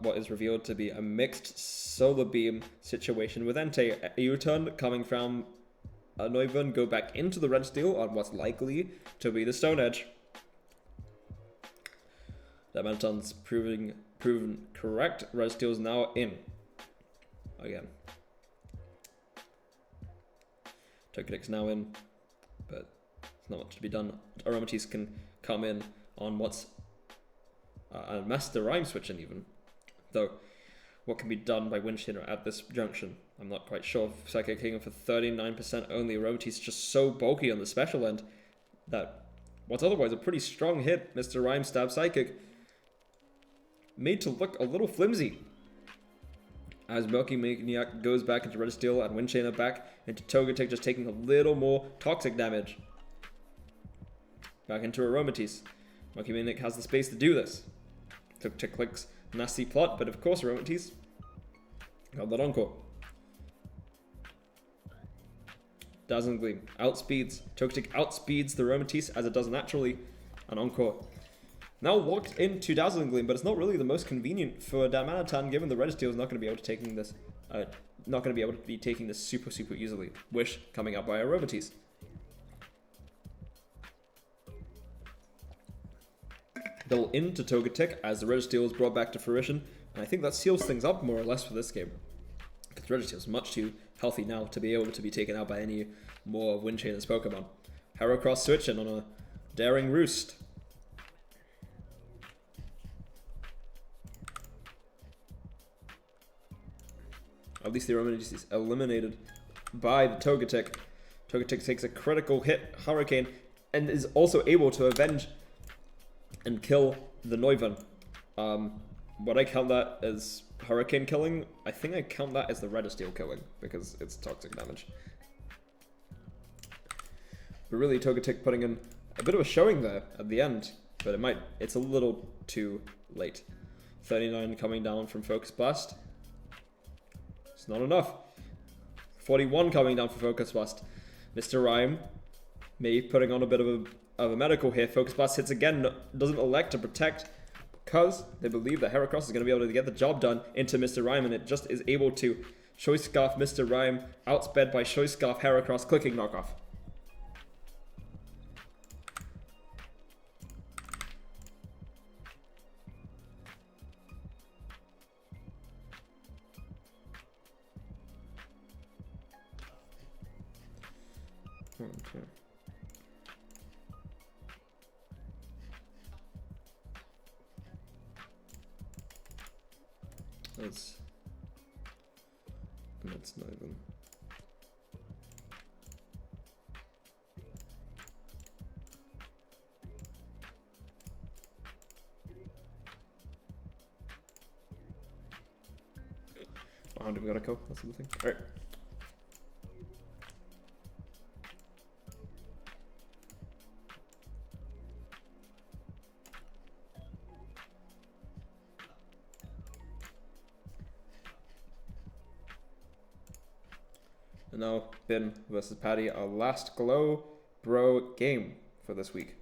what is revealed to be a mixed Solar Beam situation with Entei. A U-turn coming from a Noivern, go back into the Registeel on what's likely to be the Stone Edge. Diamanatar's proven correct. Registeel's now in. Again. Togetic's now in, but there's not much to be done. Aromatisse can come in on what's a Master Rhyme switch in even. Though, what can be done by Windchainer at this junction? I'm not quite sure. Psychic King for 39% only. Aromatisse is just so bulky on the special end that what's otherwise a pretty strong hit, Mr. Rhyme Stab Psychic, made to look a little flimsy. As Milky Maniac goes back into Registeel and Windchainer back into Togetic, just taking a little more toxic damage. Back into Aromatisse. Milky Maniac has the space to do this. Togetic clicks Nasty Plot, but of course Aromatisse got that Encore. Dazzling Gleam outspeeds. Togetic outspeeds the Aromatisse as it does naturally. And Encore. Now locked into Dazzling Gleam, but it's not really the most convenient for Damanatan, given the Registeel is not going to be able to taking this, not going to be able to be taking this super easily. Wish coming up by Aerobates. Double into Togetic as the Registeel is brought back to fruition, and I think that seals things up more or less for this game. Because Registeel is much too healthy now to be able to be taken out by any more Wind Chainer's Pokemon. Heracross switching on a daring roost. At least the Aerobates is eliminated by the Togetic. Togetic takes a critical hit, Hurricane, and is also able to avenge and kill the Noivern. Would I count that as Hurricane killing? I think I count that as the Registeel killing, because it's toxic damage. But really, Togetic putting in a bit of a showing there at the end, but it's a little too late. 39 coming down from Focus Blast. It's not enough. 41 coming down for Focus Blast. Mr. Rhyme maybe putting on a bit of a medical here. Focus Blast hits again, doesn't elect to protect because they believe that Heracross is going to be able to get the job done into Mr. Rhyme, and it just is able to Choice Scarf Mr. Rhyme, outsped by Choice Scarf Heracross, clicking knockoff. Okay. That's not even. How do we gotta go? That's the thing. Alright. And now, Ben versus Patty, our last Glow Bro game for this week.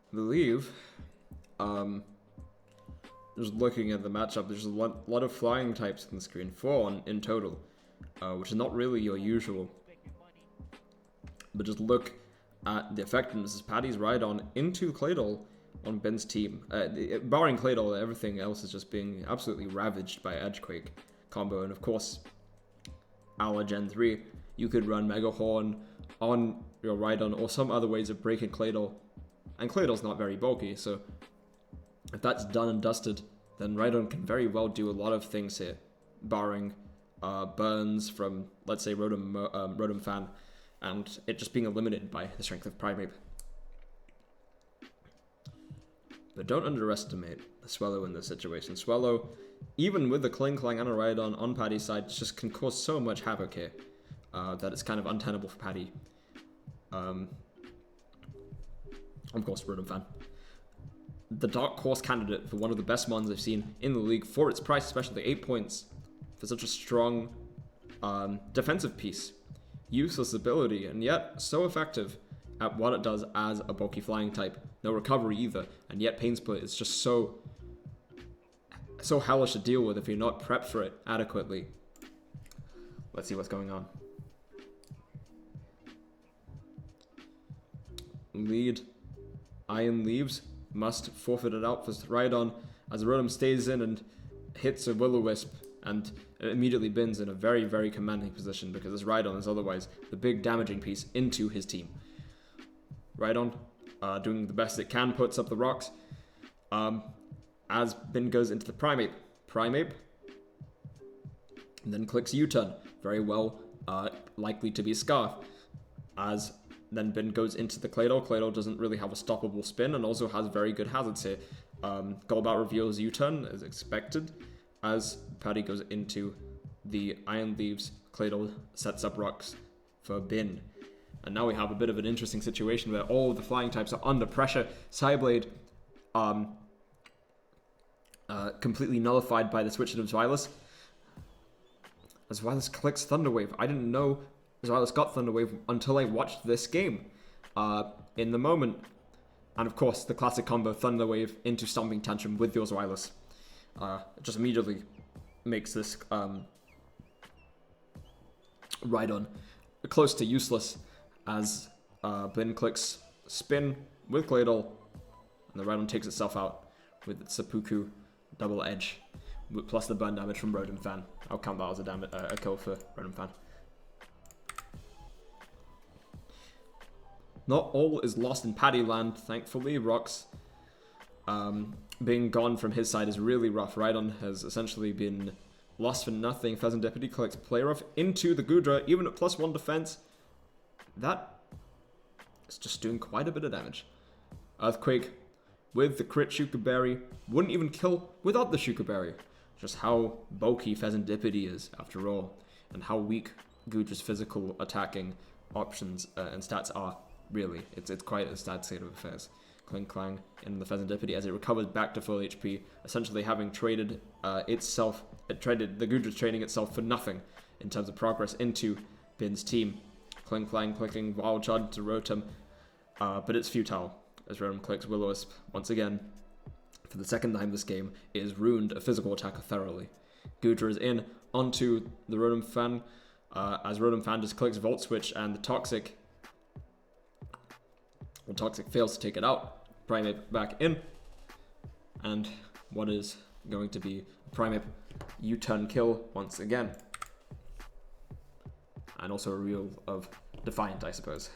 I believe, just looking at the matchup, there's a lot of flying types on the screen, 4 in total, which is not really your usual. But just look at the effectiveness. Patty's Rhydon into Claydol on Ben's team. Barring Claydol, everything else is just being absolutely ravaged by Edgequake combo. And of course, a la Gen 3, you could run Mega Horn on your Rhydon or some other ways of breaking Claydol. And Claydol's not very bulky, so if that's done and dusted, then Rhydon can very well do a lot of things here, barring burns from, let's say, Rotom Fan, and it just being eliminated by the strength of Primeape. But don't underestimate the Swellow in this situation. Swellow, even with the Kling Klang and a Rhydon on Patty's side, just can cause so much havoc here that it's kind of untenable for Patty. Of course, Rotom Fan. The Dark Horse candidate for one of the best ones I've seen in the league for its price, especially 8 points for such a strong defensive piece. Useless ability, and yet so effective at what it does as a bulky flying type. No recovery either, and yet Pain Split is just so hellish to deal with if you're not prepped for it adequately. Let's see what's going on. Lead. Iron Leaves must forfeit it out for Rhydon, as the Rotom stays in and hits a Will-O-Wisp, and it immediately bins in a very, very commanding position because this Rhydon is otherwise the big damaging piece into his team. Rhydon, doing the best it can, puts up the rocks. As Bin goes into the Primeape. Primeape, and then clicks U-turn. Very well, likely to be a Scarf. As then Bin goes into the Claydol. Claydol doesn't really have a stoppable spin and also has very good hazards here. Golbat reveals U-turn as expected. As Paddy goes into the Iron Leaves, Claydol sets up rocks for Bin. And now we have a bit of an interesting situation where all of the flying types are under pressure. Psyblade, completely nullified by the switch of Zweilous. As Zweilous clicks Thunder Wave. I didn't know Zweilous got Thunder Wave until I watched this game. In the moment. And of course, the classic combo Thunder Wave into Stomping Tantrum with your Zweilous. It just immediately makes this Rhydon close to useless as Bin clicks Spin with Claydol, and the Rhydon takes itself out with its Seppuku double edge, plus the burn damage from Rotom Fan. I'll count that as a kill for Rotom Fan. Not all is lost in Paddy Land, thankfully. Rocks being gone from his side is really rough. Rhydon has essentially been lost for nothing. Pheasantipity collects Play Rough into the Goodra, even at +1 defense. That is just doing quite a bit of damage. Earthquake with the crit Shuka Berry. Wouldn't even kill without the Shuka Berry. Just how bulky Pheasantipity is, after all, and how weak Goodra's physical attacking options and stats are, really. It's quite a sad state of affairs. Kling Klang in the Pheasantipity as it recovers back to full HP, essentially having traded the Goodra's trading itself for nothing in terms of progress into Bin's team. Kling Klang clicking Wild Charge to Rotom, but it's futile as Rotom clicks Will-O-Wisp once again. For the second time this game, it has ruined a physical attacker thoroughly. Goodra is in onto the Rotom Fan as Rotom Fan just clicks Volt Switch and the Toxic fails to take it out. Primeape back in, and what is going to be a Primeape U-turn kill once again. And also a reel of Defiant, I suppose.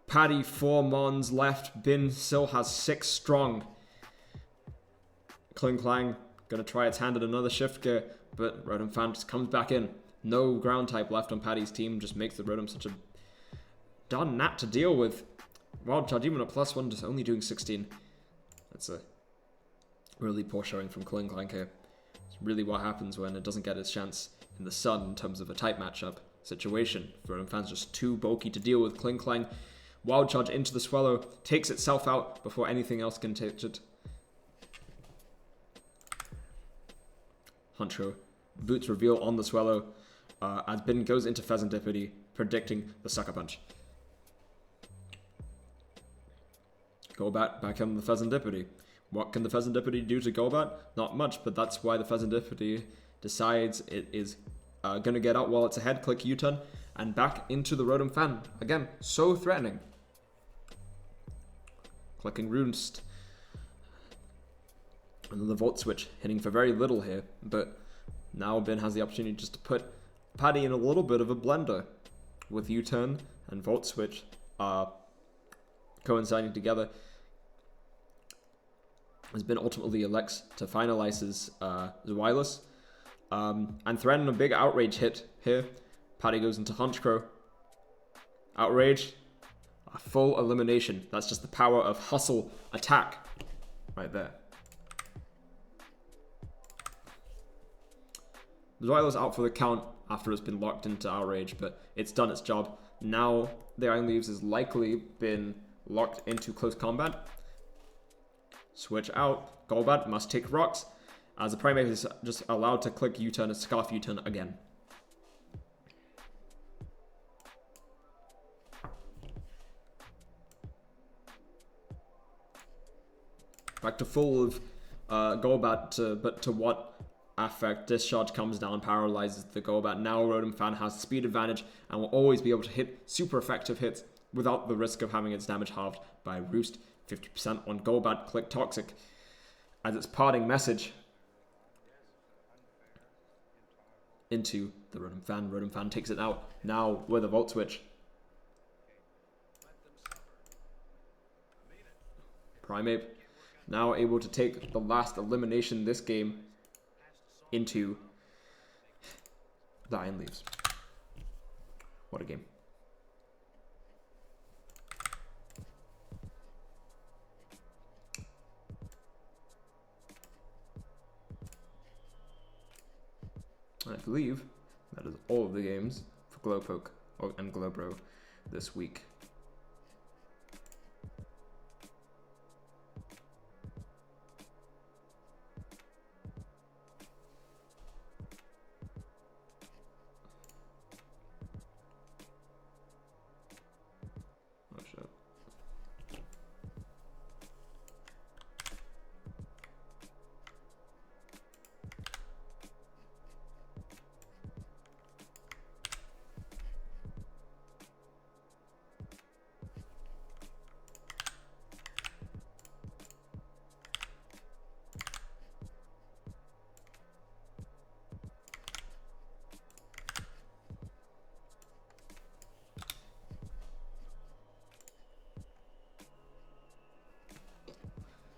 Paddy, 4 Mons left. Bin still has 6 strong. Kling Klang gonna try its hand at another shift gear, but Rotom Fan just comes back in. No ground type left on Paddy's team, just makes the Rotom such a darn gnat to deal with. Wild Charge, even at +1, just only doing 16. That's a really poor showing from Kling Klang here. It's really what happens when it doesn't get its chance in the sun in terms of a type matchup situation. Rotom Fan's just too bulky to deal with. Kling Klang, Wild Charge into the Swallow, takes itself out before anything else can touch it. Huncho, Boots reveal on the Swallow as Bin goes into Pheasantipity, predicting the Sucker Punch. Golbat back on the Pheasantipity. What can the Pheasantipity do to Golbat? Not much, but that's why the Pheasantipity decides it is going to get out while it's ahead. Click U-turn and back into the Rotom Fan. Again, so threatening. Clicking Runest. And then the Volt Switch hitting for very little here, but now Bin has the opportunity just to put Paddy in a little bit of a blender with U-turn and Volt Switch coinciding together. Has been ultimately elects to finalize his Zweilous and threaten a big Outrage hit here. Paddy goes into Hunchcrow. Outrage, a full elimination. That's just the power of hustle attack right there. Zweilous out for the count after it's been locked into Outrage, but it's done its job. Now the Iron Leaves has likely been locked into close combat. Switch out. Golbat must take rocks, as the Primeape is just allowed to click U-turn and Scarf U-turn again. Back to full of Golbat, but to what effect? Discharge comes down, paralyzes the Golbat. Now Rotom Fan has speed advantage and will always be able to hit super effective hits without the risk of having its damage halved by Roost. 50% on Golbat, click Toxic as its parting message into the Rotom Fan. Rotom Fan takes it out now with a Volt Switch. Primeape now able to take the last elimination this game into the Iron Leaves. What a game. I believe that is all of the games for Glowpoke and Glowbro this week. Oh shit.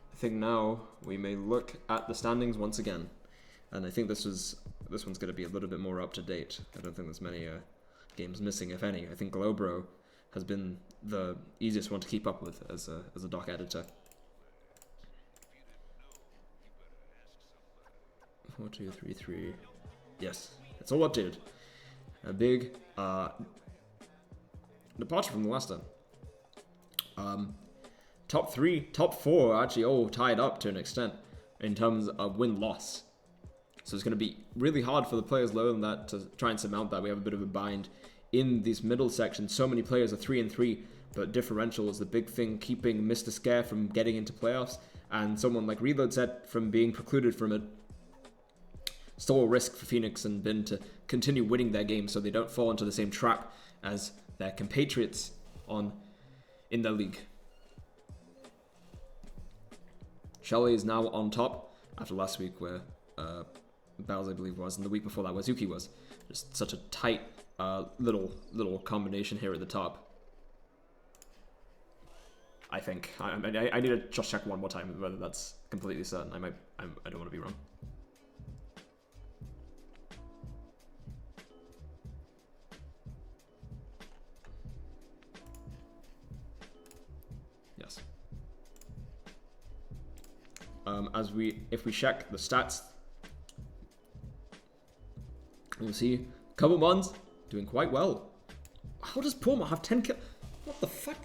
I think now we may look at the standings once again, and I think this one's going to be a little bit more up to date. I don't think there's many games missing, if any. I think Glowbro has been the easiest one to keep up with as a doc editor. 4, 2, 3, 3. Yes, it's all updated. A big departure from the last time. Top 3, top 4 are actually all tied up to an extent in terms of win-loss. So it's going to be really hard for the players lower than that to try and surmount that. We have a bit of a bind in this middle section. So many players are 3-3, but differential is the big thing, keeping Mr. Scare from getting into playoffs, and someone like Reload Set from being precluded from it. Still a risk for Phoenix and Bin to continue winning their games so they don't fall into the same trap as their compatriots in their league. Shelly is now on top after last week where Bowser, I believe, was, and the week before that Wazuki was. Just such a tight little combination here at the top. I think. I need to just check one more time whether that's completely certain. I don't want to be wrong. Yes. If we check the stats, you'll see Cobblemons doing quite well. How does Puma have 10 kills? What the fuck?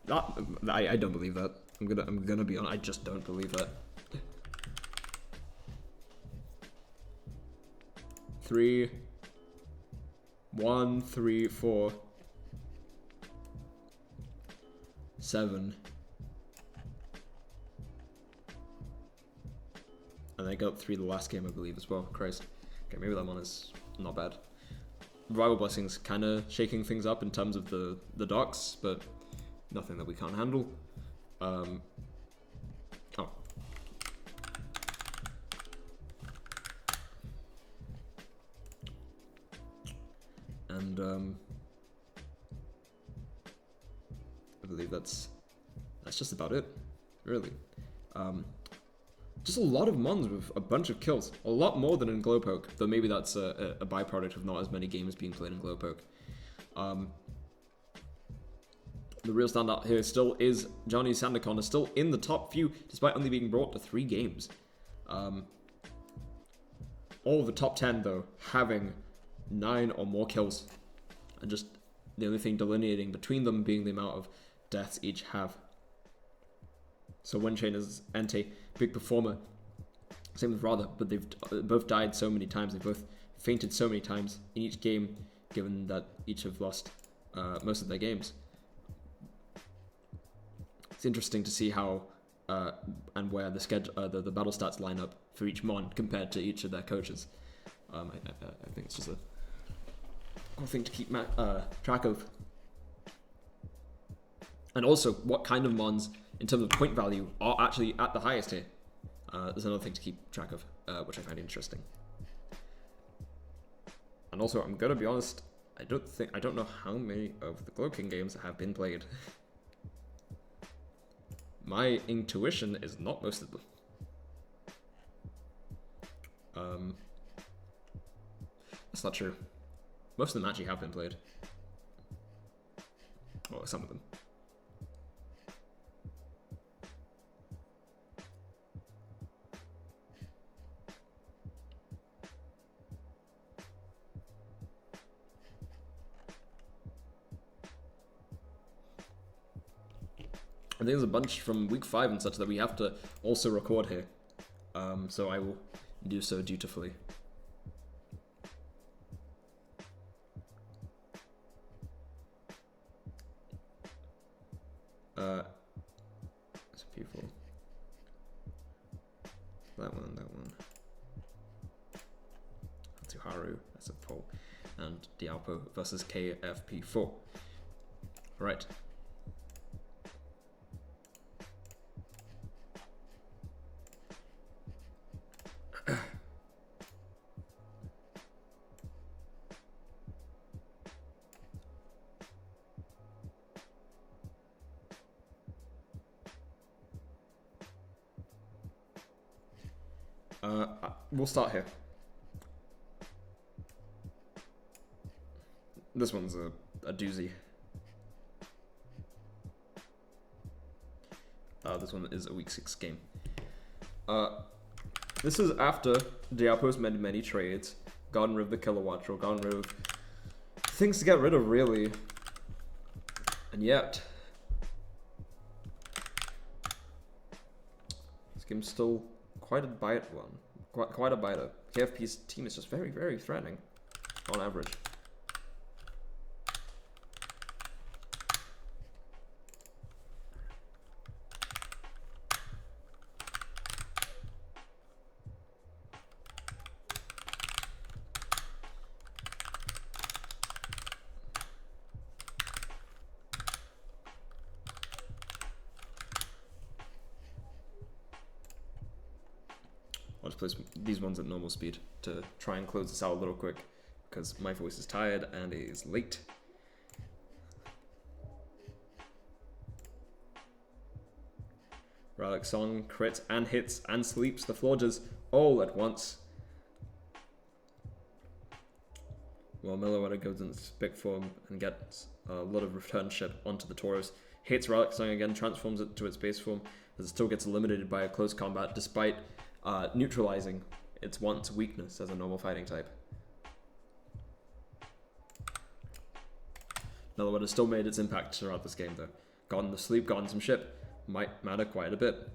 I don't believe that. I'm gonna be honest. I just don't believe that. 3, 1, 3, 4, 7. And they got 3 the last game, I believe, as well. Christ. Okay, maybe that one is not bad. Rival Blessings kind of shaking things up in terms of the docks, but nothing that we can't handle. Oh. And I believe that's just about it, really. Just a lot of Mons with a bunch of kills. A lot more than in Glowpoke, though maybe that's a byproduct of not as many games being played in Glowpoke. The real standout here still is Johnny Sandacon is still in the top few, despite only being brought to 3 games. All of the top 10, though, having 9 or more kills. And just the only thing delineating between them being the amount of deaths each have. So Windchain is Entei, big performer. Same with Radha, but they've both died so many times. They've both fainted so many times in each game, given that each have lost most of their games. It's interesting to see how and where the the battle stats line up for each Mon compared to each of their coaches. I think it's just a cool thing to keep track of. And also, what kind of mons, in terms of point value, are actually at the highest here. There's another thing to keep track of, which I find interesting. And also, I'm gonna be honest, I don't know how many of the Glow King games have been played. My intuition is not most of them. That's not true. Most of them actually have been played. Well, some of them. I think there's a bunch from week 5 and such that we have to also record here. So I will do so dutifully. It's beautiful. That one. Hatsuharu, that's a poll. And Dialpo versus KFP4. Right. We'll start here. This one's a doozy. This one is a week 6 game. This is after Diapo's made many trades, gotten rid of the Kilowattrel, gotten rid of things to get rid of, really. And yet, this game's still quite a bite one. Quite a biter. KFP's team is just very, very threatening on average. I'll just place these ones at normal speed to try and close this out a little quick because my voice is tired and it is late. Relic Song crits and hits and sleeps the Florges all at once. Well, Milliwater goes into big form and gets a lot of return ship onto the Tauros. Hits Relic Song again, transforms it to its base form, as it still gets eliminated by a close combat despite neutralizing its once weakness as a normal fighting type. Milliwater still made its impact throughout this game though. Gotten the sleep, gotten some ship, might matter quite a bit.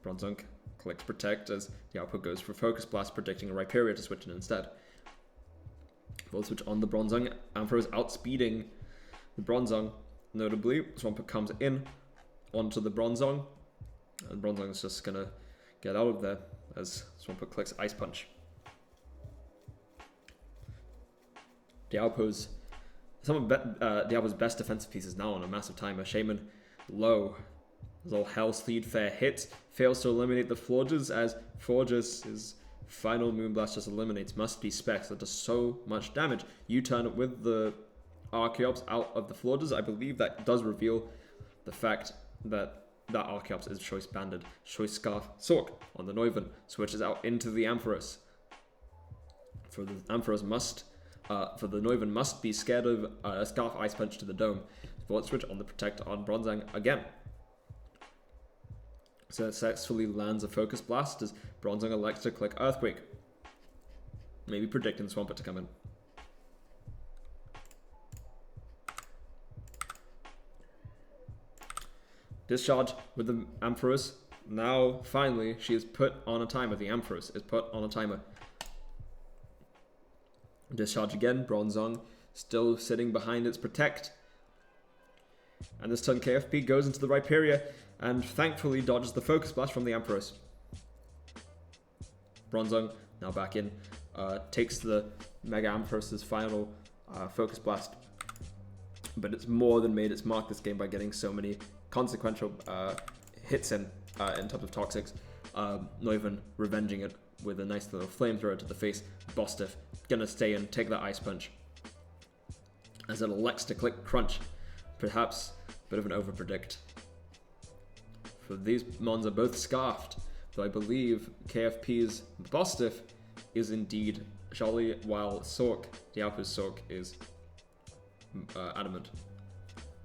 Bronzong clicks Protect as the output goes for Focus Blast, predicting a Rhyperia to switch in instead. Full switch on the Bronzong. Ampharos outspeeding the Bronzong. Notably, Swampert comes in onto the Bronzong, and Bronzong is just gonna get out of there as Swampert clicks Ice Punch. Dialpo's some of Dialpo's best defensive pieces now on a massive timer. Shaman low. As all hell Steed Fair hits, fails to eliminate the Florges as Florges' final Moonblast just eliminates Must Be Specs that does so much damage. U-turn with the Archeops out of the Florges. I believe that does reveal the fact that Archeops is Choice Banded. Choice Scarf Sork on the Neuven switches out into the Ampharos. For the Ampharos for the Neuven must be scared of a Scarf Ice Punch to the dome. Sport switch on the Protect on Bronzong again. Successfully lands a Focus Blast as Bronzong elects to click Earthquake. Maybe predicting Swampert to come in. Discharge with the Ampharos. Now, finally, she is put on a timer. The Ampharos is put on a timer. Discharge again. Bronzong still sitting behind its Protect. And this turn KFP goes into the Rhyperia and thankfully dodges the Focus Blast from the Ampharos. Bronzong now back in. Takes the Mega Ampharos' final Focus Blast. but it's more than made its mark this game by getting so many consequential hits in terms of toxics. Not even revenging it with a nice little flamethrower to the face. Bostiff gonna stay and take that ice punch as it elects to click crunch. Perhaps a bit of an overpredict. For these mons are both scarfed, though I believe KFP's Bostiff is indeed Jolly, while Sork, Dialpo's Sork, is adamant.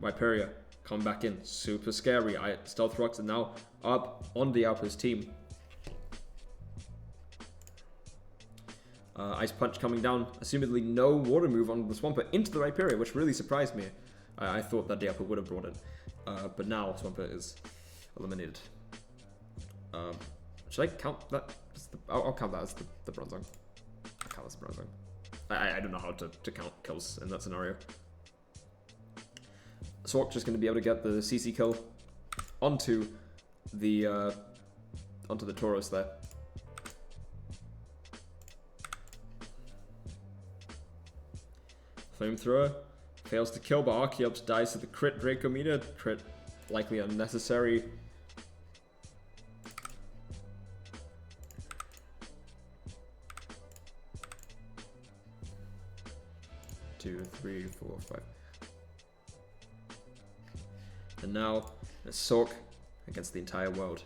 Viperia come back in, super scary. Stealth Rocks are now up on Dialpo's team. Ice Punch coming down, assumedly no water move on the Swampert into the Viperia, which really surprised me. I thought that Dialpo would have brought it, but now Swampert is eliminated. Should I count that? I'll count that as the Bronzong. I'll count as the Bronzong. I don't know how to count kills in that scenario. Sork just going to be able to get the CC kill onto the Tauros there. Flamethrower fails to kill, but Archeops dies to the crit Draco Mira. Crit likely unnecessary. Two, three, four, five. And now it's Sork against the entire world.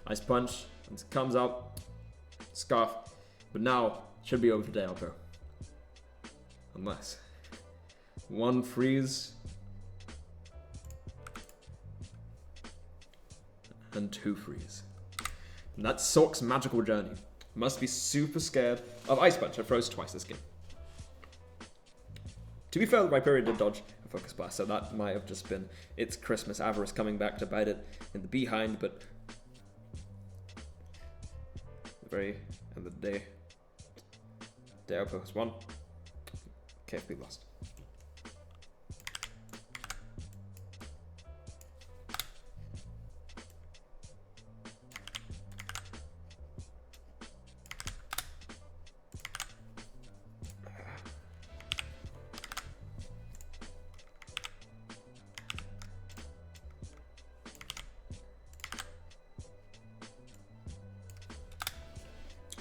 Ice Punch comes up, Scarf, but now should be over for Dialpo. Unless one freeze and two freeze. And that's Sork's magical journey. Must be super scared of Ice Punch. I froze twice this game. To be fair, the Viperia did dodge a Focus Blast, so that might have just been its Christmas avarice coming back to bite it in the behind, but at the very end of the day, Dialpo has won. KFP lost.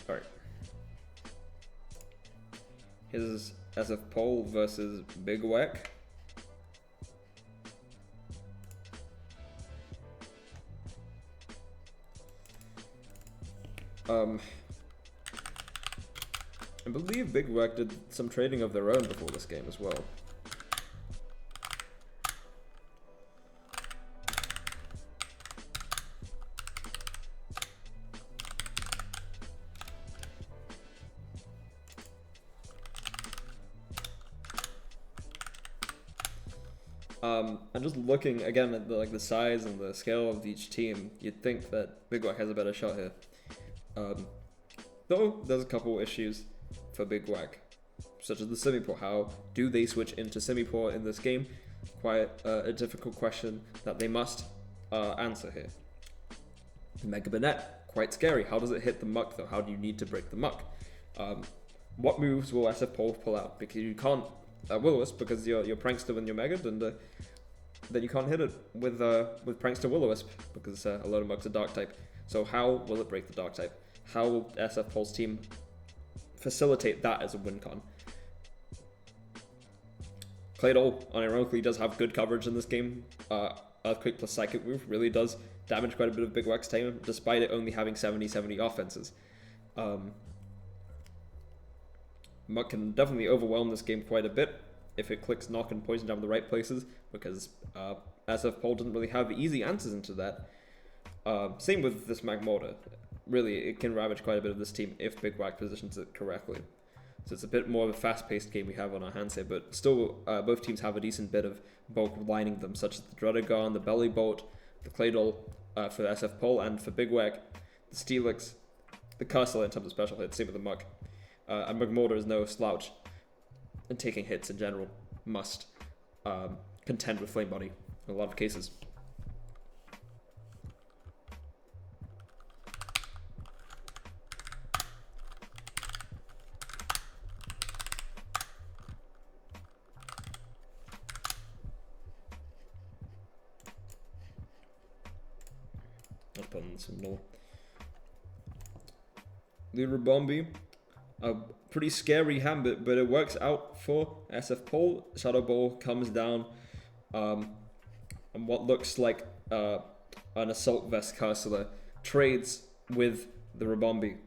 Alright. His SF Pole versus Big Whack. I believe Big Whack did some trading of their own before this game as well. And just looking again at the size and the scale of each team, you'd think that Big Whack has a better shot here. Though there's a couple issues for Big Whack, such as the Simipour. How do they switch into Simipour in this game? Quite a difficult question that they must answer here. Mega Banette, quite scary. How does it hit the muck though? How do you need to break the muck? What moves will SF Pole pull out? Because you can't Will-O-Wisp, because you're Prankster when you're Mega'd, and then you can't hit it with Prankster Will-O-Wisp because a lot of mugs are Dark type. So how will it break the Dark type? How will SF Pole's team facilitate that as a win con? Claydol, unironically, does have good coverage in this game. Earthquake plus Psychic Move really does damage quite a bit of Big Whack's team, despite it only having 70-70 offenses. Muck can definitely overwhelm this game quite a bit if it clicks Knock and Poison down the right places, because SF Pole doesn't really have easy answers into that. Same with this Magmortar. Really, it can ravage quite a bit of this team if Big Whack positions it correctly. So it's a bit more of a fast-paced game we have on our hands here, but still, both teams have a decent bit of bulk lining them, such as the Dredagon, the Belly Bolt, the Claydol for SF Pole, and for Big Whack, the Steelix, the Castle in terms of special hits, same with the Muck. And Magmortar is no slouch, and taking hits in general must contend with Flame Body in a lot of cases. some more. Lira Bombi, a pretty scary Hambit, but it works out for SF Pole. Shadow Ball comes down, and what looks like an Assault Vest Cursor trades with the Rabombi.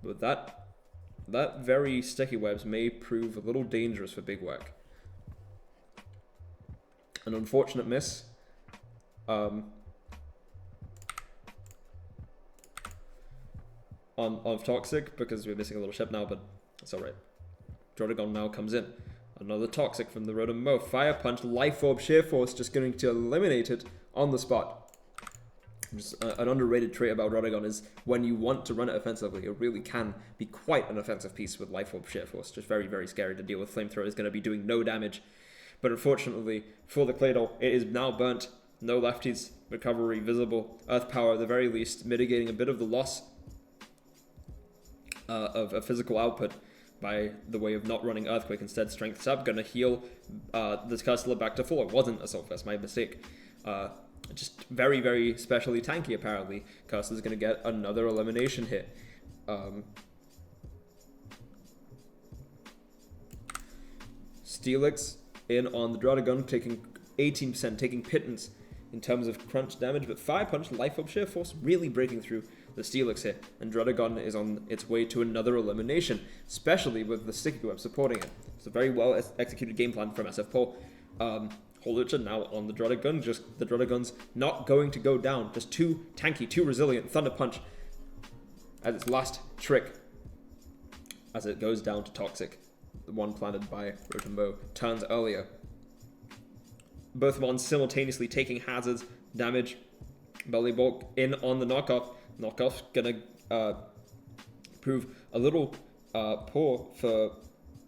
But that very sticky webs may prove a little dangerous for Big Whack. An unfortunate miss. On Toxic, because we're missing a little ship now, but it's alright. Drodagon now comes in. Another Toxic from the Rotom Mo. Fire Punch, Life Orb, Sheer Force, just going to eliminate it on the spot. Just an underrated trait about Drodagon is when you want to run it offensively, it really can be quite an offensive piece with Life Orb, Sheer Force. Just very, very scary to deal with. Flamethrower is going to be doing no damage. But unfortunately, for the Claydol, it is now burnt. No lefties, recovery visible. Earth Power, at the very least, mitigating a bit of the loss of a physical output by the way of not running Earthquake. Instead, Strength Sub, gonna heal this Cursor back to full. It wasn't Assault Vest, my mistake. Just very, very specially tanky, apparently. Cursor's gonna get another elimination hit. Steelix in on the Drodagon, taking 18%, taking pittance in terms of crunch damage, but Fire Punch, Life Orb, Sheer Force really breaking through the Steelix here, and Drodagon is on its way to another elimination, especially with the Sticky Web supporting it. It's a very well executed game plan from SF Pole. Holucha now on the Drodagon, just the Drodagon's not going to go down, just too tanky, too resilient. Thunder Punch as its last trick as it goes down to Toxic. The one planted by Rotombo turns earlier. Both ones simultaneously taking hazards, damage. Belly Bulk in on the knockoff. Knockoff's gonna prove a little poor for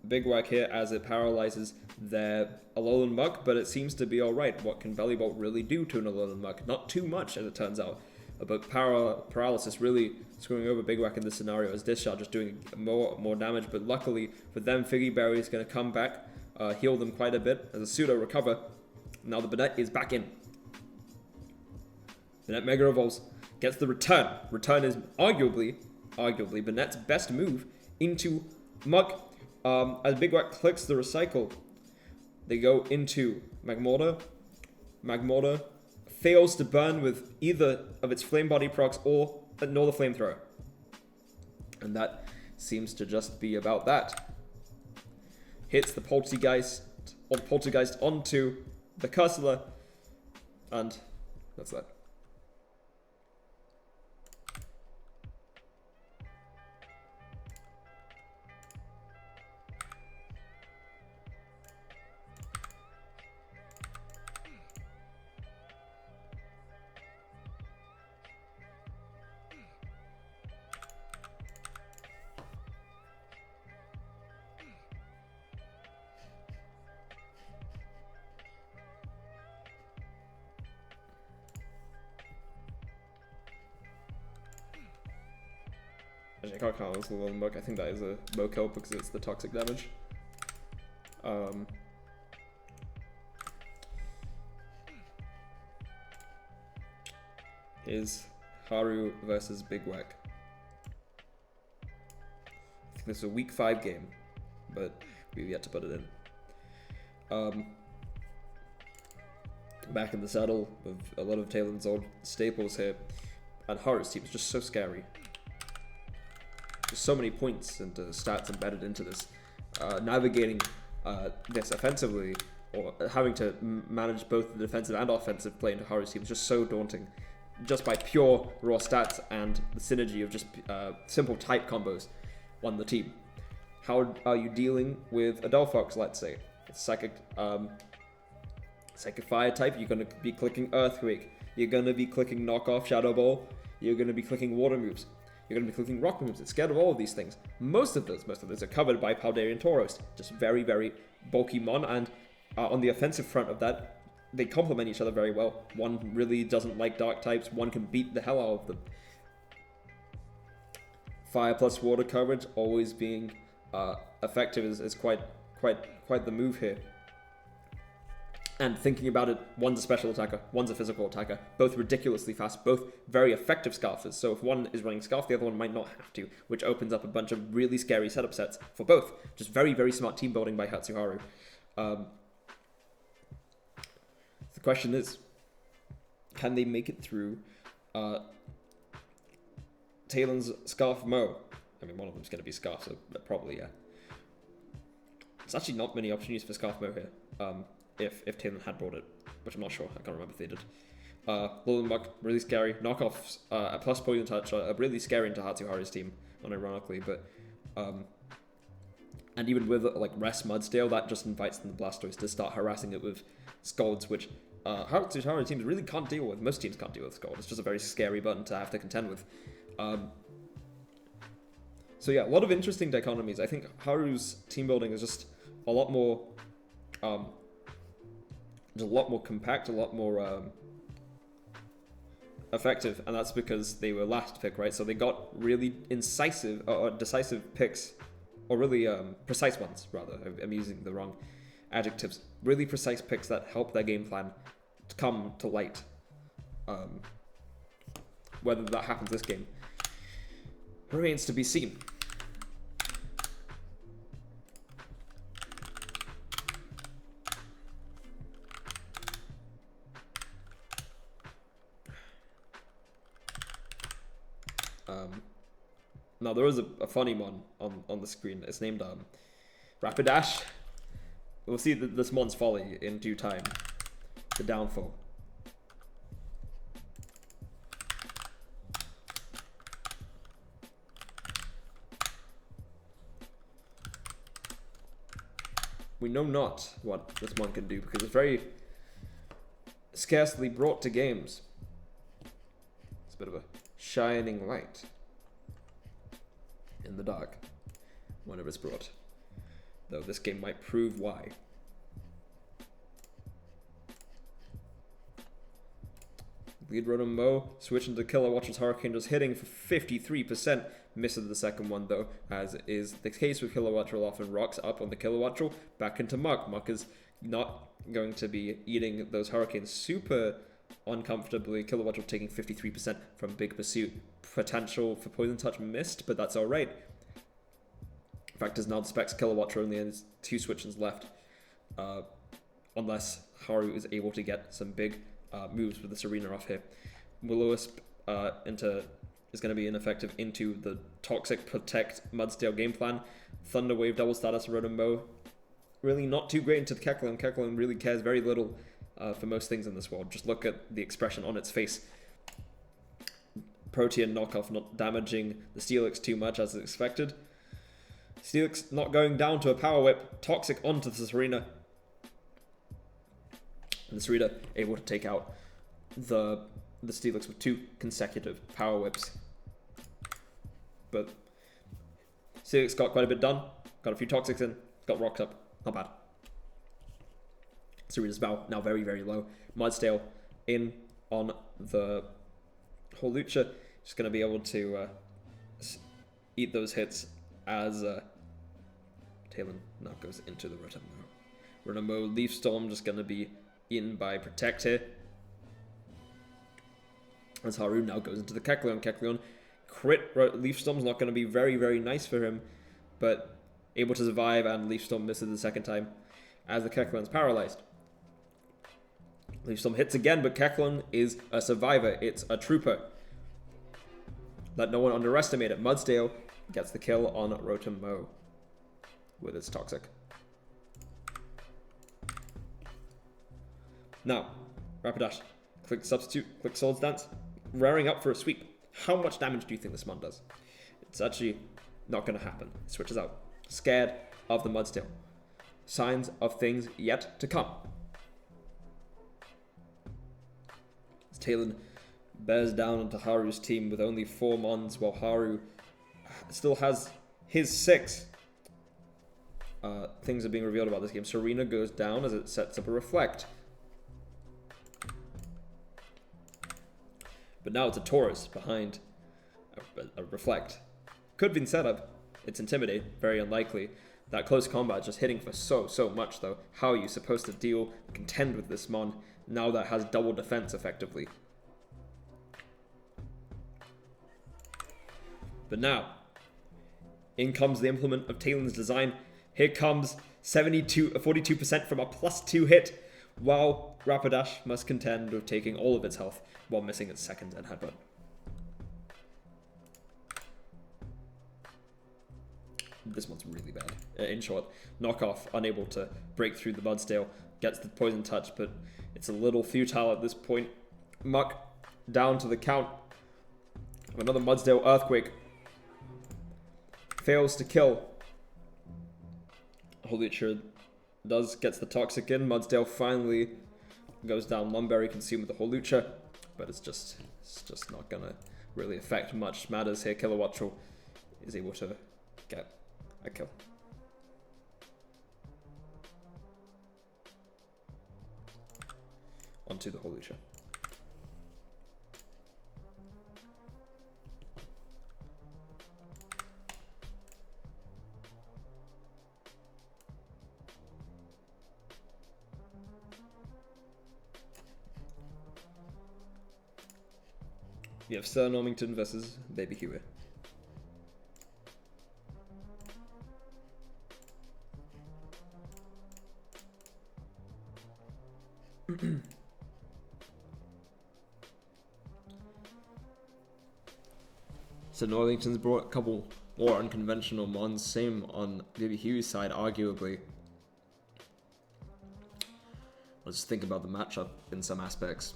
Big Whack here as it paralyzes their Alolan Muk, but it seems to be alright. What can Belly Bolt really do to an Alolan Muk? Not too much, as it turns out. But paralysis really screwing over Big Whack in this scenario, as Discharge is doing more damage. But luckily for them, Figgy Berry is going to come back, heal them quite a bit as a pseudo recover. Now the Banette is back in. Banette Mega Evolves, gets the return. Return is arguably Banette's best move into Muk. As Big Whack clicks the recycle, they go into Magmortar. Magmortar fails to burn with either of its Flame Body procs nor the Flamethrower. And that seems to just be about that. Hits the Poltergeist onto the Cursor, and that's that. Actually, I can't count this little Muk. I think that is a Mo kill because it's the toxic damage. Is Haru versus Big Whack. I think this is a week 5 game, but we've yet to put it in. Back in the saddle with a lot of Talon's old staples here, and Haru's team is just so scary. There's so many points and stats embedded into this. Navigating this offensively, or having to manage both the defensive and offensive play into Haru's team is just so daunting. Just by pure raw stats and the synergy of just simple type combos on the team. How are you dealing with a Delphox, let's say? It's Psychic Fire type, you're going to be clicking Earthquake. You're going to be clicking Knockoff, Shadow Ball. You're going to be clicking Water moves. You're going to be clicking Rock moves. It's scared of all of these things. Most of those are covered by Paldean Tauros. Just very, very bulky mon, and on the offensive front of that, they complement each other very well. One really doesn't like dark types. One can beat the hell out of them. Fire plus water coverage always being effective is quite the move here. And thinking about it, one's a special attacker, one's a physical attacker, both ridiculously fast, both very effective Scarfers. So if one is running Scarf, the other one might not have to, which opens up a bunch of really scary setup sets for both. Just very, very smart team building by Hatsuharu. The question is, can they make it through Talon's Scarf Mo? I mean, one of them's going to be Scarf, so probably, yeah. There's actually not many opportunities for Scarf Mo here. If Talon had brought it, which I'm not sure. I can't remember if they did. Lull and Muck, really scary. Knockoffs plus Poison Touch are really scary into Hatsuharu's team, unironically. But and even with like Rest Mudsdale, that just invites the Blastoise to start harassing it with Scalds, which Hatsuharu's teams really can't deal with. Most teams can't deal with Scald. It's just a very scary button to have to contend with. So yeah, a lot of interesting dichotomies. I think Haru's team building is just a lot more compact, a lot more effective, and that's because they were last pick, right? So they got really decisive picks, or really precise ones, rather. I'm using the wrong adjectives. Really precise picks that help their game plan to come to light. Whether that happens this game remains to be seen. Now there is a funny one on the screen. It's named Rapidash. We'll see this mon's folly in due time. The downfall. We know not what this mon can do because it's very scarcely brought to games. It's a bit of a shining light in the dark whenever it's brought. Though this game might prove why. Lead Rotom Mo, switching to Kilowattrel's Hurricane, just hitting for 53%. Misses the second one though, as is the case with Kilowattrel, often rocks up on the Kilowattrel, back into Muck. Muck is not going to be eating those Hurricanes super uncomfortably. Kilowattrel taking 53% from Big Pursuit. Potential for Poison Touch missed, but that's alright. In fact, as now the specs Kilowattrel only has 2 switches left. Unless Haru is able to get some big moves with the Serena off here. Will-O-Wisp is going to be ineffective into the Toxic Protect Mudsdale game plan. Thunder Wave double status Rotom Mo. Really not too great into the Kecleon. Kecleon really cares very little for most things in this world. Just look at the expression on its face. Protean knockoff not damaging the Steelix too much as expected. Steelix not going down to a Power Whip. Toxic onto the Serena. And the Serena able to take out the Steelix with 2 consecutive Power Whips. But Steelix got quite a bit done. Got a few Toxics in. Got rocked up. Not bad. Serena's now very, very low. Mudsdale in on the Holucha. Just going to be able to eat those hits as Talon now goes into the Rotom Mo. Rotom Mo, Leaf Storm just going to be eaten by Protect here. As Haru now goes into the Kecleon. Kecleon crit Leaf Storm's not going to be very, very nice for him, but able to survive, and Leaf Storm misses the second time as the Kecleon's paralyzed. Leaf Storm hits again, but Kecleon is a survivor. It's a trooper. Let no one underestimate it. Mudsdale gets the kill on Rotom Mo with its Toxic. Now, Rapidash. Click Substitute, click Swords Dance. Raring up for a sweep. How much damage do you think this mon does? It's actually not going to happen. It switches out. Scared of the Mudsdale. Signs of things yet to come. As Talon bears down onto Haru's team with only 4 mons, while Haru still has his 6. Things are being revealed about this game. Serena goes down as it sets up a Reflect. But now it's a Taurus behind a Reflect. Could have been set up. It's Intimidate. Very unlikely. That close combat just hitting for so much though. How are you supposed to contend with this mon now that has double defense effectively? But now, in comes the implement of Talon's design. Here comes 42% from a +2 hit, while Rapidash must contend with taking all of its health while missing its second Zen headbutt. This one's really bad. In short, knockoff, unable to break through the Mudsdale, gets the poison touch, but it's a little futile at this point. Muck down to the count. Another Mudsdale Earthquake. Fails to kill. Holucha gets the Toxic in. Mudsdale finally goes down. Lumberry consumed with the Holucha, but it's just not gonna really affect much matters here. Kilowattrel is able to get a kill. Onto the Holucha. You have Sir Normington versus Baby Huey. So Northington's brought a couple more unconventional mons, same on Baby Huey's side, arguably. Let's think about the matchup in some aspects.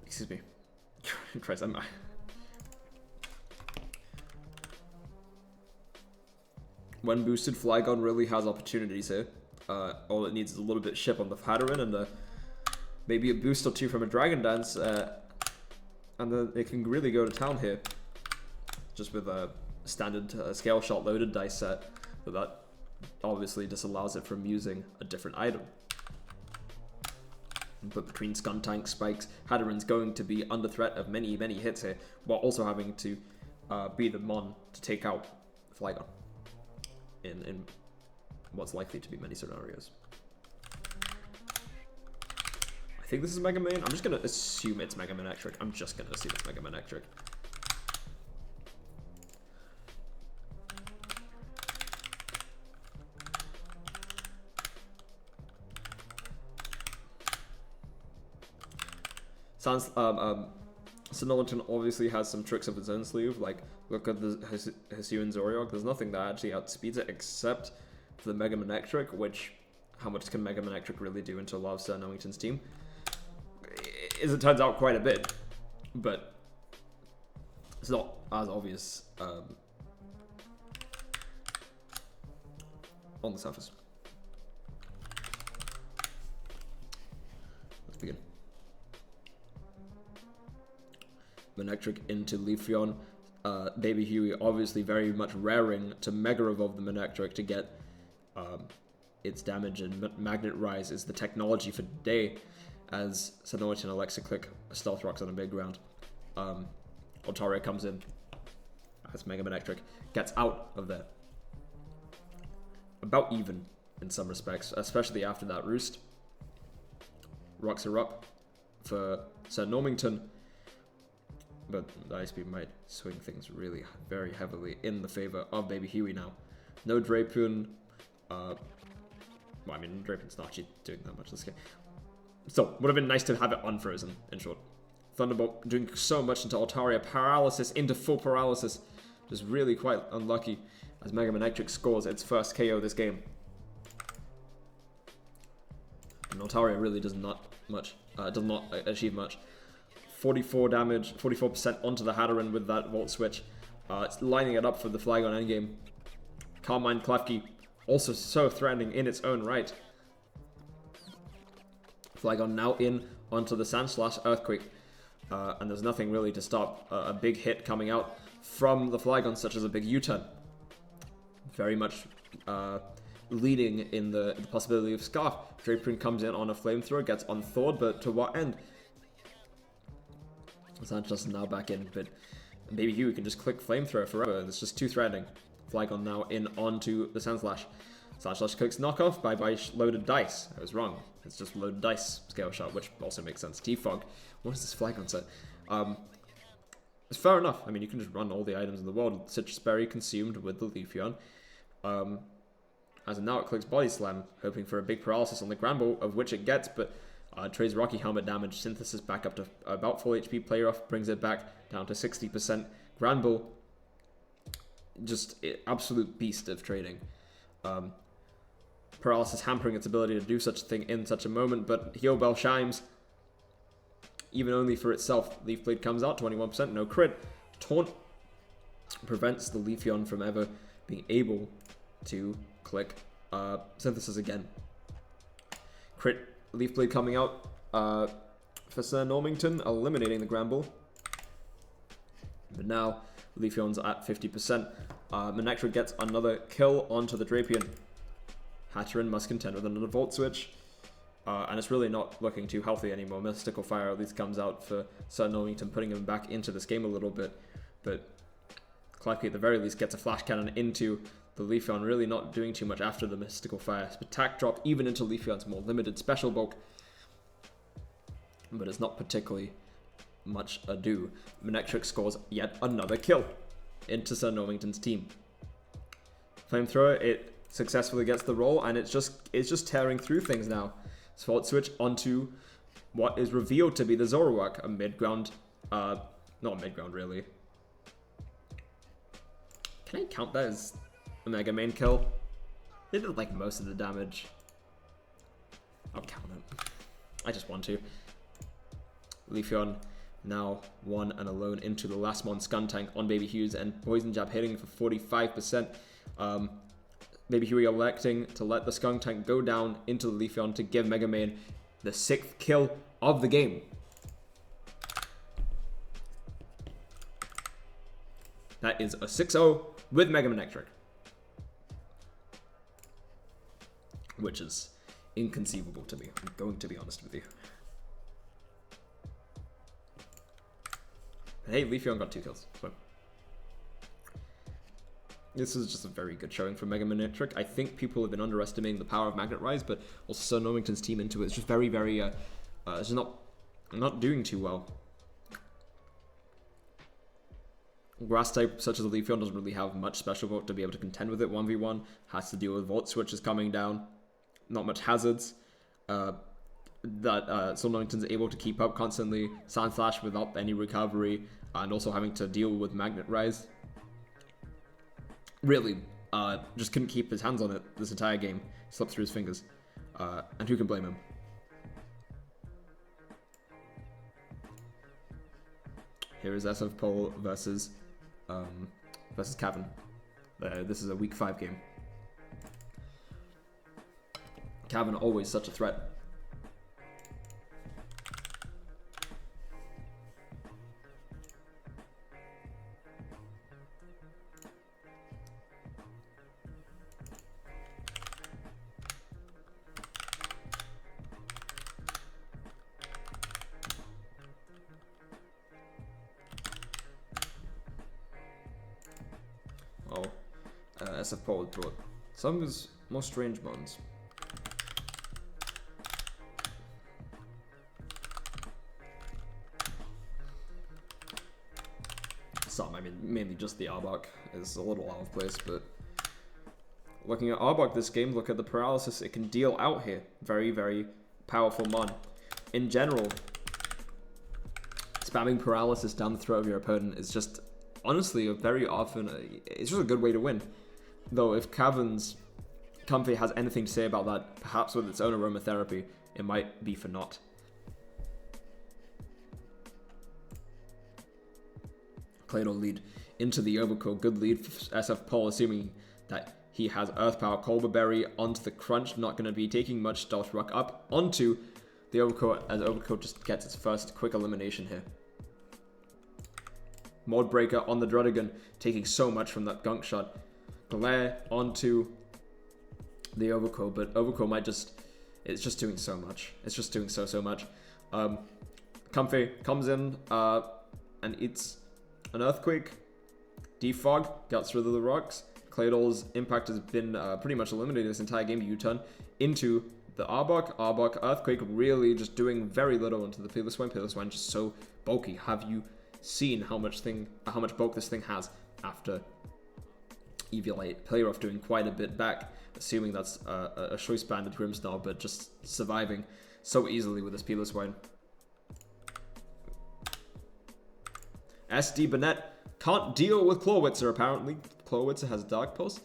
Excuse me. Christ, when boosted, Flygon really has opportunities here. All it needs is a little bit ship on the Hatteran and maybe a boost or two from a Dragon Dance, and then it can really go to town here. Just with a standard scale shot loaded dice set, but that obviously disallows it from using a different item. But between Skuntank, Spikes, Hatteran's going to be under threat of many hits here, while also having to be the mon to take out Flygon in what's likely to be many scenarios. I think this is Mega Man. I'm just going to assume it's Mega Manectric. Sounds Sonoliton obviously has some tricks up its own sleeve, like look at the Hisuian Zoriog. There's nothing that actually outspeeds it except for the Mega Manectric, which how much can Mega Manectric really do into a lot of Sir Normington's team? As it turns out, quite a bit, but it's not as obvious on the surface. Let's begin. Manectric into Leafeon. Baby Huey obviously very much raring to Mega Evolve the Manectric to get its damage, and Magnet Rise is the technology for today, as Sonority and Alexa click Stealth Rocks on a big round. Altaria comes in as Mega Manectric, gets out of there. About even in some respects, especially after that Roost. Rocks are up for Sir Normington, but the Ice Beam might swing things really very heavily in the favor of Baby Huey now. No Drapoon. Well, I mean, Drapoon's not actually doing that much this game. So, would have been nice to have it unfrozen, in short. Thunderbolt doing so much into Altaria. Paralysis into full paralysis. Just really quite unlucky as Mega Manectric scores its first KO this game. And Altaria really does not achieve much. 44 damage, 44% onto the Hatteran with that Volt Switch. It's lining it up for the Flygon endgame. Carmine Klefki, also so threatening in its own right. Flygon now in onto the Sandslash Earthquake. And there's nothing really to stop a big hit coming out from the Flygon, such as a big U-turn. Very much leading in the possibility of Scarf. Drapoon comes in on a Flamethrower, gets unthawed, but to what end? Sanchez is now back in, but And Baby Huey can just click Flamethrower forever. It's just too threatening. Flygon now in onto the Sandslash. Sandslash clicks Knockoff, bye-bye Loaded Dice. I was wrong. It's just Loaded Dice Scale Shot, which also makes sense. T-Fog. What is this Flygon set? It's fair enough. I mean, you can just run all the items in the world. Citrus Berry consumed with the Leafeon. As of now, it clicks Body Slam, hoping for a big paralysis on the Granbull, of which it gets, but trades Rocky Helmet damage, Synthesis back up to about full HP, Play Rough brings it back down to 60%. Granbull, just absolute beast of trading. Paralysis hampering its ability to do such a thing in such a moment, but Heal Bell chimes, even only for itself. Leaf Blade comes out, 21%, no crit. Taunt prevents the Leafeon from ever being able to click Synthesis again. Crit Leaf Blade coming out for Sir Normington, eliminating the Granbull. But now Leafeon's at 50%. Manectric gets another kill onto the Drapion. Hatteran must contend with another Volt Switch. And it's really not looking too healthy anymore. Mystical Fire at least comes out for Sir Normington, putting him back into this game a little bit. But Klefki at the very least gets a Flash Cannon into the Leafeon, really not doing too much after the Mystical Fire. Attack drop even into Leafeon's more limited special bulk. But it's not particularly much ado. Manectric scores yet another kill into Sir Normington's team. Flamethrower, it successfully gets the roll, and it's just tearing through things now. Volt Switch onto what is revealed to be the Zoroark, a mid-ground, not mid-ground really. Can I count that as a Mega Man kill? It did like most of the damage. I'll count it. I just want to. Leafeon now one and alone into the last Mon Skuntank on Baby Hughes, and Poison Jab hitting for 45%. Baby Huey electing to let the Skuntank go down into the Leafeon to give Mega Man the 6th kill of the game. That is a 6-0 with Mega Manectric, which is inconceivable to me. I'm going to be honest with you. Hey, Leafeon got 2 kills. So this is just a very good showing for Mega Manectric. I think people have been underestimating the power of Magnet Rise, but also Sir Normington's team into it. It's just very, very, it's just not doing too well. Grass type, such as the Leafeon, doesn't really have much special bulk to be able to contend with it 1v1. Has to deal with Volt Switches coming down. Not much hazards. Sir Normington's able to keep up constantly. Sandslash without any recovery, and also having to deal with Magnet Rise. Really, just couldn't keep his hands on it this entire game. Slipped through his fingers. And who can blame him? Here is SF Pole versus Cavan. This is a week 5 game. Cavan always such a threat. SF Paul brought some of his more strange ones. Some, I mean, mainly just the Arbok is a little out of place, but looking at Arbok this game, look at the paralysis it can deal out here. Very, very powerful mon. In general, spamming paralysis down the throat of your opponent is just, honestly, it's just a good way to win. Though if Cavan's Comfy has anything to say about that, perhaps with its own aromatherapy, it might be for naught. Claydol lead into the Overcoat. Good lead for SF Paul, assuming that he has Earth Power. Colberberry onto the Crunch, not going to be taking much Stealth Rock up onto the Overcoat, as Overcoat just gets its first quick elimination here. Mod Breaker on the Druddigan, taking so much from that Gunk Shot. Glare onto the Overcoat, but Overcoat might just, it's just doing so much. It's just doing so much. Comfy comes in and eats An Earthquake. Defog gets rid of the rocks. Claydol's impact has been pretty much eliminated this entire game. U-turn into the Arbok. Arbok, Earthquake really just doing very little into the Piloswine. Piloswine just so bulky. Have you seen how much bulk this thing has after Eviolite? Playoff doing quite a bit back, assuming that's a choice banded Grimstar, but just surviving so easily with this Piloswine. SD Burnett can't deal with Clawitzer, apparently. Clawitzer has Dark Pulse,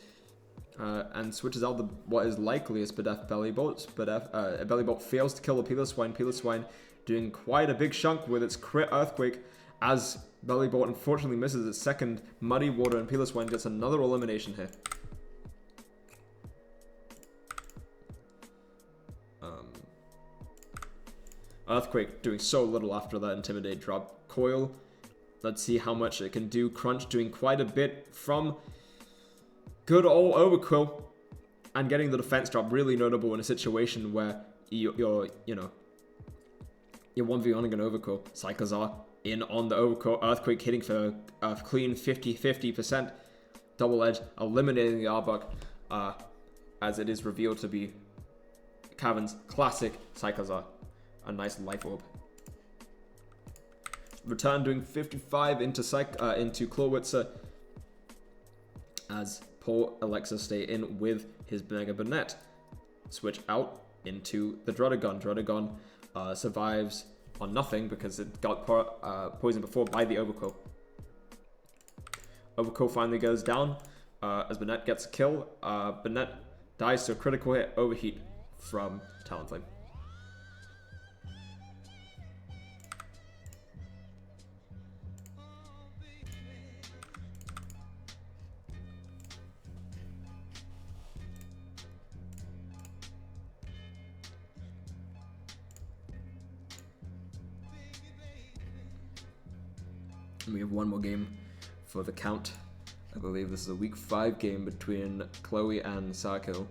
and switches out what is likeliest Bedef Belly Bolt. Belly Bolt fails to kill the Piloswine. Piloswine doing quite a big chunk with its crit Earthquake, as Belly Bolt unfortunately misses its second Muddy Water, and Piloswine gets another elimination here. Earthquake doing so little after that Intimidate drop. Coil, let's see how much it can do. Crunch doing quite a bit from good old Overquill, and getting the defense drop really notable in a situation where you're 1v1ing an Overquill. Cyclozar in on the Overquill. Earthquake hitting for a clean 50%. Double Edge eliminating the Arbok, as it is revealed to be Cavern's classic Cyclozar. A nice life orb. Return doing 55 into Clawitzer, as poor Alexa stay in with his Mega Burnett. Switch out into the Druddigon. Druddigon survives on nothing because it got poisoned before by the Overquill. Overquill finally goes down as Burnett gets a kill. Burnett dies to a critical hit overheat from Talonflame. We have one more game for the count. I believe this is a week 5 game between Chloe and Sarkill.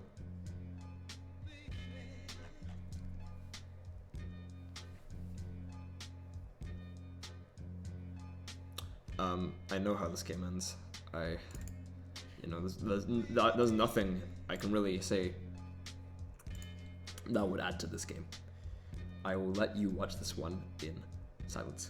I know how this game ends. There's nothing I can really say that would add to this game. I will let you watch this one in silence.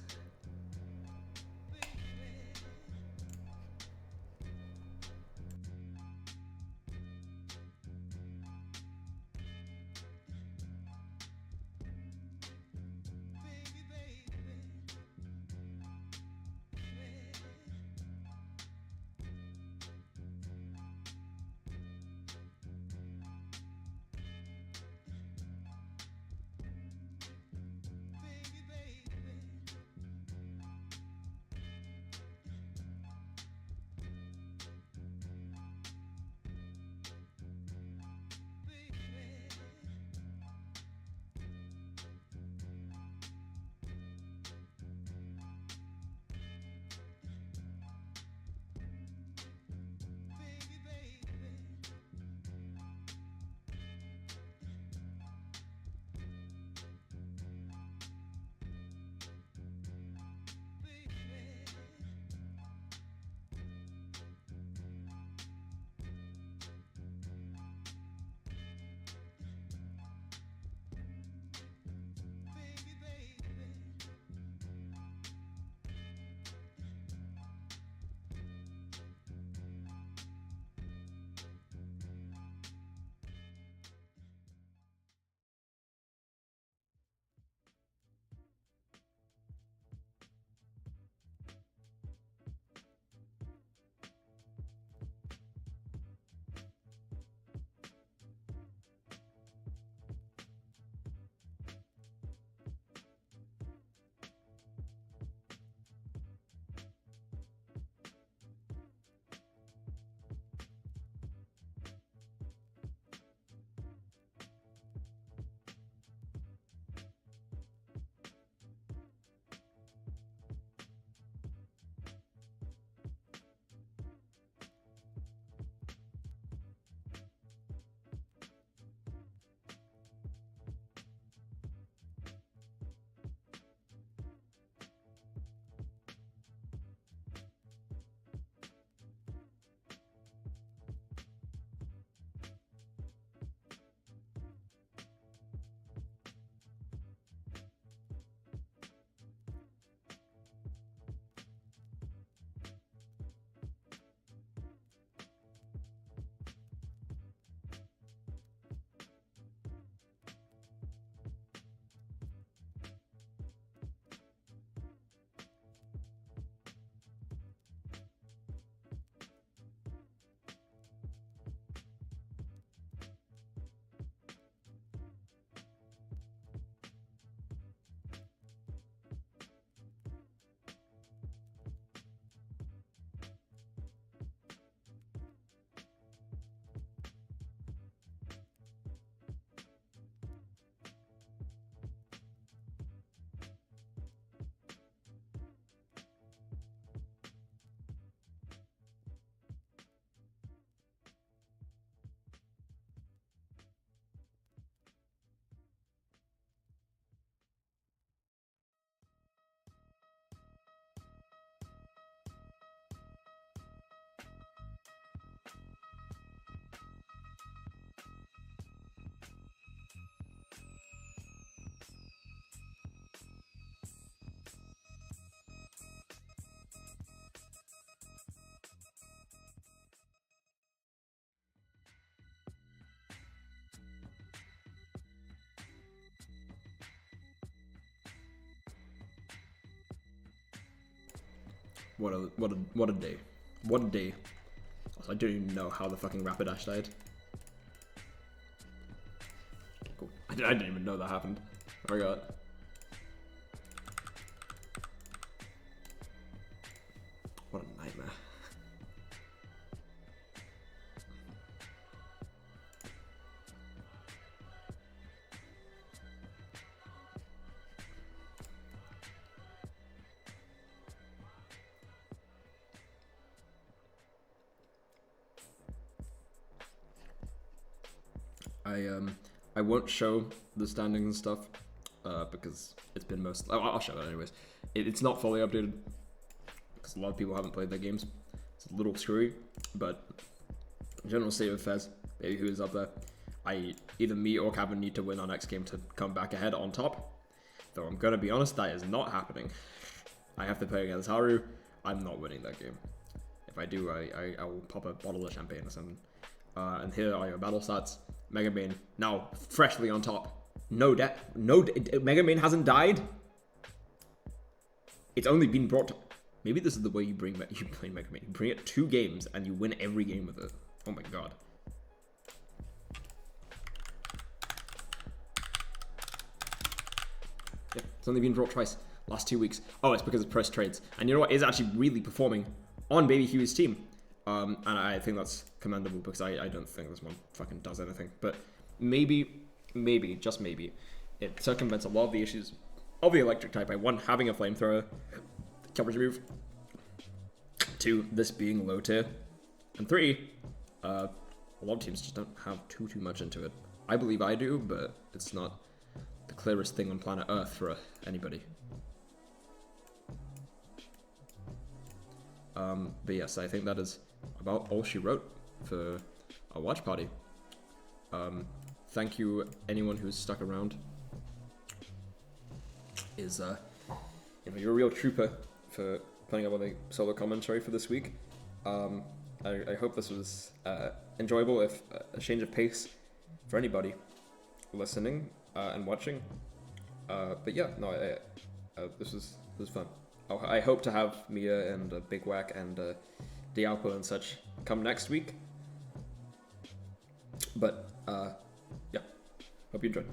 What a day. What a day. Also, I don't even know how the fucking Rapidash died. Cool. I didn't even know that happened. I forgot. What a nightmare. I won't show the standings and stuff because it's been I'll show that anyways. It's not fully updated because a lot of people haven't played their games. It's a little screwy, but general state of affairs, maybe who is up there. Either me or Cabin need to win our next game to come back ahead on top. Though I'm gonna be honest, that is not happening. I have to play against Haru. I'm not winning that game. If I do, I will pop a bottle of champagne or something. And here are your battle stats. Mega Man now freshly on top. Mega Man hasn't died. It's only been brought to... Maybe this is the way you play Mega Man. You bring it 2 games and you win every game with it. Oh my god. Yeah, it's only been brought twice. Last 2 weeks. Oh, it's because of press trades. And you know what? It's actually really performing on Baby Huey's team. And I think that's commendable because I don't think this one fucking does anything. But maybe, just maybe, it circumvents a lot of the issues of the electric type by 1, having a flamethrower coverage move, 2, this being low tier, and 3, a lot of teams just don't have too much into it. I believe I do, but it's not the clearest thing on planet Earth for anybody. But yes, I think that is about all she wrote for our watch party. Thank you anyone who's stuck around. You're a real trooper for putting up with a solo commentary for this week. I hope this was enjoyable, if a change of pace for anybody listening and watching. But yeah, no, this was fun. I hope to have Mia and Big Whack and Dialpo and such come next week. But yeah, hope you enjoyed.